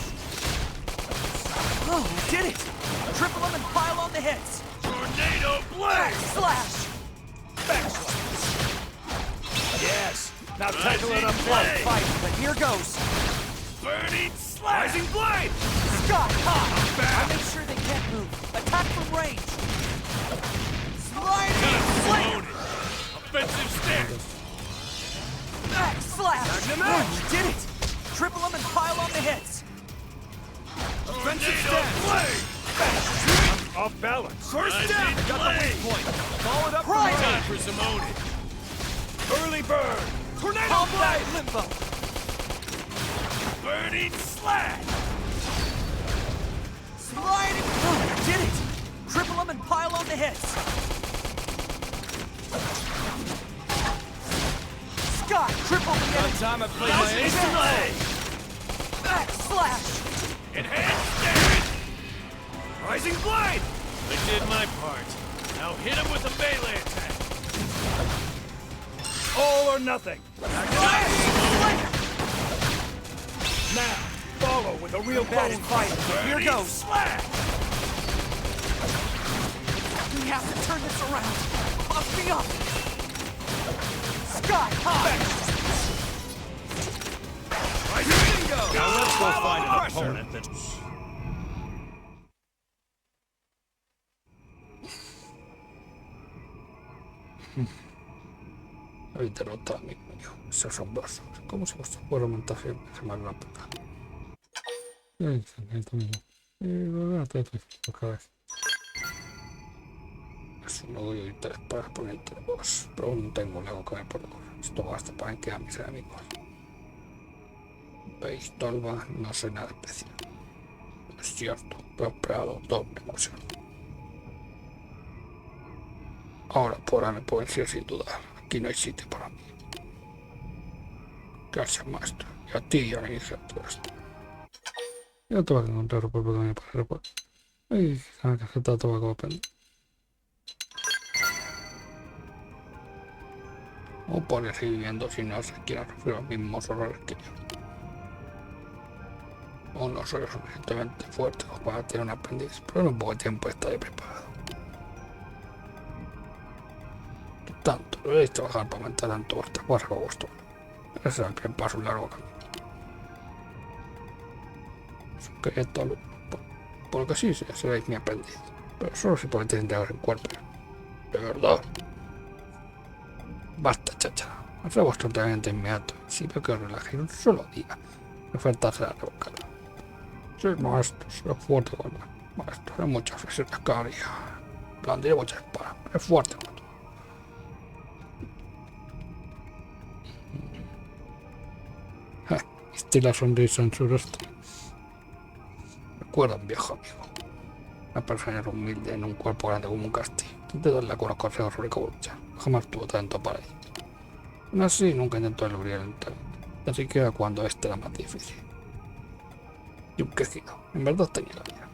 S13: Oh, we did it. Triple them and pile on the hits.
S15: Tornado blade.
S13: Slash.
S15: Backslash. Yes. Now tackle it up
S13: Blade fight, but here goes.
S15: Burning slash. Rising blade.
S13: Sky high. I make sure they can't move. Attack from range. Sliding sling.
S15: Offensive stance.
S13: Back slash.
S15: Magnum
S13: Oh,
S15: edge.
S13: we did it. Triple them and pile on the hits.
S15: Offensive stance. I'm off balance. First down. Got the weak point. Follow it up from time for Simone. Early bird. Tornado blade.
S13: Limbo.
S15: Burning slash.
S13: Sliding. Oh, we did it. Triple them and pile on the hits. Scott, triple the enemy.
S15: Time I played my ace delay.
S13: Back slash.
S15: Enhanced damage. Rising blade. I did my part. Now hit him with a melee attack. All or nothing. Now follow with a real
S13: bad at fighting. Here goes.
S15: Slash.
S13: We have to turn this around. Buff me up. Sky high.
S15: Bingo. Now let's go find an opponent that's...
S1: Habéis derrotado a mi niño. Es asombroso. ¿Cómo se puede remontar siempre más rápido? Es un odio de interés para exponente de vos, pero aún no tengo algo que me provoque. Esto basta para enquedar a mis enemigos. Veis, Tolva, no soy nada especial. Es cierto, pero he esperado doble emoción. Ahora podrán decir sin dudar. Aquí no hay sitio para mí. Gracias, maestro. Y a ti y a mi hija todo esto. Yo te voy a encontrar por también para recuerdo. Ay, la tarjeta de tabaco depende. O podría seguir viviendo si no se quiera sufrir los mismos horrores que yo. O no soy lo suficientemente fuerte como para tener un aprendiz, pero en un poco de tiempo estaré preparado. Tanto, debéis trabajar para aumentar tanto vuestra fuerza como vuestro. Ese es el primer paso, un largo camino. Que esto, porque sí, seréis mi aprendiz, pero solo si podéis entregaros en cuerpo. De verdad. Basta, chacha. Haced vuestro entrenamiento inmediato. Si veo que os relajéis un solo día, mi oferta será revocada. Sois maestros, sois fuerte con la maestro. Hay muchas flexiones cada día. Blandiré muchas espadas. Es fuerte con todo. Viste la sonrisa en su rostro. Recuerda un viejo amigo. Una persona humilde en un cuerpo grande como un castillo. Intenté darle algunos consejos sobre cómo luchar. Jamás tuvo talento para ello. Aún así, nunca intentó eludir el talento. Ni siquiera cuando este era más difícil. Y un quejido. En verdad tenía la vida.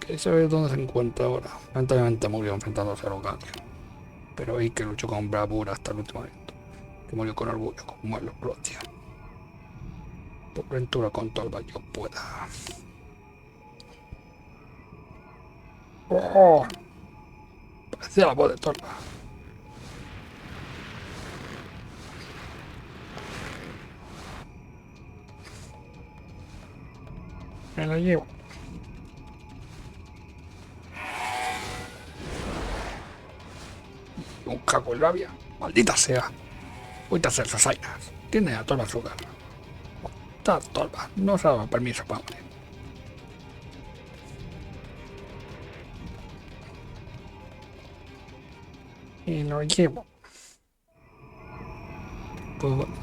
S1: ¿Queréis saber dónde se encuentra ahora? Lamentablemente murió enfrentándose a los ganglios. Pero oí que luchó con bravura hasta el último momento. Que murió con orgullo, como él lo propio. Por ventura con todo el mal yo pueda. ¡Oh! Parecía la voz de Torba. Me la llevo. Un caco en rabia. Maldita sea. Voy a hacer esas ainas. Tiene a Torba en su lugar. Torba, no se ha dado permiso para morir. Y lo llevo. Pues bueno.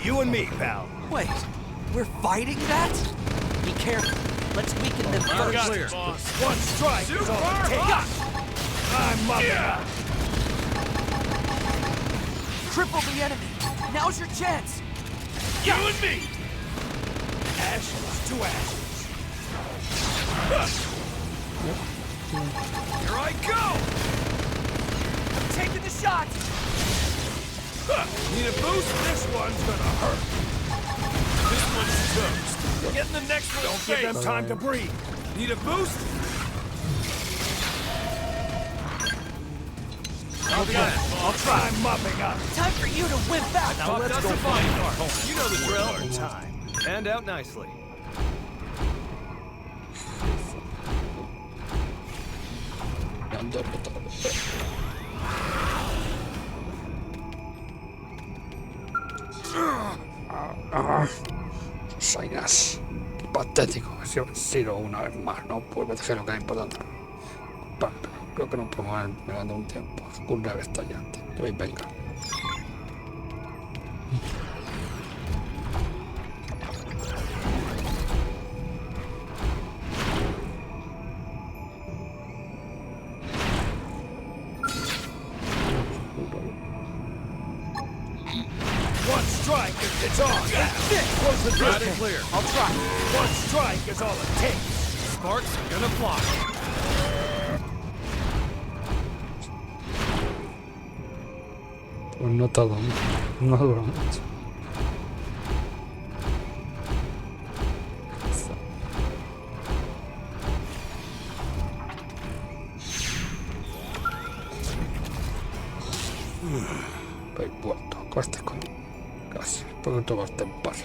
S15: You and me, pal.
S13: Wait, we're fighting that? Be careful. Let's weaken them
S15: You got
S13: first.
S15: it, boss. One strike is all it takes. I'm up. Yeah.
S13: Triple the enemy. Now's your chance.
S15: You and me. Ashes to ashes. Here I go.
S13: I'm taking the shot.
S15: Need a boost? This one's gonna hurt. This one's toast. Get in the next one. Don't give them time to breathe. Need a boost? Okay, I'll try mopping up.
S13: Time for you to wimp out.
S15: Now let's go find our opponent.
S17: You know the drill.
S15: Time.
S17: Hand out nicely.
S1: Sainas. Qué patético. He sido vencido una vez más. No puedo dejar lo que es importante. Pero creo que no puedo mover pegando un tiempo. Un breve estallante. Venga.
S15: One strike and it's on. Close the
S17: Right
S15: distance.
S17: and clear.
S15: I'll try. One strike is all it takes.
S17: Sparks are gonna fly.
S1: Pues no tarda mucho. No dura mucho. Estoy puerto. Coste con... Casi. Porque todo está en paz.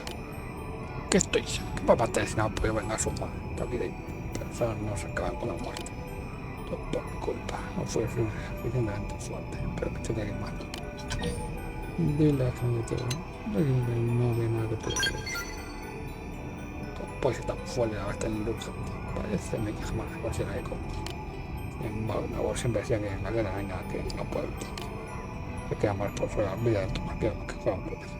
S1: ¿Qué estoy? ¿Qué papá te si no puedo vengar a su madre? La vida y pensar no se acaban con la muerte. Todo por mi culpa. No fui suficientemente fuerte. Pero que tenía que más. Dile a gente que no ve nada que puede ver. Pues está fuera de la basta en lucha. Parece que jamás consiga eco. Sin embargo, siempre decía que en la guerra no hay nada que no pueda ver. Se queda más por fuera la vida de tu partido que juegan por eso.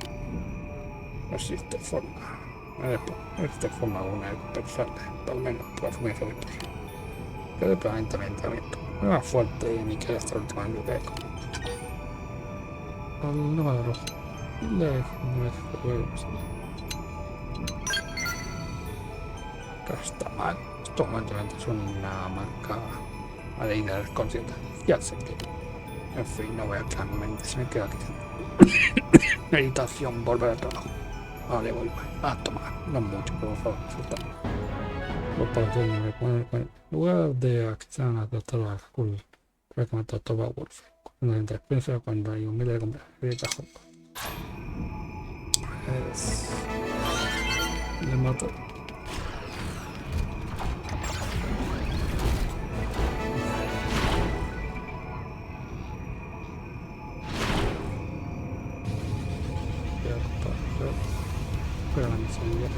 S1: No existe forma. No existe forma alguna de pensarle, por lo menos por asumir esa respuesta. Quedé probablemente el entrenamiento. No era fuerte ni que hasta el último año de eco. El número rojo. No es juegos. Está mal. Esto momentos es una marca a la idea del consciente. Ya sé que. En fin, no voy a echar mi mente. Se me queda aquí. Meditación, volver al trabajo. Vale, vuelve. A tomar. No mucho, por favor. Los partidos me recuerdan. En lugar de acción a doctor Skull, recomiendo a Toba Wolf. Cuando entre expensa, cuando hay un miles de compras de cajón. Le mato. Pero la misión ya.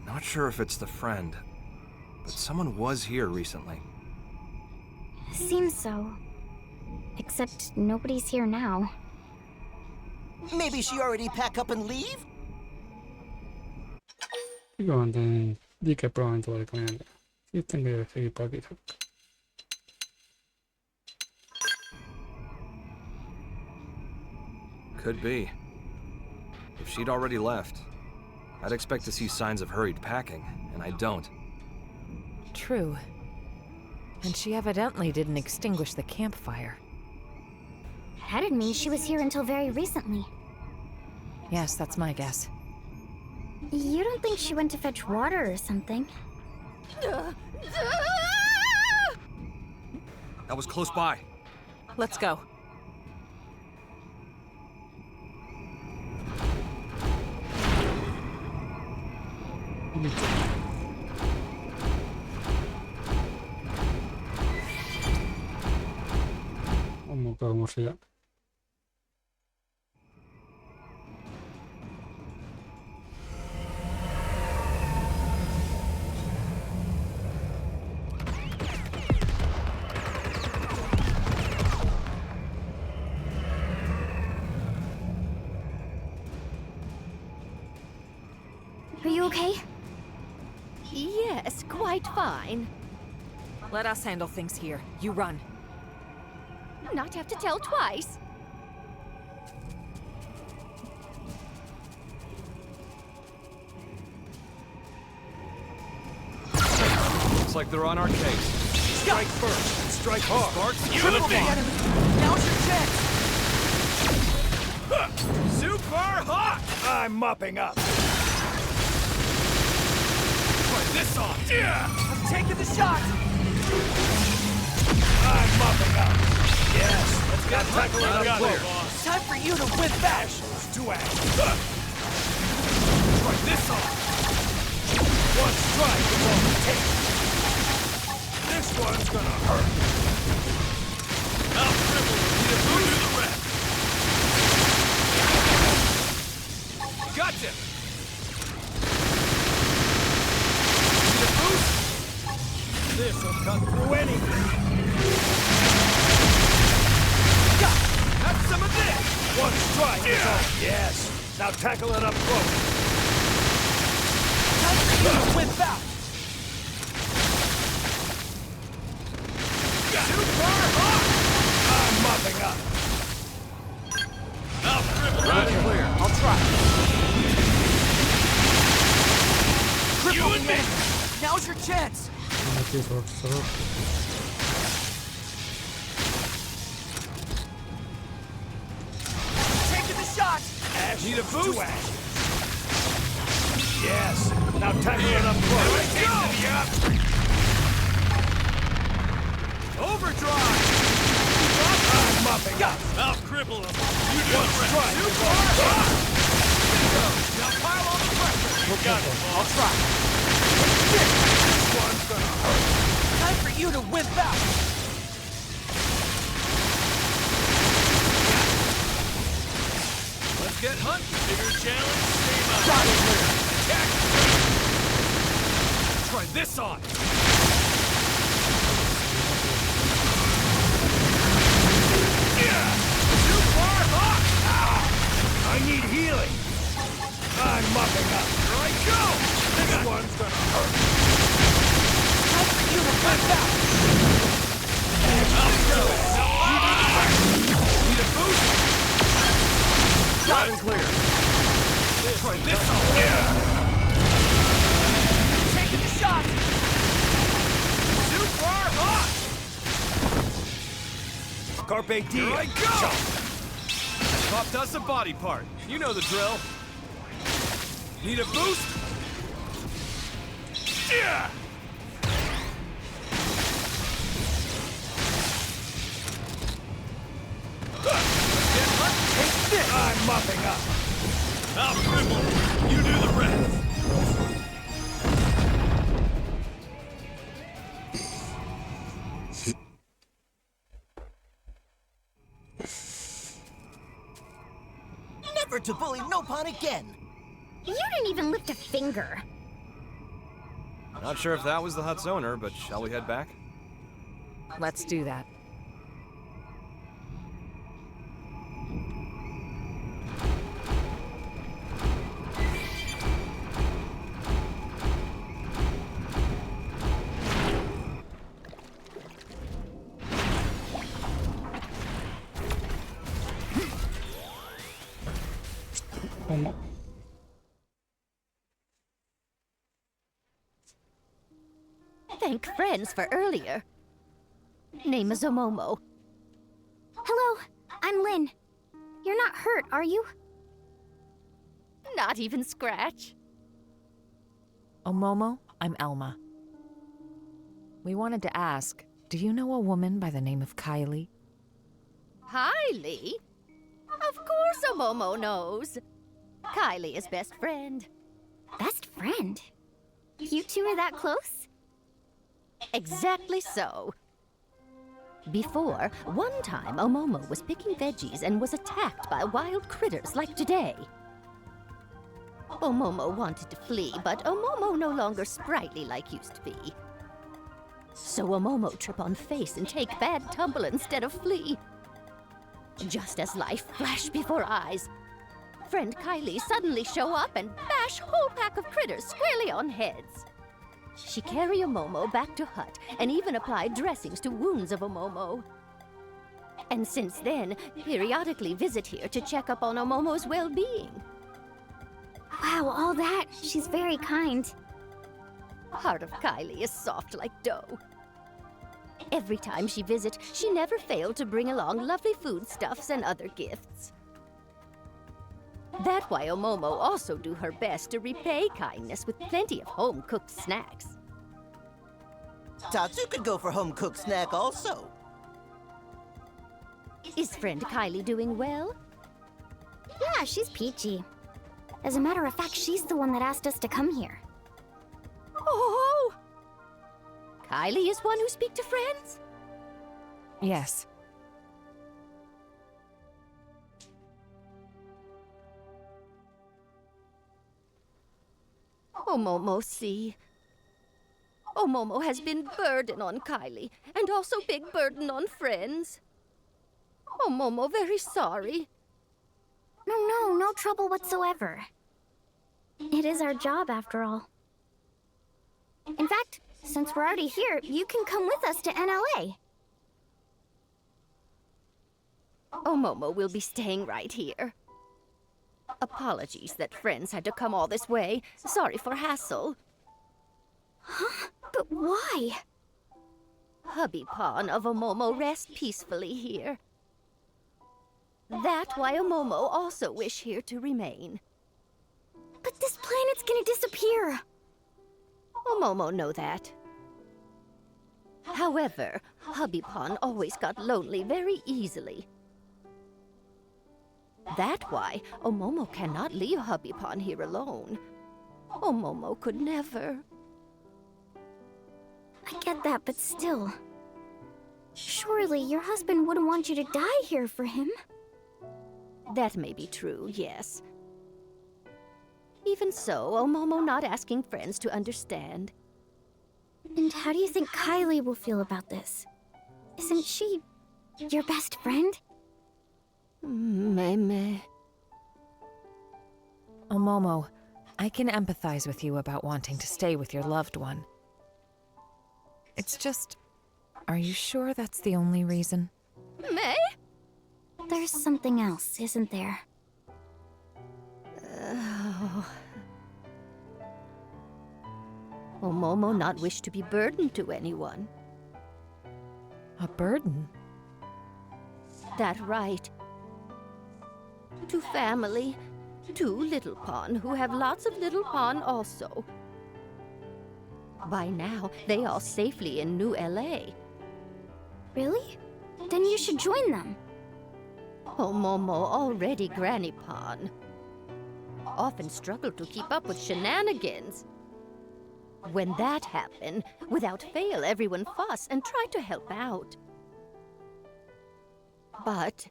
S10: Not sure if it's the friend, but someone was here recently.
S8: Seems so. Except nobody's here now.
S13: Maybe she already pack up and leave?
S1: Di que probablemente voy a comer. Sí, tengo que seguir por aquí.
S10: Could be. If she'd already left, I'd expect to see signs of hurried packing, and I don't.
S3: True. And she evidently didn't extinguish the campfire.
S8: That'd mean she was here until very recently.
S3: Yes, that's my guess.
S8: You don't think she went to fetch water or something?
S10: That was close by.
S3: Let's go.
S1: Vamos allá.
S8: Are you okay?
S3: Yes, quite fine. Let us handle things here. You run.
S20: Not have to tell twice.
S10: Looks like they're on our case.
S15: Strike first and strike hard.
S10: Sparks,
S15: You with me.
S13: Now's your chance.
S15: Super hot. I'm mopping up. Try this on. Yeah.
S13: I'm taking the shot.
S15: I'm mopping up. Yes, let's get tackle it up clear.
S13: Time for you to win back.
S15: To act. Try this on. One strike is all it takes. This one's gonna hurt. I'll dribble you do the rest. Gotcha. Need a boost? This'll cut through anything. Have some of this! One strike is all. Yes! Now tackle it up close.
S13: Time for you to whip out!
S15: Super hot! I'm mopping up. I'll dribble
S13: Right clear. I'll try. your chance! Taking the shot!
S15: Ash, need a boost? Yes. Now tackle it up close. Go! Overdrive! I'm mopping up. I'll cripple him. You do it right. Too far! Now pile on the pressure.
S13: We got it. I'll try.
S15: This one's gonna hurt.
S13: Time for you to wimp out!
S15: Let's get hunting. Bigger challenge, same out.
S13: Got it clear.
S15: Attack! Try this on. Yeah! Too far hot! Ow! I need healing. I'm mopping up. Here I go! This one's gonna hurt.
S13: Time for you to wimp out!
S15: I'll do it. Need a boost?
S13: Got it clear.
S15: Try this on. Yeah!
S13: Taking the shot!
S15: Too far hot! Carpe diem. Here I go! Popped us a body part. You know the drill. Need a boost? Yeah! Take this! I'm mopping up. I'll cripple. You do the rest.
S14: Never to bully Nopon again!
S8: You didn't even lift a finger.
S10: Not sure if that was the hut's owner, but shall we head back?
S3: Let's do that.
S20: Thank friends for earlier. Name is Omomo.
S8: Hello, I'm Lynn. You're not hurt, are you?
S20: Not even scratch.
S3: Omomo, I'm Elma. We wanted to ask, do you know a woman by the name of Kylie?
S20: Kylie? Of course Omomo knows. Kylie is best friend.
S8: Best friend? You two are that close?
S20: Exactly so. Before, one time Omomo was picking veggies and was attacked by wild critters like today. Omomo wanted to flee, but Omomo no longer sprightly like used to be. So Omomo trip on face and take bad tumble instead of flee. Just as life flashed before eyes, friend Kylie suddenly show up and bash whole pack of critters squarely on heads. She carry Omomo back to hut and even apply dressings to wounds of Omomo. And since then, periodically visit here to check up on Omomo's well-being.
S8: Wow, all that. She's very kind.
S20: Heart of Kylie is soft like dough. Every time she visits, she never failed to bring along lovely foodstuffs and other gifts. That's why Omomo also do her best to repay kindness with plenty of home-cooked snacks.
S14: Tatsu could go for home-cooked snack also.
S20: Is friend Kylie doing well?
S8: Yeah, she's peachy. As a matter of fact, she's the one that asked us to come here.
S20: Oh! Kylie is one who speak to friends?
S3: Yes.
S20: Omomo, see. Omomo has been burden on Kylie, and also big burden on friends. Omomo very sorry.
S8: No trouble whatsoever. It is our job, after all. In fact, since we're already here, you can come with us to NLA.
S20: Omomo will be staying right here. Apologies that friends had to come all this way. Sorry for hassle.
S8: Huh? But why?
S20: Hubby Pawn of Omomo rest peacefully here. That why Omomo also wish here to remain.
S8: But this planet's gonna disappear.
S20: Omomo know that. However, Hubby Pawn always got lonely very easily. That why Omomo cannot leave Hubby Pawn here alone. Omomo could never.
S8: I get that, but still. Surely your husband wouldn't want you to die here for him.
S20: That may be true, yes. Even so, Omomo not asking friends to understand.
S8: And how do you think Kylie will feel about this? Isn't she your best friend?
S20: Meme.
S3: Omomo, I can empathize with you about wanting to stay with your loved one. It's just, are you sure that's the only reason?
S20: May?
S8: There's something else, isn't there?
S20: Omomo not wish to be burdened to anyone.
S3: A burden?
S20: That right. To family, to Little Pawn, who have lots of Little Pawn also. By now, they all safely in New LA.
S8: Really? Then you should join them.
S20: Omomo already Granny Pawn. Often struggle to keep up with shenanigans. When that happened, without fail everyone fuss and try to help out. But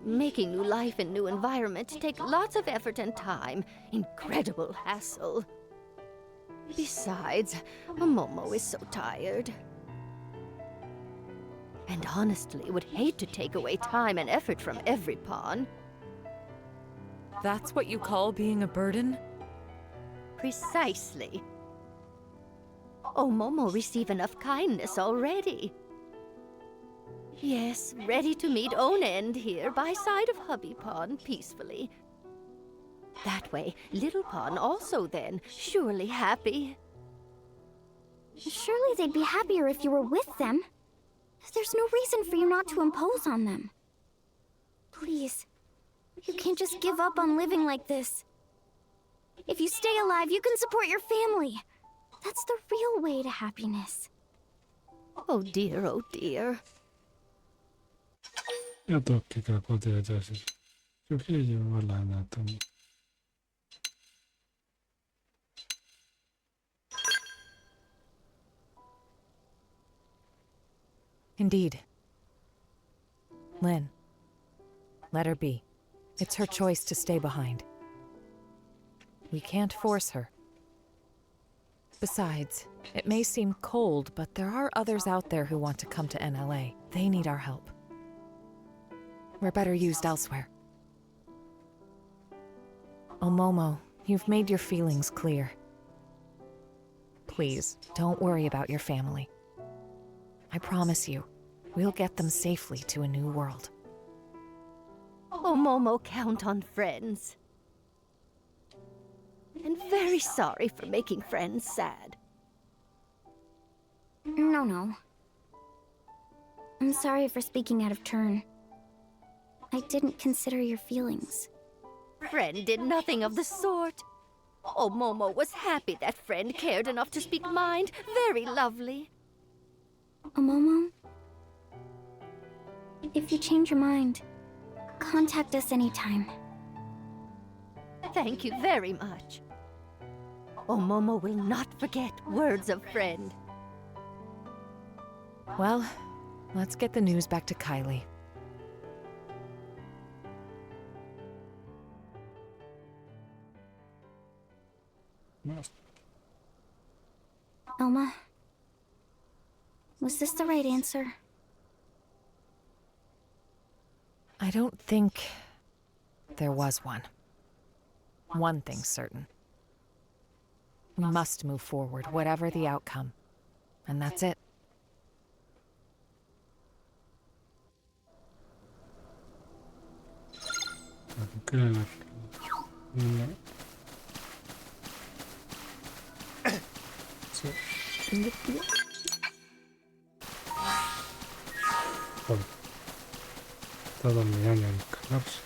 S20: making new life in new environment take lots of effort and time, incredible hassle. Besides, Omomo is so tired. And honestly would hate to take away time and effort from every pawn.
S3: That's what you call being a burden?
S20: Precisely. Omomo receive enough kindness already. Yes, ready to meet own end here by side of Hubby Pawn peacefully. That way, Little Pawn also then, surely happy.
S8: Surely they'd be happier if you were with them. There's no reason for you not to impose on them. Please, you can't just give up on living like this. If you stay alive, you can support your family. That's the real way to happiness.
S20: Oh dear, oh dear.
S1: Я тocchi che potete già si. Perché io parlando a te?
S3: Indeed. Lynn, let her be. It's her choice to stay behind. We can't force her. Besides, it may seem cold, but there are others out there who want to come to NLA. They need our help. We're better used elsewhere. Omomo, you've made your feelings clear. Please, don't worry about your family. I promise you, we'll get them safely to a new world.
S20: Omomo count on friends. And very sorry for making friends sad.
S8: No. I'm sorry for speaking out of turn. I didn't consider your feelings.
S20: Friend did nothing of the sort. Omomo was happy that friend cared enough to speak mind. Very lovely.
S8: Omomo, if you change your mind, contact us anytime.
S20: Thank you very much. Omomo will not forget words of friend.
S3: Well, let's get the news back to Kylie.
S8: Elma, was this the right answer?
S3: I don't think there was one. One thing's certain. We must move forward, whatever the outcome. And that's it.
S1: iniciativa. Joder. Todo mi año en encarnarse.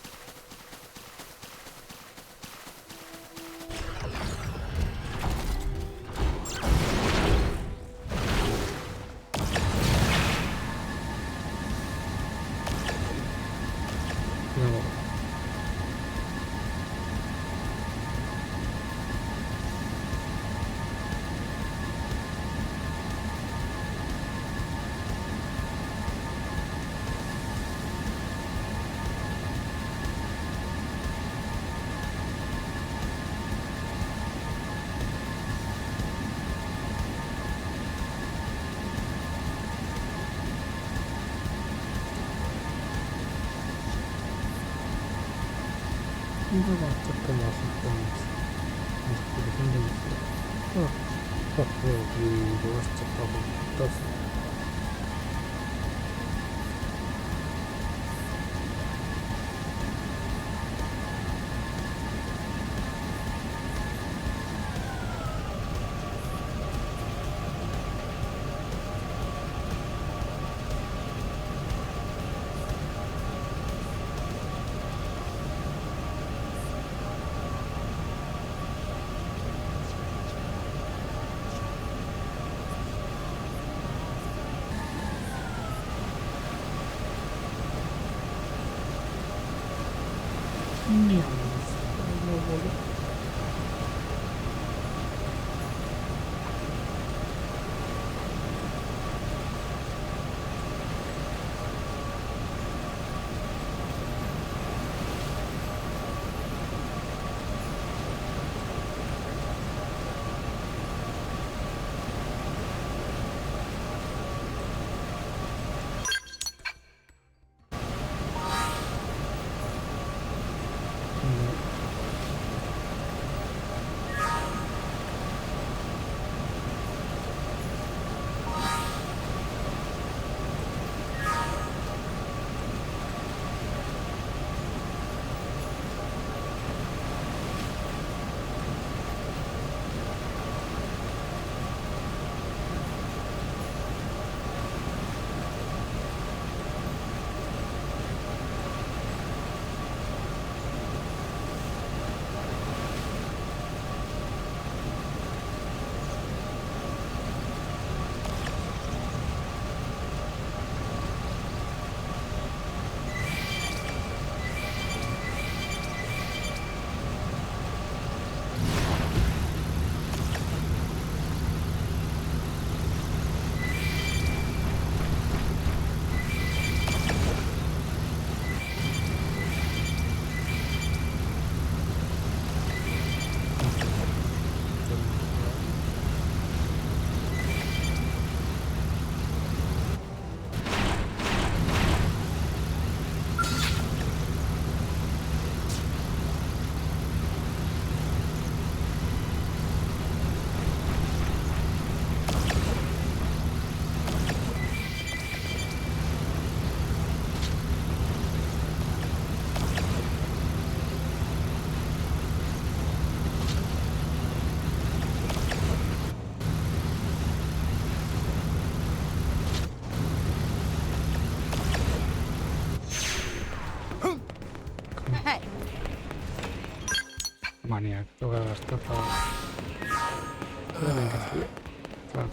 S1: Manía, que voy a gastar para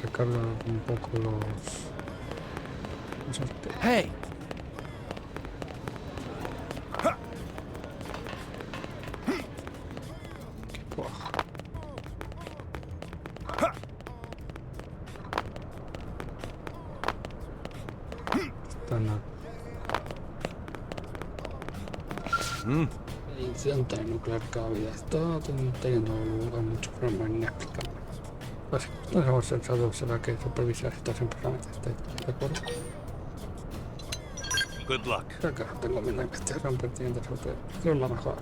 S1: recargar un poco los
S13: Hey!
S1: El incidente nuclear cada vida está teniendo lugar mucho problema inexplicable. Las circunstancias más sensatas será que supervisar la situación personalmente esté de acuerdo.
S15: Good luck.
S1: Acá tengo una investigación pertinente sobre qué es la mejor.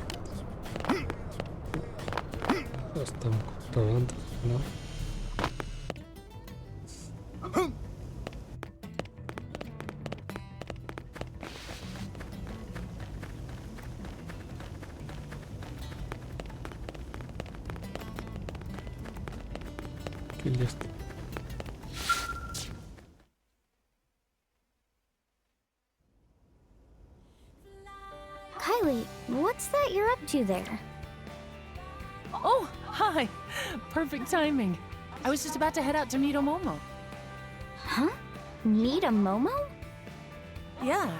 S1: Está un controlante, ¿no? Qué listo.
S8: that you're up to there?
S18: Oh, hi. Perfect timing. I was just about to head out to meet Omomo.
S8: Huh? Meet a Momo?
S18: Yeah.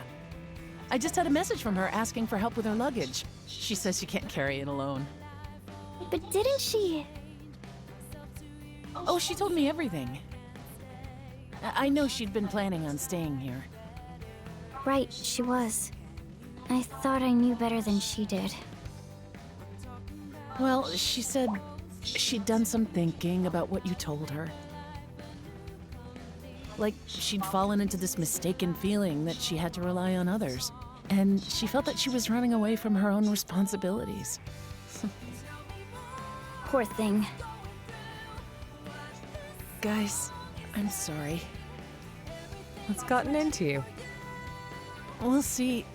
S18: I just had a message from her asking for help with her luggage. She says she can't carry it alone.
S8: But didn't she...
S18: Oh, she told me everything. I know she'd been planning on staying here.
S8: Right, she was. I thought I knew better than she did.
S18: Well, she said she'd done some thinking about what you told her. Like she'd fallen into this mistaken feeling that she had to rely on others. And she felt that she was running away from her own responsibilities.
S8: Poor thing.
S18: Guys, I'm sorry.
S7: What's gotten into you?
S18: We'll see.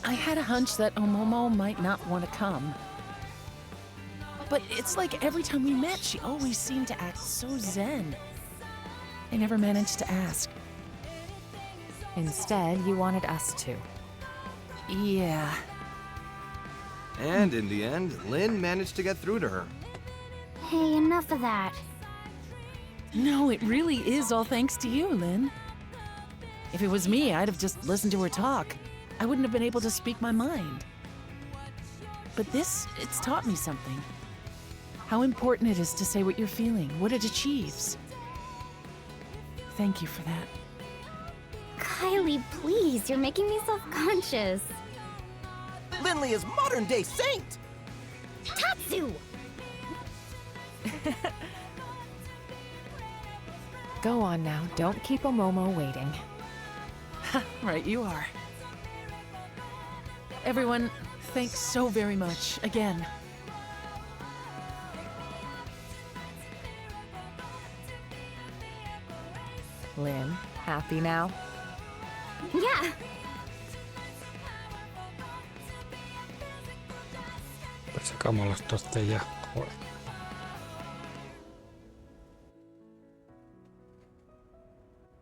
S18: I had a hunch that Omomo might not want to come. But it's like every time we met, she always seemed to act so zen. I never managed to ask.
S3: Instead, you wanted us to.
S18: Yeah.
S10: And in the end, Lynn managed to get through to her.
S8: Hey, enough of that.
S18: No, it really is all thanks to you, Lynn. If it was me, I'd have just listened to her talk. I wouldn't have been able to speak my mind. But this, it's taught me something. How important it is to say what you're feeling, what it achieves. Thank you for that.
S8: Kylie, please, you're making me self-conscious.
S14: Lindley is modern-day saint!
S8: Tatsu!
S3: Go on now, don't keep Omomo waiting.
S18: Right, you are. Everyone, thanks so very much, again.
S3: Lynn, happy now?
S8: Yeah.
S1: Pues sacamos las tostillas. Joder.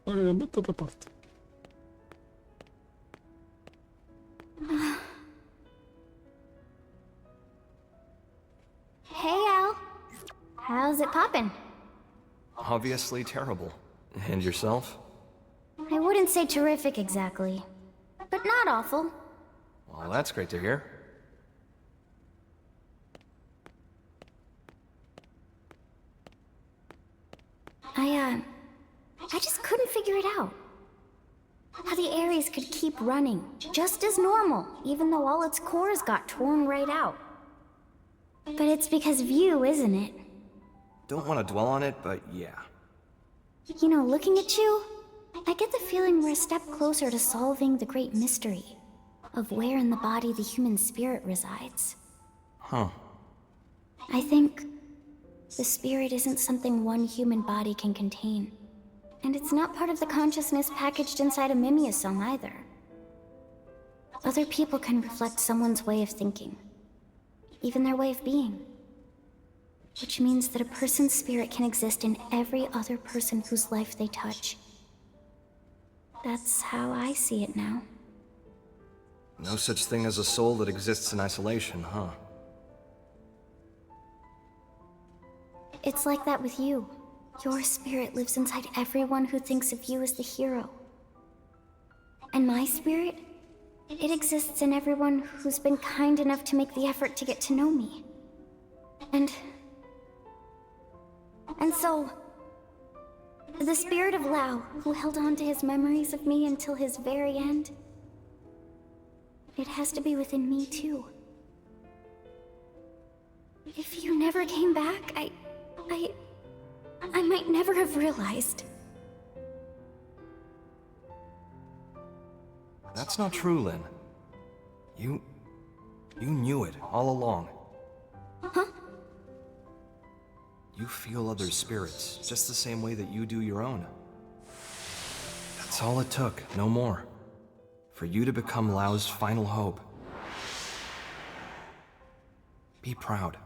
S1: Oye, me toca parte.
S8: Hey, Al. How's it poppin'?
S10: Obviously terrible. And yourself?
S8: I wouldn't say terrific exactly, but not awful.
S10: Well, that's great to hear.
S8: I just couldn't figure it out. How the Ares could keep running, just as normal, even though all its cores got torn right out. But it's because of you, isn't it?
S10: Don't want to dwell on it, but yeah.
S8: You know, looking at you, I get the feeling we're a step closer to solving the great mystery of where in the body the human spirit resides.
S10: Huh.
S8: I think the spirit isn't something one human body can contain. And it's not part of the consciousness packaged inside a mimeosome either. Other people can reflect someone's way of thinking, even their way of being. Which means that a person's spirit can exist in every other person whose life they touch. That's how I see it now.
S10: No such thing as a soul that exists in isolation, huh?
S8: It's like that with you. Your spirit lives inside everyone who thinks of you as the hero. And my spirit? It exists in everyone who's been kind enough to make the effort to get to know me. And so, the spirit of Lao, who held on to his memories of me until his very end, it has to be within me too. If you never came back, I might never have realized.
S10: That's not true, Lynn. You knew it all along.
S8: Huh?
S10: You feel other spirits, just the same way that you do your own. That's all it took, no more. For you to become Lao's final hope. Be proud.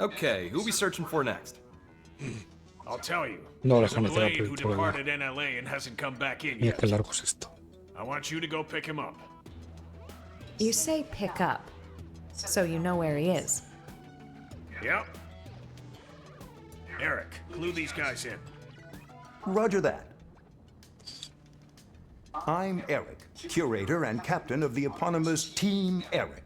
S10: Okay, who we searching for next?
S2: I'll tell you.
S1: No,
S2: There's a
S1: déjame hacer la
S2: Blade who
S1: pregunta.
S2: departed NLA and hasn't come back in
S1: Mira
S2: yet.
S1: qué largo es esto.
S2: I want you to go pick him up.
S3: You say pick up, so you know where he is.
S2: Yep. Eric, clue these guys in.
S11: Roger that. I'm Eric, curator and captain of the eponymous Team Eric.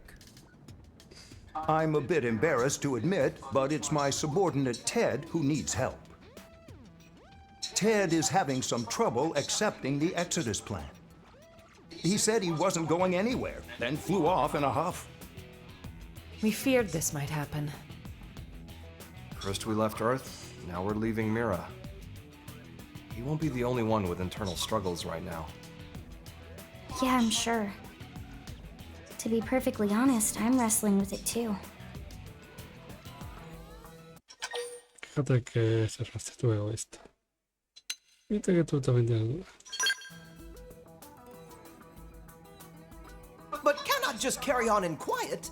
S11: I'm a bit embarrassed to admit, but it's my subordinate Ted who needs help. Ted is having some trouble accepting the Exodus plan. He said he wasn't going anywhere, then flew off in a huff.
S3: We feared this might happen.
S10: First we left Earth, now we're leaving Mira. He won't be the only one with internal struggles right now.
S8: Yeah, I'm sure. To be perfectly honest, I'm wrestling with it too.
S1: Fíjate que cerraste tu egoísta. Fíjate que tú también tienes dudas.
S14: But cannot just carry on in quiet.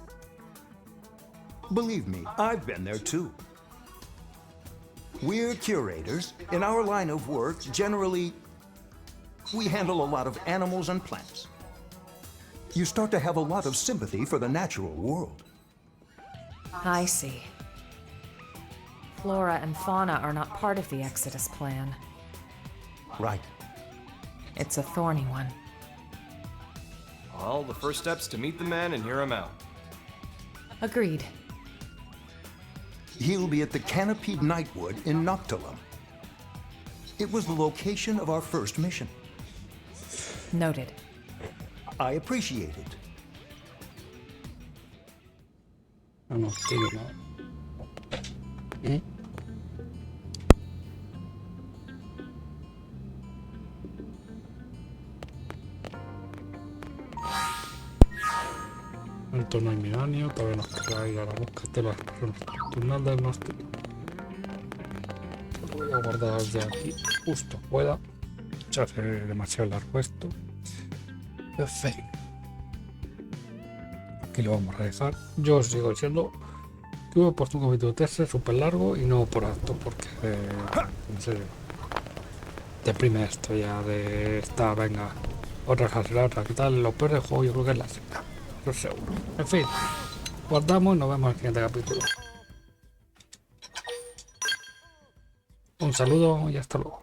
S11: Believe me, I've been there too. We're curators. In our line of work, generally, we handle a lot of animals and plants. You start to have a lot of sympathy for the natural world.
S3: I see. Flora and fauna are not part of the Exodus plan.
S11: Right.
S3: It's a thorny one.
S10: Well, the first step's to meet the man and hear him out.
S3: Agreed.
S11: He'll be at the Canopied Nightwood in Noctilum. It was the location of our first mission.
S3: Noted.
S11: I appreciate it.
S1: Ah, no, tiene nada. Entonces no hay miranio, todavía nos queda ir a la búsqueda de las personas nocturnas del máster. Lo voy a guardar desde aquí, justo pueda. Ya hace demasiado largo esto. En fin. Aquí lo vamos a dejar. Yo sigo diciendo que hubiera puesto un capítulo 13 súper largo y no por alto, porque en serio deprime esto ya de esta, venga, otra fase, la otra, que tal, lo peor del juego yo creo que es la segunda, eso seguro. En fin, guardamos y nos vemos en el siguiente capítulo. Un saludo y hasta luego.